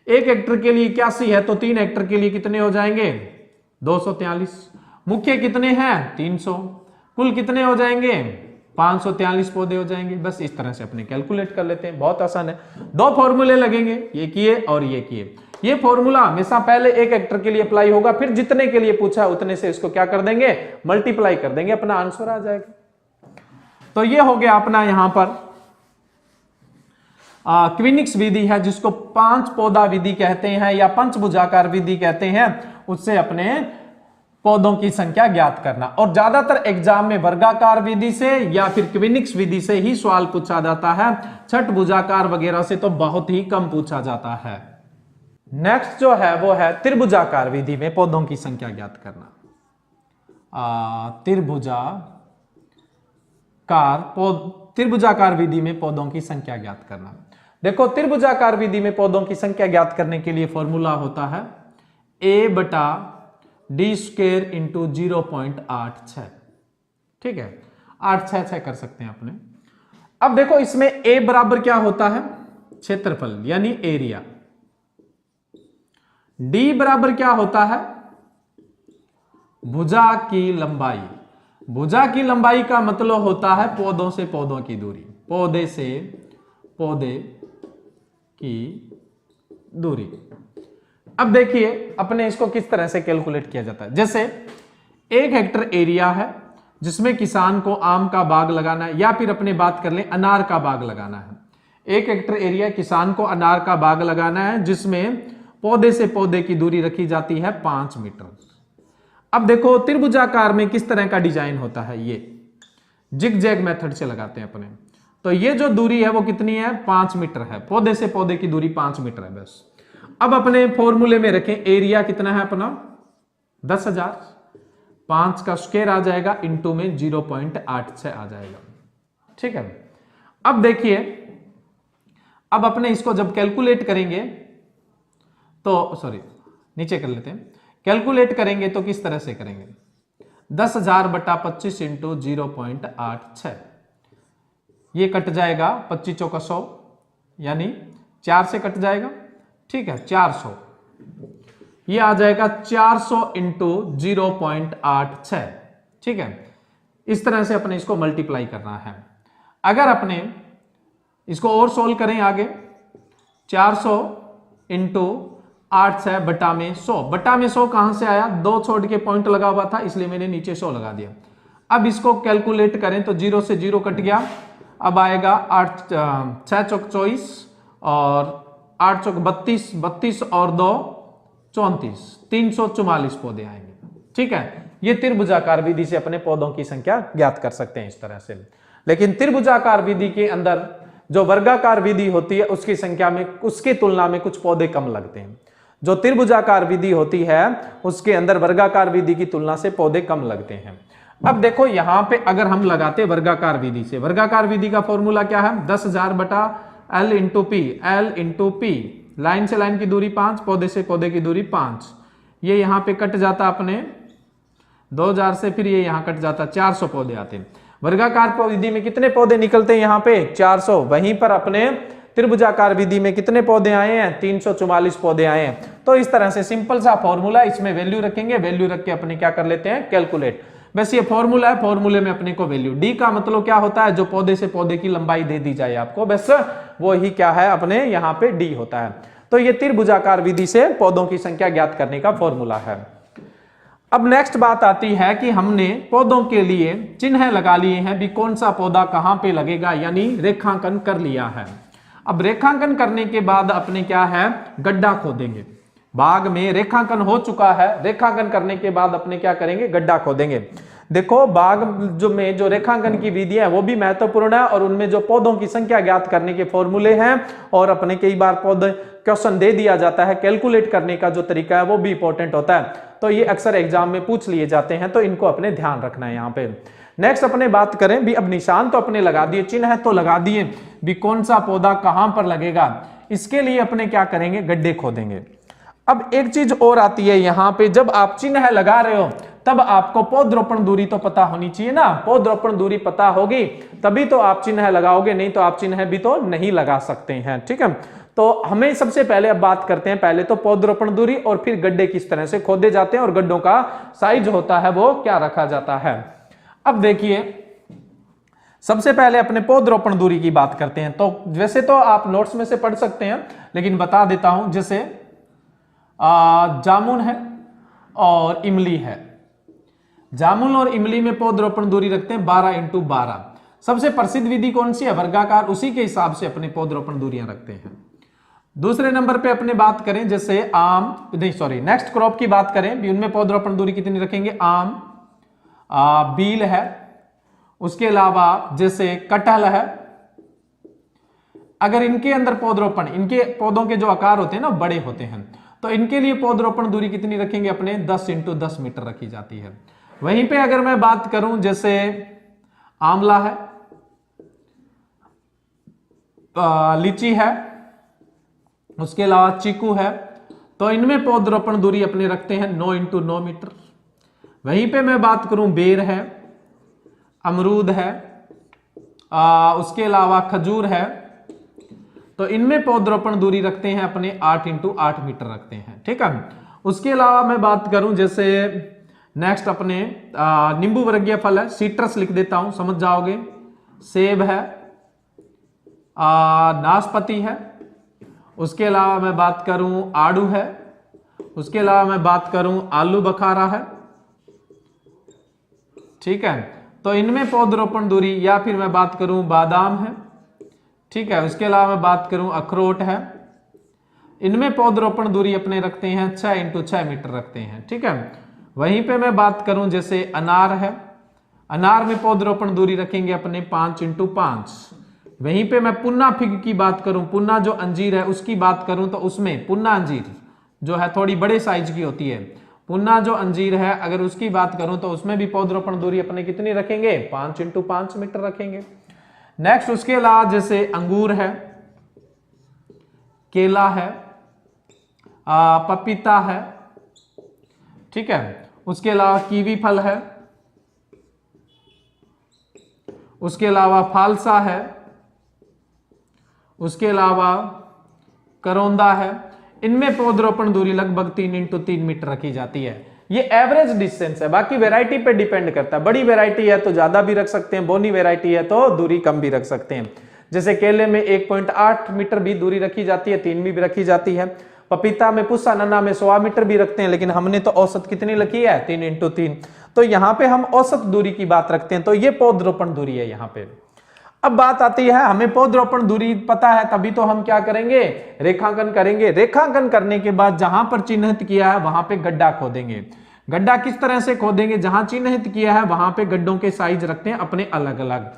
1 हेक्टर के लिए 81 है तो 3 हेक्टर के लिए कितने हो जाएंगे? 243। मुख्य कितने हैं? 300। कुल कितने हो जाएंगे? 543 पौधे हो जाएंगे। बस इस तरह से अपने कैलकुलेट कर लेते हैं, बहुत आसान है। 2 फॉर्मूले लगेंगे, ये किए और ये किए। ये फॉर्मूला हमेशा पहले 1 हेक्टर के लिए अप्लाई होगा, फिर जितने के लिए पूछा उतने से इसको क्या कर देंगे? मल्टीप्लाई कर देंगे, अपना आंसर आ जाएगा। तो ये हो गया अपना यहां पर क्विनिक्स विधि है, जिसको 5 पौधा विधि कहते हैं या पंचभुजाकार विधि कहते हैं। उससे अपने पौधों की संख्या ज्ञात करना। और ज्यादातर एग्जाम में वर्गाकार विधि से या फिर क्विनिक्स विधि से ही सवाल पूछा जाता है। छठ भुजाकार वगैरह से तो बहुत ही कम पूछा जाता है। नेक्स्ट जो है वो है त्रिभुजाकार विधि में पौधों की संख्या ज्ञात करना। त्रिभुजाकार विधि में पौधों की संख्या ज्ञात करना। देखो, त्रिभुजाकार विधि में पौधों की संख्या ज्ञात करने के लिए फॉर्मूला होता है a/d² इंटू 0.86। ठीक है, 866 कर सकते हैं अपने। अब देखो, इसमें a बराबर क्या होता है? क्षेत्रफल यानी एरिया। d बराबर क्या होता है? भुजा की लंबाई। भुजा की लंबाई का मतलब होता है पौधों से पौधों की दूरी, पौधे से पौधे की दूरी। अब देखिए अपने इसको किस तरह से कैलकुलेट किया जाता है। जैसे 1 हेक्टर एरिया है जिसमें किसान को आम का बाग लगाना है, या फिर अपने बात कर लें अनार का बाग लगाना है। 1 हेक्टर एरिया किसान को अनार का बाग लगाना है, जिसमें पौधे से पौधे की दूरी रखी जाती है 5 मीटर। अब देखो त्रिभुजाकार में किस तरह का डिजाइन होता है, ये जिग-जैग मेथड से लगाते हैं अपने। तो ये जो दूरी है वो कितनी है? 5 मीटर है। पौधे से पौधे की दूरी 5 मीटर है बस। अब अपने फॉर्मूले में रखें, एरिया कितना है अपना? 10,000। 5 का स्क्वायर आ जाएगा, इंटू में 0.86 आ जाएगा। ठीक है। अब देखिए, अब अपने इसको जब कैलकुलेट करेंगे तो नीचे कर लेते हैं। कैलकुलेट करेंगे तो किस तरह से करेंगे? 10,000 बटा 25 इंटू 0.86। ये कट जाएगा, 25 चौका 100 यानी 4 से कट जाएगा। ठीक है, 400। ये आ जाएगा 400 इंटू 0.86। ठीक है, इस तरह से अपने इसको मल्टीप्लाई करना है। अगर अपने इसको और सोल्व करें आगे, 400 इंटू 86 बटा में 100। बटा में 100 कहां से आया? 2 छोड़ के पॉइंट लगा हुआ था, इसलिए मैंने नीचे 100 लगा दिया। अब इसको कैलकुलेट करें तो 0 से 0 कट गया। अब आएगा 6 चौक 24 और 8 चौक 32, 32 और 2 34, 344 पौधे आएंगे। ठीक है, ये त्रिभुजाकार विधि से अपने पौधों की संख्या ज्ञात कर सकते हैं इस तरह से। लेकिन त्रिभुजाकार विधि के अंदर जो वर्गाकार विधि होती है उसकी संख्या में, उसकी तुलना में कुछ पौधे कम लगते हैं। जो त्रिभुजाकार विधि होती है उसके अंदर वर्गाकार विधि की तुलना से पौधे कम लगते हैं। अब देखो यहां पे अगर हम लगाते वर्गाकार विधि से, वर्गाकार विधि का फॉर्मूला क्या है? 10,000 बटा L into P. L into P, line से लाइन की दूरी 5, पौधे से पौधे की दूरी 5। ये यहां पे कट जाता अपने 2000 से, फिर ये यहां कट जाता 400 पौधे आते हैं। वर्गाकार विधि में कितने पौधे निकलते हैं? यहां पे 400। वहीं पर अपने त्रिभुजाकार विधि में कितने पौधे आए हैं? 344 पौधे आए हैं। तो इस तरह से सिंपल सा फॉर्मूला, इसमें वैल्यू रखेंगे, वैल्यू रख के अपने क्या कर लेते हैं? कैलकुलेट। बस ये फॉर्मूला है, फॉर्मूले में अपने को वैल्यू, डी का मतलब क्या होता है? जो पौधे से पौधे की लंबाई दे दी जाए आपको, बस वो ही क्या है अपने यहाँ पे डी होता है। तो ये त्रिभुजाकार विधि से पौधों की संख्या ज्ञात करने का फॉर्मूला है। अब नेक्स्ट बात आती है कि हमने पौधों के लिए चिन्ह लगा लिए हैं, भी कौन सा पौधा कहां पे लगेगा, यानी रेखांकन कर लिया है। अब रेखांकन करने के बाद अपने क्या है? गड्ढा खोदेंगे। बाग में रेखांकन हो चुका है, रेखांकन करने के बाद अपने क्या करेंगे? गड्ढा खोदेंगे। देखो बाग जो रेखांकन की विधि है वो भी महत्वपूर्ण है, और उनमें जो पौधों की संख्या ज्ञात करने के फॉर्मूले हैं, और अपने कई बार पौधे क्वेश्चन दे दिया जाता है, कैलकुलेट करने का जो तरीका है वो भी इंपॉर्टेंट होता है। तो ये अक्सर एग्जाम में पूछ लिए जाते हैं, तो इनको अपने ध्यान रखना है यहाँ पे। नेक्स्ट अपने बात करें भी, अब निशान तो अपने लगा दिए, चिन्ह तो लगा दिए, भी कौन सा पौधा कहां पर लगेगा, इसके लिए अपने क्या करेंगे? गड्ढे खोदेंगे। अब एक चीज और आती है यहाँ पे, जब आप चिन्ह लगा रहे हो तब आपको पौधरोपण दूरी तो पता होनी चाहिए ना। पौधरोपण दूरी पता होगी तभी तो आप चिन्ह लगाओगे, नहीं तो आप चिन्ह भी तो नहीं लगा सकते हैं। ठीक है, तो हमें सबसे पहले अब बात करते हैं, पहले तो पौधरोपण दूरी और फिर गड्ढे किस तरह से खोदे जाते हैं और गड्ढों का साइज होता है वो क्या रखा जाता है। अब देखिए सबसे पहले अपने पौधरोपण दूरी की बात करते हैं। तो वैसे तो आप नोट्स में से पढ़ सकते हैं, लेकिन बता देता हूं, जैसे जामुन है और इमली है। जामुन और इमली में पौधरोपण दूरी रखते हैं 12 × 12। सबसे प्रसिद्ध विधि कौन सी है? वर्गाकार, उसी के हिसाब से अपने पौधरोपण दूरियां रखते हैं। दूसरे नंबर पे अपने बात करें जैसे नेक्स्ट क्रॉप की बात करें भी, उनमें पौधरोपण दूरी कितनी रखेंगे? आम, बील है, उसके अलावा जैसे कटहल है। अगर इनके अंदर पौधरोपण, इनके पौधों के जो आकार होते हैं ना बड़े होते हैं, तो इनके लिए पौधरोपण दूरी कितनी रखेंगे अपने? 10 × 10 मीटर रखी जाती है। वहीं पे अगर मैं बात करूं जैसे आंवला है, लीची है, उसके अलावा चीकू है, तो इनमें पौधरोपण दूरी अपने रखते हैं 9 × 9 मीटर। वहीं पे मैं बात करूं बेर है, अमरूद है, उसके अलावा खजूर है, तो इनमें पौधरोपण दूरी रखते हैं अपने 8 × 8 मीटर रखते हैं। ठीक है। उसके अलावा मैं बात करूं जैसे नेक्स्ट अपने नींबू वर्गीय फल है, सीट्रस लिख देता हूं, समझ जाओगे। सेब है, नाशपाती है, उसके अलावा मैं बात करूं आड़ू है, उसके अलावा मैं बात करूं आलू बुखारा है। ठीक है। तो इनमें पौधरोपण दूरी, या फिर मैं बात करूं बादाम है। ठीक है। उसके अलावा मैं बात करूं अखरोट है, इनमें पौधरोपण दूरी अपने रखते हैं 6 × 6 मीटर रखते हैं। ठीक है। वहीं पे मैं बात करूं जैसे अनार है, अनार में पौधरोपण दूरी रखेंगे अपने 5 × 5। वहीं पे मैं पुन्ना फिग की बात करूं, पुन्ना जो अंजीर है उसकी बात करूं, तो उसमें पुन्ना अंजीर जो है थोड़ी बड़े साइज की होती है, पुन्ना जो अंजीर है अगर उसकी बात करूं तो उसमें भी पौधरोपण दूरी अपने कितनी रखेंगे? 5 × 5 मीटर रखेंगे। नेक्स्ट उसके अलावा जैसे अंगूर है, केला है, पपीता है। ठीक है। उसके अलावा कीवी फल है, उसके अलावा फालसा है, उसके अलावा करौंदा है। इनमें पौधरोपण दूरी लगभग 3 × 3 मीटर रखी जाती है। ये एवरेज डिस्टेंस है, बाकी वैरायटी पे डिपेंड करता है। बड़ी वैरायटी है तो ज्यादा भी रख सकते हैं, बोनी वैरायटी है तो दूरी कम भी रख सकते हैं। जैसे केले में 1.8 मीटर भी दूरी रखी जाती है, 3 भी रखी जाती है। पपीता में, पुस्सा नन्ना में 100 मीटर भी रखते हैं, लेकिन हमने तो औसत कितनी लिखी है? 3 × 3। तो यहाँ पे हम औसत दूरी की बात रखते हैं, तो ये पौधरोपण दूरी है यहाँ पे। अब बात आती है, हमें पौधरोपण दूरी पता है तभी तो हम क्या करेंगे? रेखांकन करेंगे। रेखांकन करने के बाद जहां पर चिन्हित किया है वहां पे गड्ढा खोदेंगे। गड्ढा किस तरह से खोदेंगे? जहां चिन्हित किया है वहां पे गड्ढों के साइज रखते हैं अपने अलग अलग।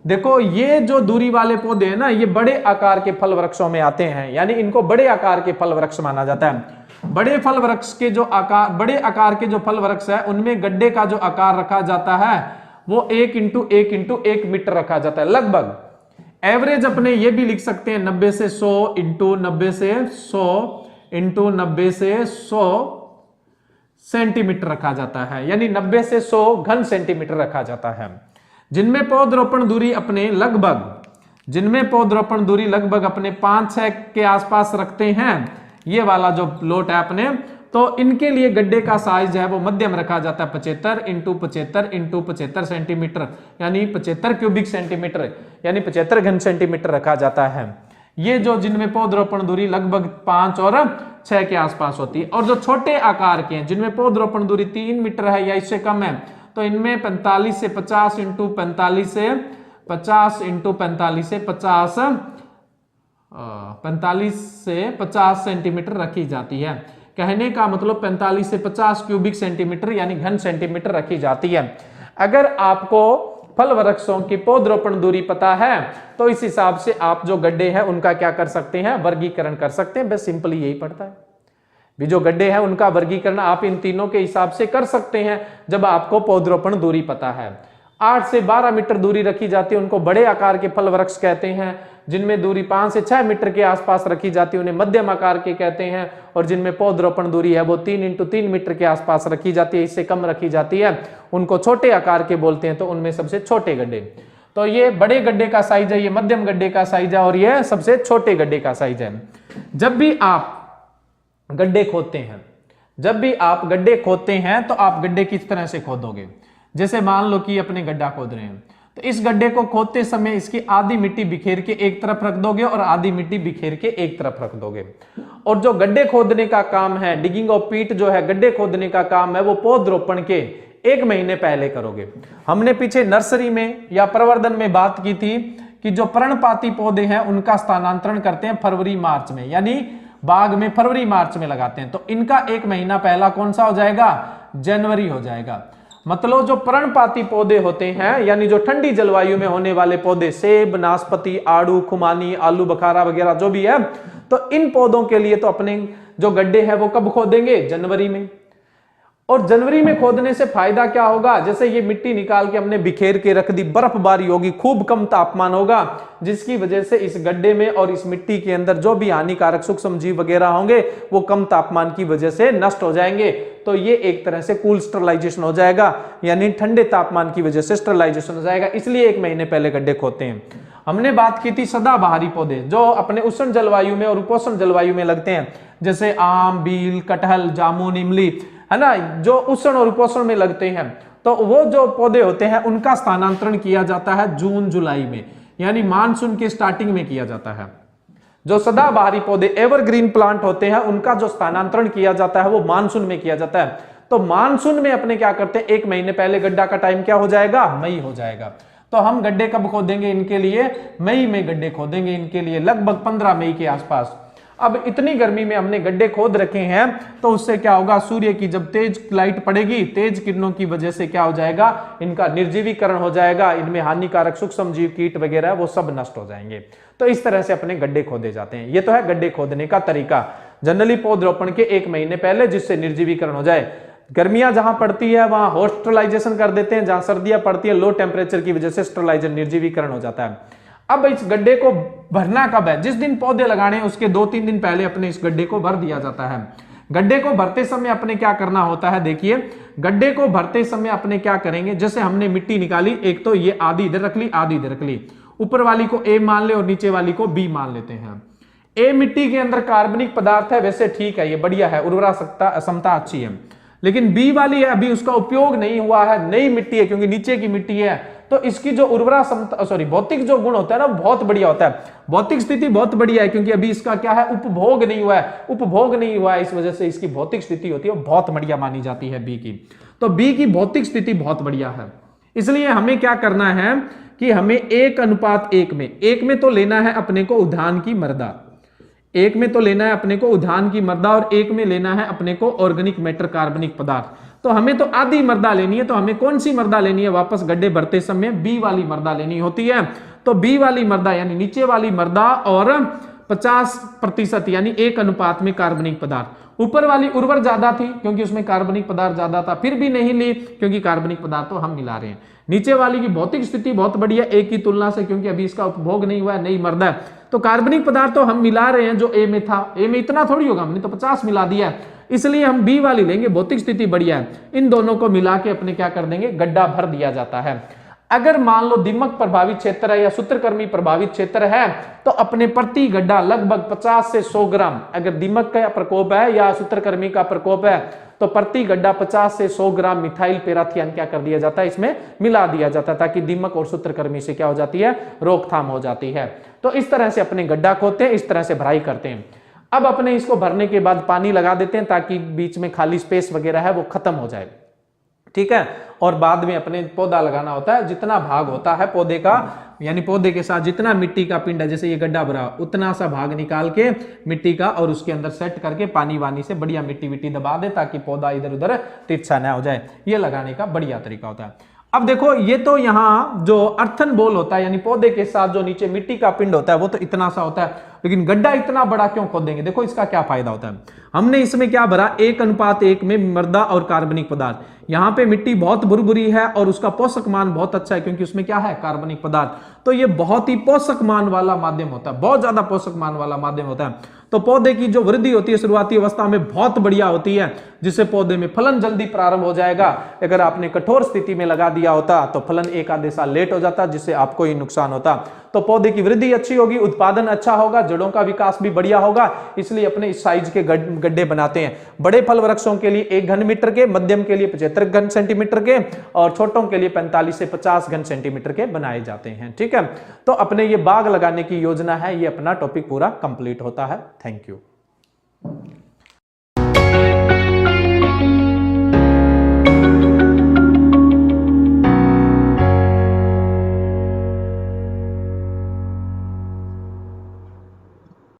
देखो ये जो दूरी वाले पौधे हैं ना, ये बड़े आकार के फल वृक्षों में आते हैं, यानी इनको बड़े आकार के फल वृक्ष माना जाता है। बड़े फल वृक्ष के जो आकार, बड़े आकार के जो फल वृक्ष है उनमें गड्ढे का जो आकार रखा जाता है वो 1 × 1 × 1 मीटर रखा जाता है लगभग। एवरेज अपने ये भी लिख सकते हैं 90 से 100 × 90 से 100 × 90 से 100 सेंटीमीटर रखा जाता है, यानी 90 से 100 घन सेंटीमीटर रखा जाता है। जिनमें पौधरोपण दूरी अपने लगभग अपने 5-6 के आसपास रखते हैं, ये वाला जो प्लॉट है अपने, तो इनके लिए गड्ढे का साइज है वो मध्यम रखा जाता है 75 × 75 × 75 सेंटीमीटर, यानी 75 क्यूबिक सेंटीमीटर, यानी 75 घन सेंटीमीटर रखा जाता है। ये जो जिनमें पौधरोपण दूरी लगभग 5 और 6 के आसपास होती है। और जो छोटे आकार के हैं जिनमें पौधरोपण दूरी 3 मीटर है या इससे कम है, तो इनमें 45 से 50 × 45 से 50 × 45 से 50 45 से 50 सेंटीमीटर रखी जाती है। कहने का मतलब 45 से 50 क्यूबिक सेंटीमीटर यानी घन सेंटीमीटर रखी जाती है। अगर आपको फल वृक्षों की पौधरोपण दूरी पता है तो इस हिसाब से आप जो गड्ढे हैं उनका क्या कर सकते हैं? वर्गीकरण कर सकते हैं। बस सिंपली यही पड़ता है। भी जो गड्ढे हैं उनका वर्गीकरण आप इन तीनों के हिसाब से कर सकते हैं जब आपको पौधरोपण दूरी पता है। 8 से 12 मीटर दूरी रखी जाती है, उनको बड़े आकार के फल वृक्ष कहते हैं। जिनमें दूरी 5 से 6 मीटर के आसपास रखी जाती है उन्हें मध्यम आकार के कहते हैं। और जिनमें पौधरोपण दूरी है वो 3 × 3 मीटर के आसपास रखी जाती है, इससे कम रखी जाती है, उनको छोटे आकार के बोलते हैं। तो उनमें सबसे छोटे गड्ढे। तो ये बड़े गड्ढे का साइज है, ये मध्यम गड्ढे का साइज है और ये सबसे छोटे गड्ढे का साइज है। जब भी आप गड्ढे खोदते हैं, जब भी आप गड्ढे खोदते हैं तो आप गड्ढे किस तरह से खोदोगे? जैसे मान लो कि अपने गड्ढा खोद रहे हैं, तो इस गड्ढे को खोदते समय इसकी आधी मिट्टी बिखेर के एक तरफ रख दोगे और आधी मिट्टी बिखेर के एक तरफ रख दोगे। और जो गड्ढे खोदने का काम है, डिगिंग ऑफ पीट जो है, गड्ढे खोदने का काम है, वो पौधरोपण के 1 महीने पहले करोगे। हमने पीछे नर्सरी में या प्रवर्धन में बात की थी कि जो पर्णपाती पौधे हैं उनका स्थानांतरण करते हैं फरवरी मार्च में, यानी बाग में फरवरी मार्च में लगाते हैं। तो इनका 1 महीना पहला कौन सा हो जाएगा? जनवरी हो जाएगा। मतलब जो पर्णपाती पौधे होते हैं, यानी जो ठंडी जलवायु में होने वाले पौधे, सेब, नाशपाती, आड़ू, खुमानी, आलू बुखारा वगैरह जो भी है, तो इन पौधों के लिए तो अपने जो गड्ढे हैं वो कब खोदेंगे? जनवरी में। और जनवरी में खोदने से फायदा क्या होगा? जैसे ये मिट्टी निकाल के हमने बिखेर के रख दी, बर्फबारी होगी, खूब कम तापमान होगा, जिसकी वजह से इस गड्ढे में और इस मिट्टी के अंदर जो भी हानिकारक सूक्ष्म जीव वगैरह होंगे वो कम तापमान की वजह से नष्ट हो जाएंगे। तो ये एक तरह से कूल स्टरलाइजेशन हो जाएगा, यानी ठंडे तापमान की वजह से स्टरलाइजेशन हो जाएगा, इसलिए 1 महीने पहले गड्ढे खोदते हैं। हमने बात की थी सदाबहारी पौधे जो अपने उष्ण जलवायु में और उपोष्ण जलवायु में लगते हैं, जैसे आम, बील, कटहल, जामुन, इमली, है ना, जो उष्ण और उपोष्ण में लगते हैं। तो वो जो पौधे होते हैं उनका स्थानांतरण किया जाता है जून जुलाई में, यानी मानसून के स्टार्टिंग में किया जाता है। जो सदाबहारी पौधे एवरग्रीन प्लांट होते हैं उनका जो स्थानांतरण किया जाता है वो मानसून में किया जाता है। तो मानसून में अपने क्या करते हैं, 1 महीने पहले गड्ढा का टाइम क्या हो जाएगा? मई हो जाएगा। तो हम गड्ढे कब खोदेंगे इनके लिए? मई में गड्ढे खोदेंगे इनके लिए, लगभग 15 मई के आसपास। अब इतनी गर्मी में हमने गड्ढे खोद रखे हैं, तो उससे क्या होगा? सूर्य की जब तेज लाइट पड़ेगी, तेज किरणों की वजह से क्या हो जाएगा? इनका निर्जीवीकरण हो जाएगा, इनमें हानिकारक सूक्ष्म जीव, कीट वगैरह वो सब नष्ट हो जाएंगे। तो इस तरह से अपने गड्ढे खोदे जाते हैं। ये तो है गड्ढे खोदने का तरीका, जनरली पौधरोपण के 1 महीने पहले, जिससे निर्जीवीकरण हो जाए। गर्मियां जहां पड़ती है वहां हॉस्टलाइजेशन कर देते हैं, जहां सर्दियां पड़ती है लो टेम्परेचर की वजह से स्टरलाइजर निर्जीवीकरण हो जाता है। अब इस गड्ढे को भरना कब है? जिस दिन पौधे लगाने हैं उसके 2-3 दिन पहले अपने इस गड्ढे को भर दिया जाता है। गड्ढे को भरते समय अपने क्या करना होता है? देखिए, गड्ढे को भरते समय अपने क्या करेंगे? जैसे हमने मिट्टी निकाली, एक तो ये आधी इधर रख ली, आधी इधर रख ली, ऊपर वाली को ए मान ले और नीचे वाली को बी मान लेते हैं। ए मिट्टी के अंदर कार्बनिक पदार्थ है, वैसे ठीक है, ये बढ़िया है, उर्वरा क्षमता अच्छी है। लेकिन बी वाली है, अभी उसका उपयोग नहीं हुआ है, नई मिट्टी है क्योंकि नीचे की मिट्टी है, तो इसकी जो उर्वरा क्षमता, सॉरी, भौतिक जो गुण होता है ना, बहुत बढ़िया होता है। भौतिक स्थिति बहुत बढ़िया है क्योंकि अभी इसका क्या है? उपभोग नहीं हुआ है, उपभोग नहीं हुआ है, इस वजह से इसकी भौतिक स्थिति होती है बहुत बढ़िया मानी जाती है बी की। तो बी की भौतिक स्थिति बहुत बढ़िया है, इसलिए हमें क्या करना है कि हमें 1:1 में तो लेना है अपने को उद्यान की मृदा, 1 में तो लेना है अपने को उद्यान की मृदा और 1 में लेना है अपने को ऑर्गेनिक मैटर, कार्बनिक पदार्थ। तो हमें तो आधी मृदा लेनी है, तो हमें कौन सी मृदा लेनी है? वापस गड्ढे भरते समय बी वाली मृदा लेनी होती है। तो बी वाली मृदा यानी नीचे वाली मृदा और 50% यानी 1 में कार्बनिक पदार्थ। ऊपर वाली उर्वर ज्यादा थी क्योंकि उसमें कार्बनिक पदार्थ ज्यादा था, फिर भी नहीं ली क्योंकि कार्बनिक पदार्थ तो हम मिला रहे हैं। नीचे वाली की भौतिक स्थिति बहुत बढ़िया एक की तुलना से, क्योंकि अभी इसका उपभोग नहीं हुआ है, नई मृदा है, तो कार्बनिक पदार्थ तो हम मिला रहे हैं जो ए में था। ए में इतना थोड़ी होगा, हमने तो 50 मिला दिया है, इसलिए हम बी वाली लेंगे, भौतिक स्थिति बढ़िया है। इन दोनों को मिला के अपने क्या कर देंगे? गड्ढा भर दिया जाता है। अगर मान लो दीमक प्रभावित क्षेत्र है या सूत्रकृमि प्रभावित क्षेत्र है, तो अपने प्रति गड्ढा लगभग 50 से 100 ग्राम, अगर दीमक का प्रकोप है या सूत्रकृमि का प्रकोप है, तो प्रति गड्ढा 50 से 100 ग्राम मिथाइल पैराथियन क्या कर दिया जाता है? इसमें मिला दिया जाता है, ताकि दीमक और सूत्रकृमि से क्या हो जाती है? रोकथाम हो जाती है। तो इस तरह से अपने गड्ढा खोदते हैं, इस तरह से भराई करते हैं। अब अपने इसको भरने के बाद पानी लगा देते हैं ताकि बीच में खाली स्पेस वगैरह है वो खत्म हो जाए, ठीक है। और बाद में अपने पौधा लगाना होता है, जितना भाग होता है पौधे का, यानी पौधे के साथ जितना मिट्टी का पिंड है, जैसे ये गड्ढा भरा, उतना सा भाग निकाल के मिट्टी का और उसके अंदर सेट करके पानी वानी से बढ़िया मिट्टी विट्टी दबा दे ताकि पौधा इधर उधर तिरछा ना हो जाए। ये लगाने का बढ़िया तरीका होता है। अब देखो, ये तो यहाँ जो अर्थन बोल होता है, यानी पौधे के साथ जो नीचे मिट्टी का पिंड होता है वो तो इतना सा होता है, लेकिन गड्ढा इतना बड़ा क्यों खोदेंगे? देखो इसका क्या फायदा होता है। हमने इसमें क्या भरा? 1:1 में मृदा और कार्बनिक पदार्थ, यहाँ पे मिट्टी बहुत भुरभुरी है और उसका पोषक मान बहुत अच्छा है, क्योंकि उसमें क्या है, कार्बनिक पदार्थ। तो ये बहुत ही पोषक मान वाला माध्यम होता है, बहुत ज्यादा पोषक मान वाला माध्यम होता है। तो पौधे की जो वृद्धि होती है शुरुआती अवस्था में बहुत बढ़िया होती है, जिससे पौधे में फलन जल्दी प्रारंभ हो जाएगा। अगर आपने कठोर स्थिति में लगा दिया होता तो फलन एक आधे साल लेट हो जाता, जिससे आपको ही नुकसान होता। तो पौधे की वृद्धि अच्छी होगी, उत्पादन अच्छा होगा, जड़ों का विकास भी बढ़िया होगा, इसलिए अपने इस साइज के गड्ढे बनाते हैं। बड़े फल वृक्षों के लिए 1 घन मीटर के, मध्यम के लिए 75 घन सेंटीमीटर के और छोटों के लिए 45 से 50 घन सेंटीमीटर के बनाए जाते हैं। ठीक है, तो अपने ये बाग लगाने की योजना है, ये अपना टॉपिक पूरा कंप्लीट होता है। Thank you.